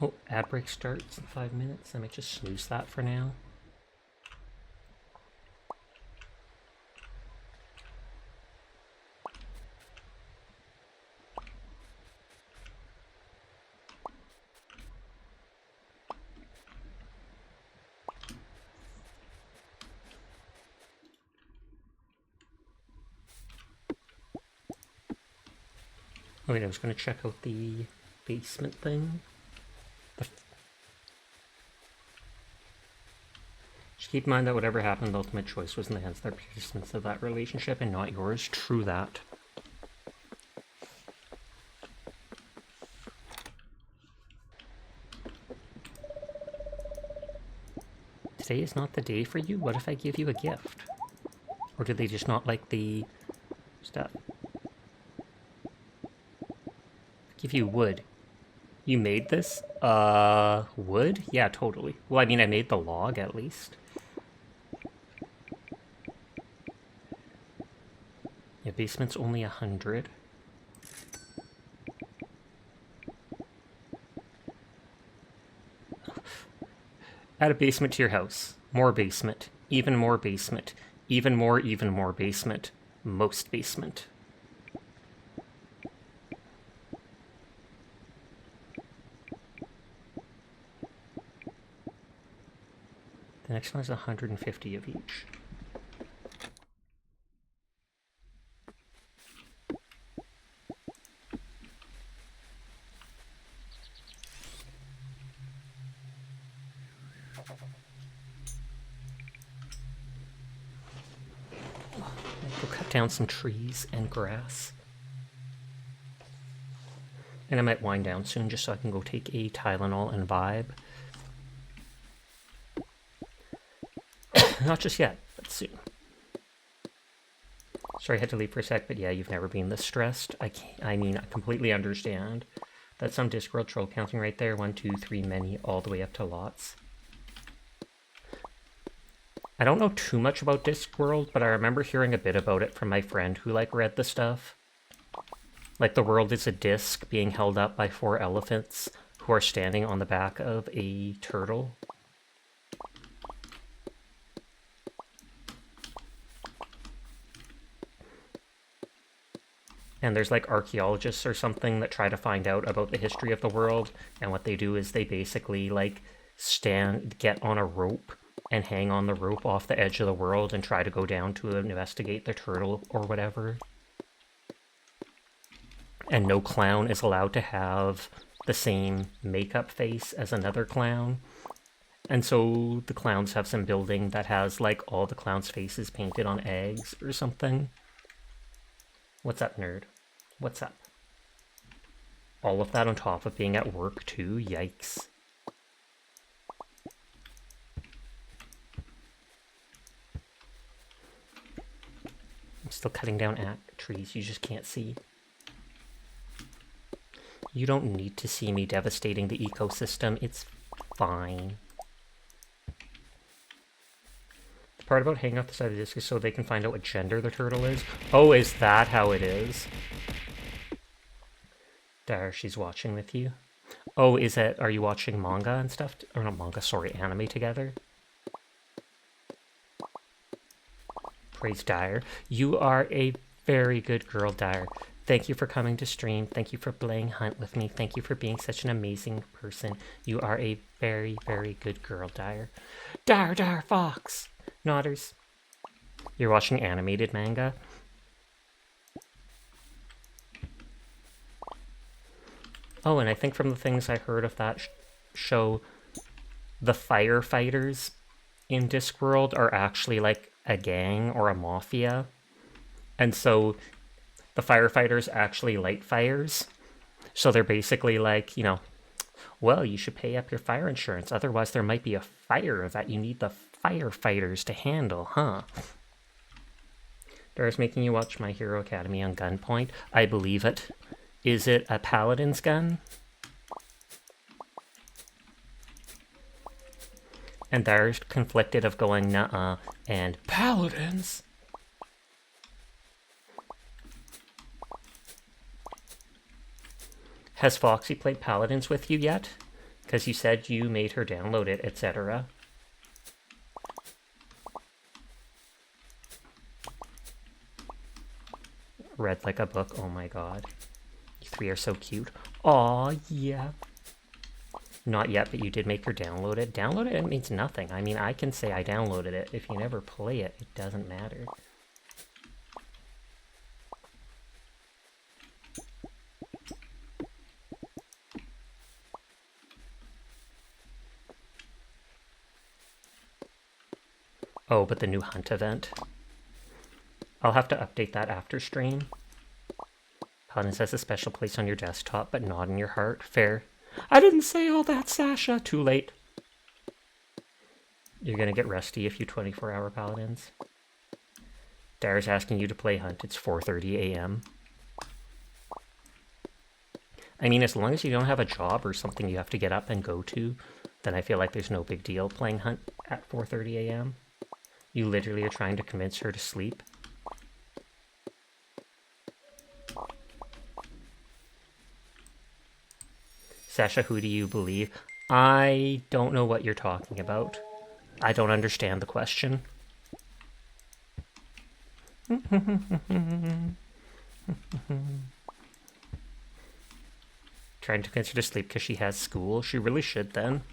Oh, ad break starts in 5 minutes. I might just snooze that for now. Oh wait, I was going to check out the basement thing. Just keep in mind that whatever happened, the ultimate choice was in the hands of the participants of that relationship and not yours. True that. Today is not the day for you? What if I give you a gift? Or do they just not like the stuff? Give you wood. You made this? Wood? Yeah, totally. Well, I mean, I made the log at least. Yeah, basement's only 100. Add a basement to your house. More basement. Even more basement. Even more basement. Most basement. The next one is 150 of each. Go cut down some trees and grass. And I might wind down soon just so I can go take a Tylenol and vibe. Not just yet, but soon. Sorry, I had to leave for a sec, but yeah, you've never been this stressed. I mean, I completely understand. That's some Discworld troll counting right there. 1, 2, 3, many, all the way up to lots. I don't know too much about Discworld, but I remember hearing a bit about it from my friend who, like, read the stuff. Like, the world is a disc being held up by 4 elephants who are standing on the back of a turtle. And there's like archaeologists or something that try to find out about the history of the world, and what they do is they basically like get on a rope and hang on the rope off the edge of the world and try to go down to investigate the turtle or whatever. And no clown is allowed to have the same makeup face as another clown. And so the clowns have some building that has like all the clowns' faces painted on eggs or something. What's up, nerd? What's up? All of that on top of being at work too? Yikes. I'm still cutting down trees you just can't see. You don't need to see me devastating the ecosystem. It's fine. The part about hanging off the side of the disc is so they can find out what gender the turtle is. Oh, is that how it is? There, she's watching with you. Oh, are you watching manga and stuff? Or not manga, sorry, anime together? Praise Dyer. You are a very good girl, Dyer. Thank you for coming to stream. Thank you for playing Hunt with me. Thank you for being such an amazing person. You are a very, very good girl, Dyer. Dyer, Fox! Nodders. You're watching animated manga? Oh, and I think from the things I heard of that show, the firefighters in Discworld are actually like a gang or a mafia. And so the firefighters actually light fires. So they're basically like, you know, well, you should pay up your fire insurance. Otherwise, there might be a fire that you need the firefighters to handle, huh? Dara's making you watch My Hero Academia on gunpoint. I believe it. Is it a paladin's gun? And Dara's conflicted of going nuh-uh and paladins. Has Foxy played Paladins with you yet? Because you said you made her download it, etc. Read like a book. Oh my god. You three are so cute. Aw, yeah. Not yet, but you did make her download it. Download it means nothing. I mean, I can say I downloaded it. If you never play it, it doesn't matter. Oh, but the new hunt event. I'll have to update that after stream. Paladins has a special place on your desktop, but not in your heart. Fair. I didn't say all that, Sasha. Too late. You're gonna get rusty if you 24-hour Paladins. Dara's asking you to play Hunt. It's 4:30 a.m. I mean, as long as you don't have a job or something you have to get up and go to, then I feel like there's no big deal playing Hunt at 4:30 a.m. You literally are trying to convince her to sleep. Sasha, who do you believe? I don't know what you're talking about. I don't understand the question. Trying to convince her to sleep because she has school. She really should then.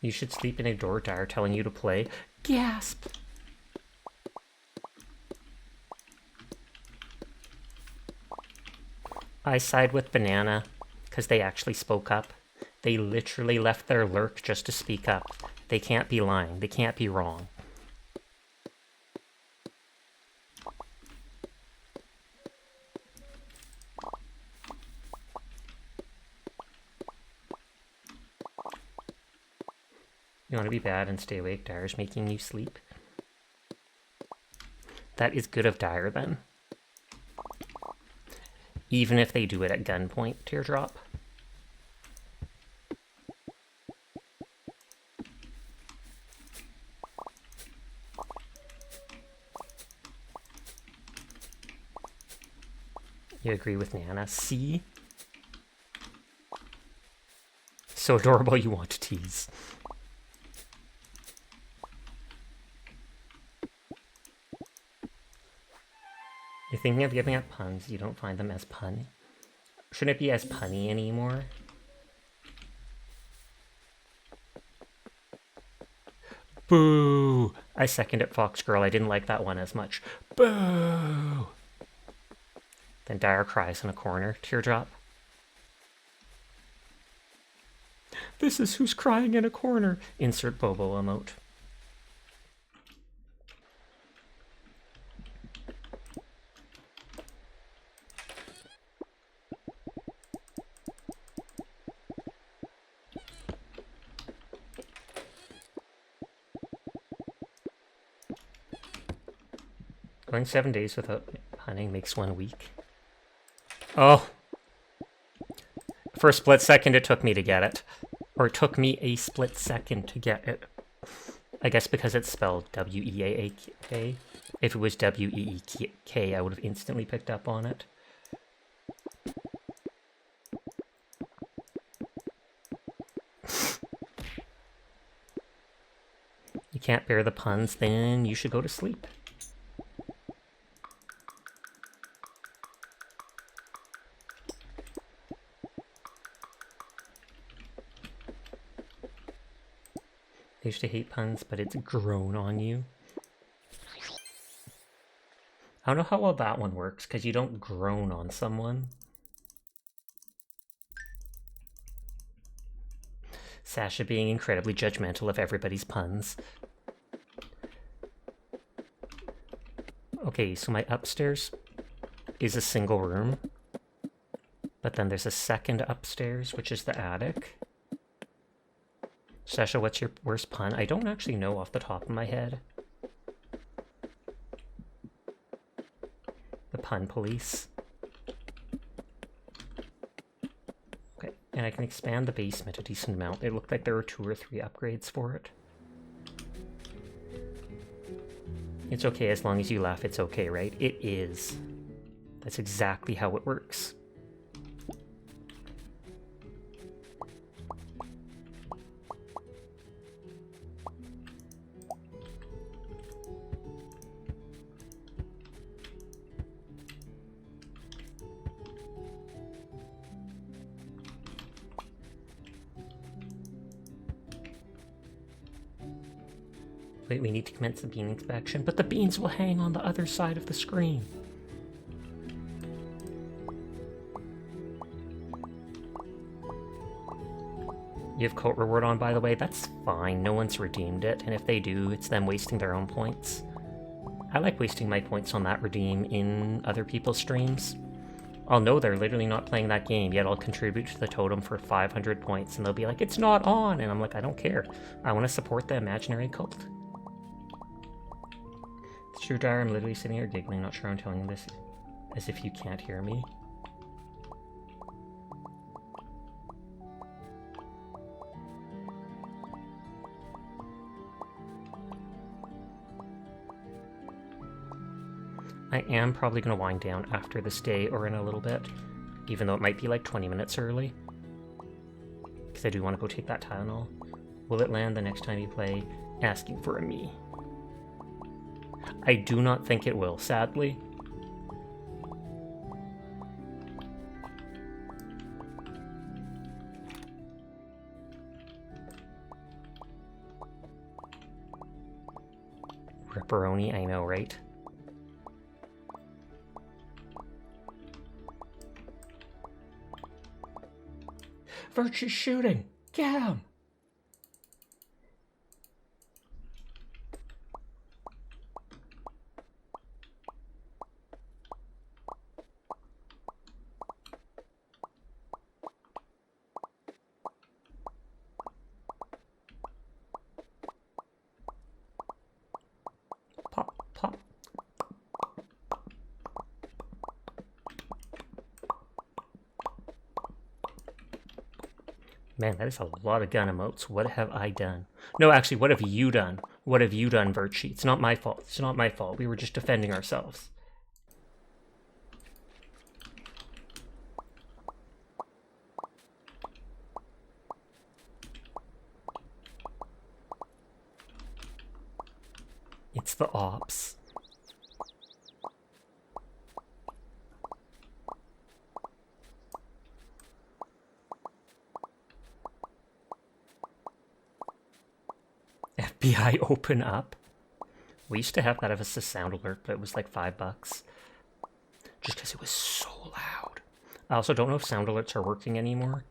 You should sleep and ignore Dyer telling you to play. Gasp! I side with Banana, because they actually spoke up. They literally left their lurk just to speak up. They can't be lying. They can't be wrong. You want to be bad and stay awake? Dyer's making you sleep. That is good of Dyer, then. Even if they do it at gunpoint, Teardrop. You agree with Nana. See? So adorable you want to tease. You're thinking of giving up puns. You don't find them as punny. Shouldn't it be as punny anymore? Boo! I second it, Fox Girl. I didn't like that one as much. Boo! Then Dire cries in a corner. Teardrop. This is who's crying in a corner. Insert Bobo emote. Going 7 days without hunting makes 1 week. Oh. For a split second, it took me to get it. Or it took me a split second to get it. I guess because it's spelled W-E-A-A-K. If it was W-E-E-K, I would have instantly picked up on it. You can't bear the puns, then you should go to sleep. I used to hate puns, but it's grown on you. I don't know how well that one works, because you don't groan on someone. Sasha being incredibly judgmental of everybody's puns. Okay, so my upstairs is a single room. But then there's a second upstairs, which is the attic. Sasha, what's your worst pun? I don't actually know off the top of my head. The pun police. Okay, and I can expand the basement a decent amount. It looked like there were 2 or 3 upgrades for it. It's okay as long as you laugh, it's okay, right? It is. That's exactly how it works. Wait, we need to commence the bean inspection, but the beans will hang on the other side of the screen. You have coat reward on, by the way. That's fine. No one's redeemed it, and if they do, it's them wasting their own points. I like wasting my points on that redeem in other people's streams. I'll know they're literally not playing that game, yet I'll contribute to the totem for 500 points, and they'll be like, it's not on! And I'm like, I don't care. I want to support the imaginary cult. It's true, Dire. I'm literally sitting here giggling, not sure I'm telling you this as if you can't hear me. I am probably going to wind down after this day or in a little bit, even though it might be like 20 minutes early. Because I do want to go take that Tylenol. Will it land the next time you play? Asking for a me. I do not think it will, sadly. Ripperoni, I know, right? Virtue's shooting! Get him! Pop, pop. Man, that is a lot of gun emotes. What have I done? No, actually, what have you done? What have you done, Virtue? It's not my fault. It's not my fault. We were just defending ourselves. It's the ops. FBI open up. We used to have that as a sound alert, but it was like $5. Just because it was so loud. I also don't know if sound alerts are working anymore.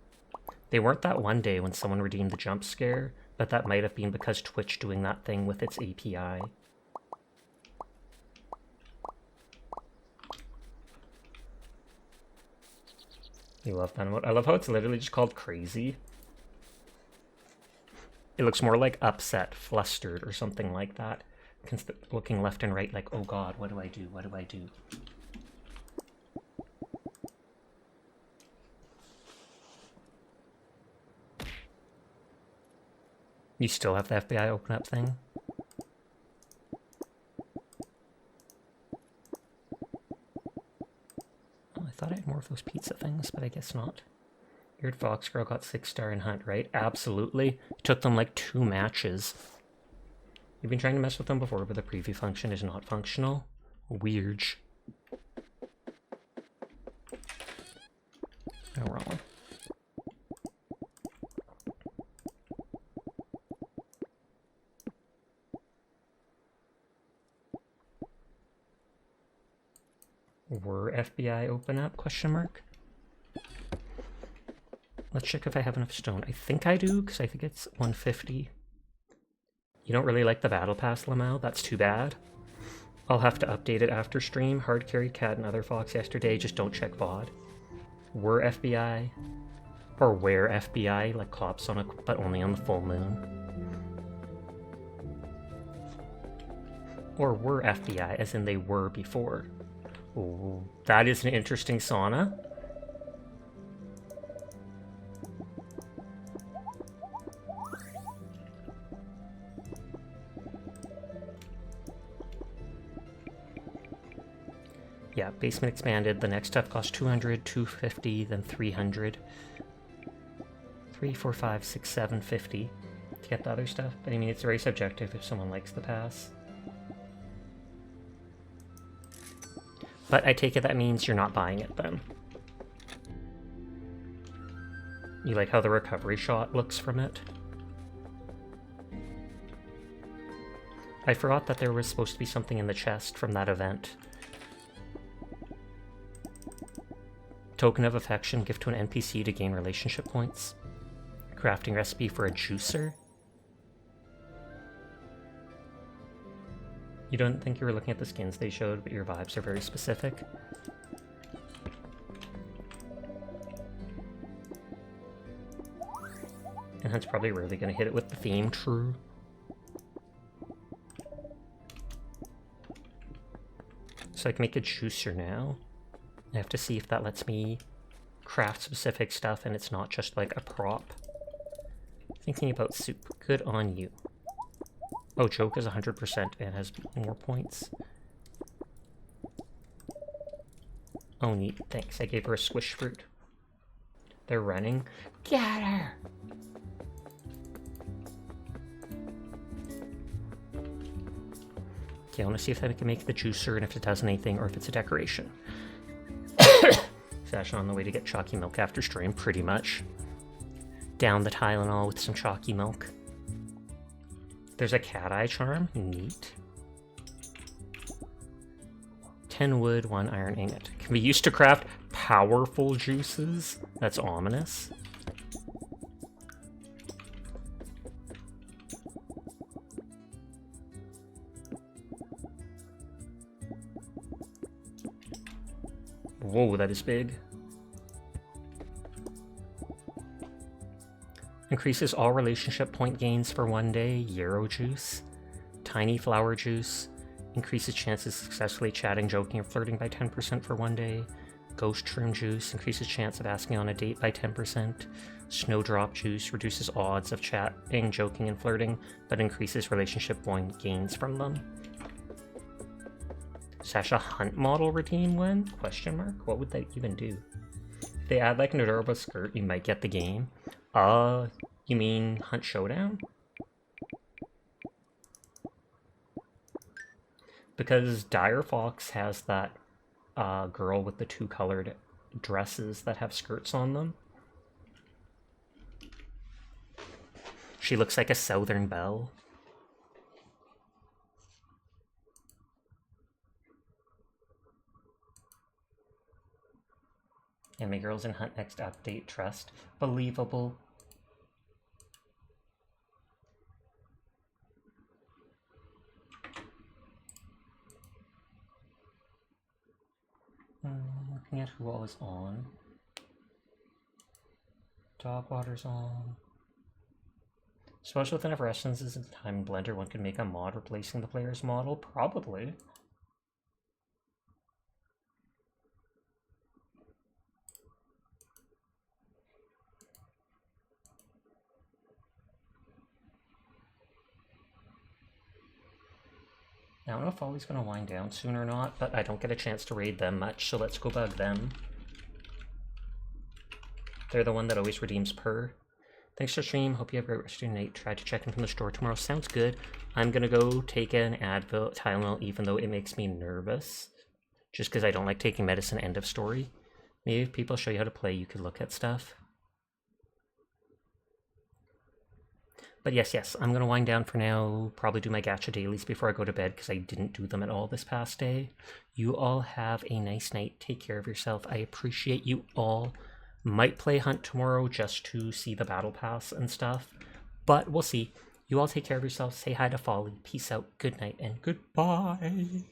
They weren't that one day when someone redeemed the jump scare, but that might have been because Twitch doing that thing with its API. You love that emote? I love how it's literally just called crazy. It looks more like upset, flustered, or something like that. Looking left and right like, oh god, what do I do? What do I do? You still have the FBI open up thing? Oh, I thought I had more of those pizza things, but I guess not. Weird Fox Girl got 6-star in Hunt, right? Absolutely. It took them like 2 matches. You've been trying to mess with them before, but the preview function is not functional. Weird. No, wrong one. Were FBI open up? Question mark. Let's check if I have enough stone. I think I do, because I think it's 150. You don't really like the battle pass, Lamau? That's too bad. I'll have to update it after stream. Hard carried cat and other fox yesterday. Just don't check VOD. Were FBI, or where FBI, like cops on a, but only on the full moon. Or were FBI, as in they were before. Ooh, that is an interesting sauna. Yeah, basement expanded. The next stuff cost 200, 250, then 300. 3, 4, 5, 6, 7, 50 to get the other stuff. But I mean, it's very subjective if someone likes the pass. But I take it that means you're not buying it then. You like how the recovery shot looks from it? I forgot that there was supposed to be something in the chest from that event. Token of affection, give to an NPC to gain relationship points. Crafting recipe for a juicer. You don't think you were looking at the skins they showed, but your vibes are very specific. And Hunt's probably really going to hit it with the theme, true. So I can make a juicer now. I have to see if that lets me craft specific stuff and it's not just like a prop. Thinking about soup. Good on you. Oh, Joke is 100% and has more points. Oh, neat. Thanks. I gave her a squish fruit. They're running. Get her! Okay, I want to see if I can make the juicer and if it does anything or if it's a decoration. Sasha on the way to get chalky milk after stream, pretty much. Down the Tylenol with some chalky milk. There's a cat eye charm. Neat. 10 wood, 1 iron ingot. Can be used to craft powerful juices. That's ominous. Whoa, that is big. Increases all relationship point gains for 1 day. Yarrow juice. Tiny flower juice. Increases chances of successfully chatting, joking, or flirting by 10% for 1 day. Ghost shroom juice. Increases chance of asking on a date by 10%. Snowdrop juice. Reduces odds of chatting, joking, and flirting, but increases relationship point gains from them. Sasha Hunt model redeem when? Question mark? What would that even do? If they add like an adorable skirt, you might get the game. You mean Hunt Showdown? Because Dire Fox has that girl with the 2 colored dresses that have skirts on them. She looks like a Southern belle. Anime girls in Hunt next update, trust. Believable. Looking at who all is on. Dogwater's on. Suppose with enough references in the Time Blender, one could make a mod replacing the player's model? Probably. I don't know if Folly's going to wind down soon or not, but I don't get a chance to raid them much, so let's go bug them. They're the one that always redeems per. Thanks for stream. Hope you have a great rest of your night. Try to check in from the store tomorrow. Sounds good. I'm going to go take an Advil, Tylenol, even though it makes me nervous. Just because I don't like taking medicine, end of story. Maybe if people show you how to play, you could look at stuff. But yes, I'm going to wind down for now, probably do my gacha dailies before I go to bed because I didn't do them at all this past day. You all have a nice night. Take care of yourself. I appreciate you all. Might play Hunt tomorrow just to see the battle pass and stuff, but we'll see. You all take care of yourself. Say hi to Folly. Peace out. Good night and goodbye.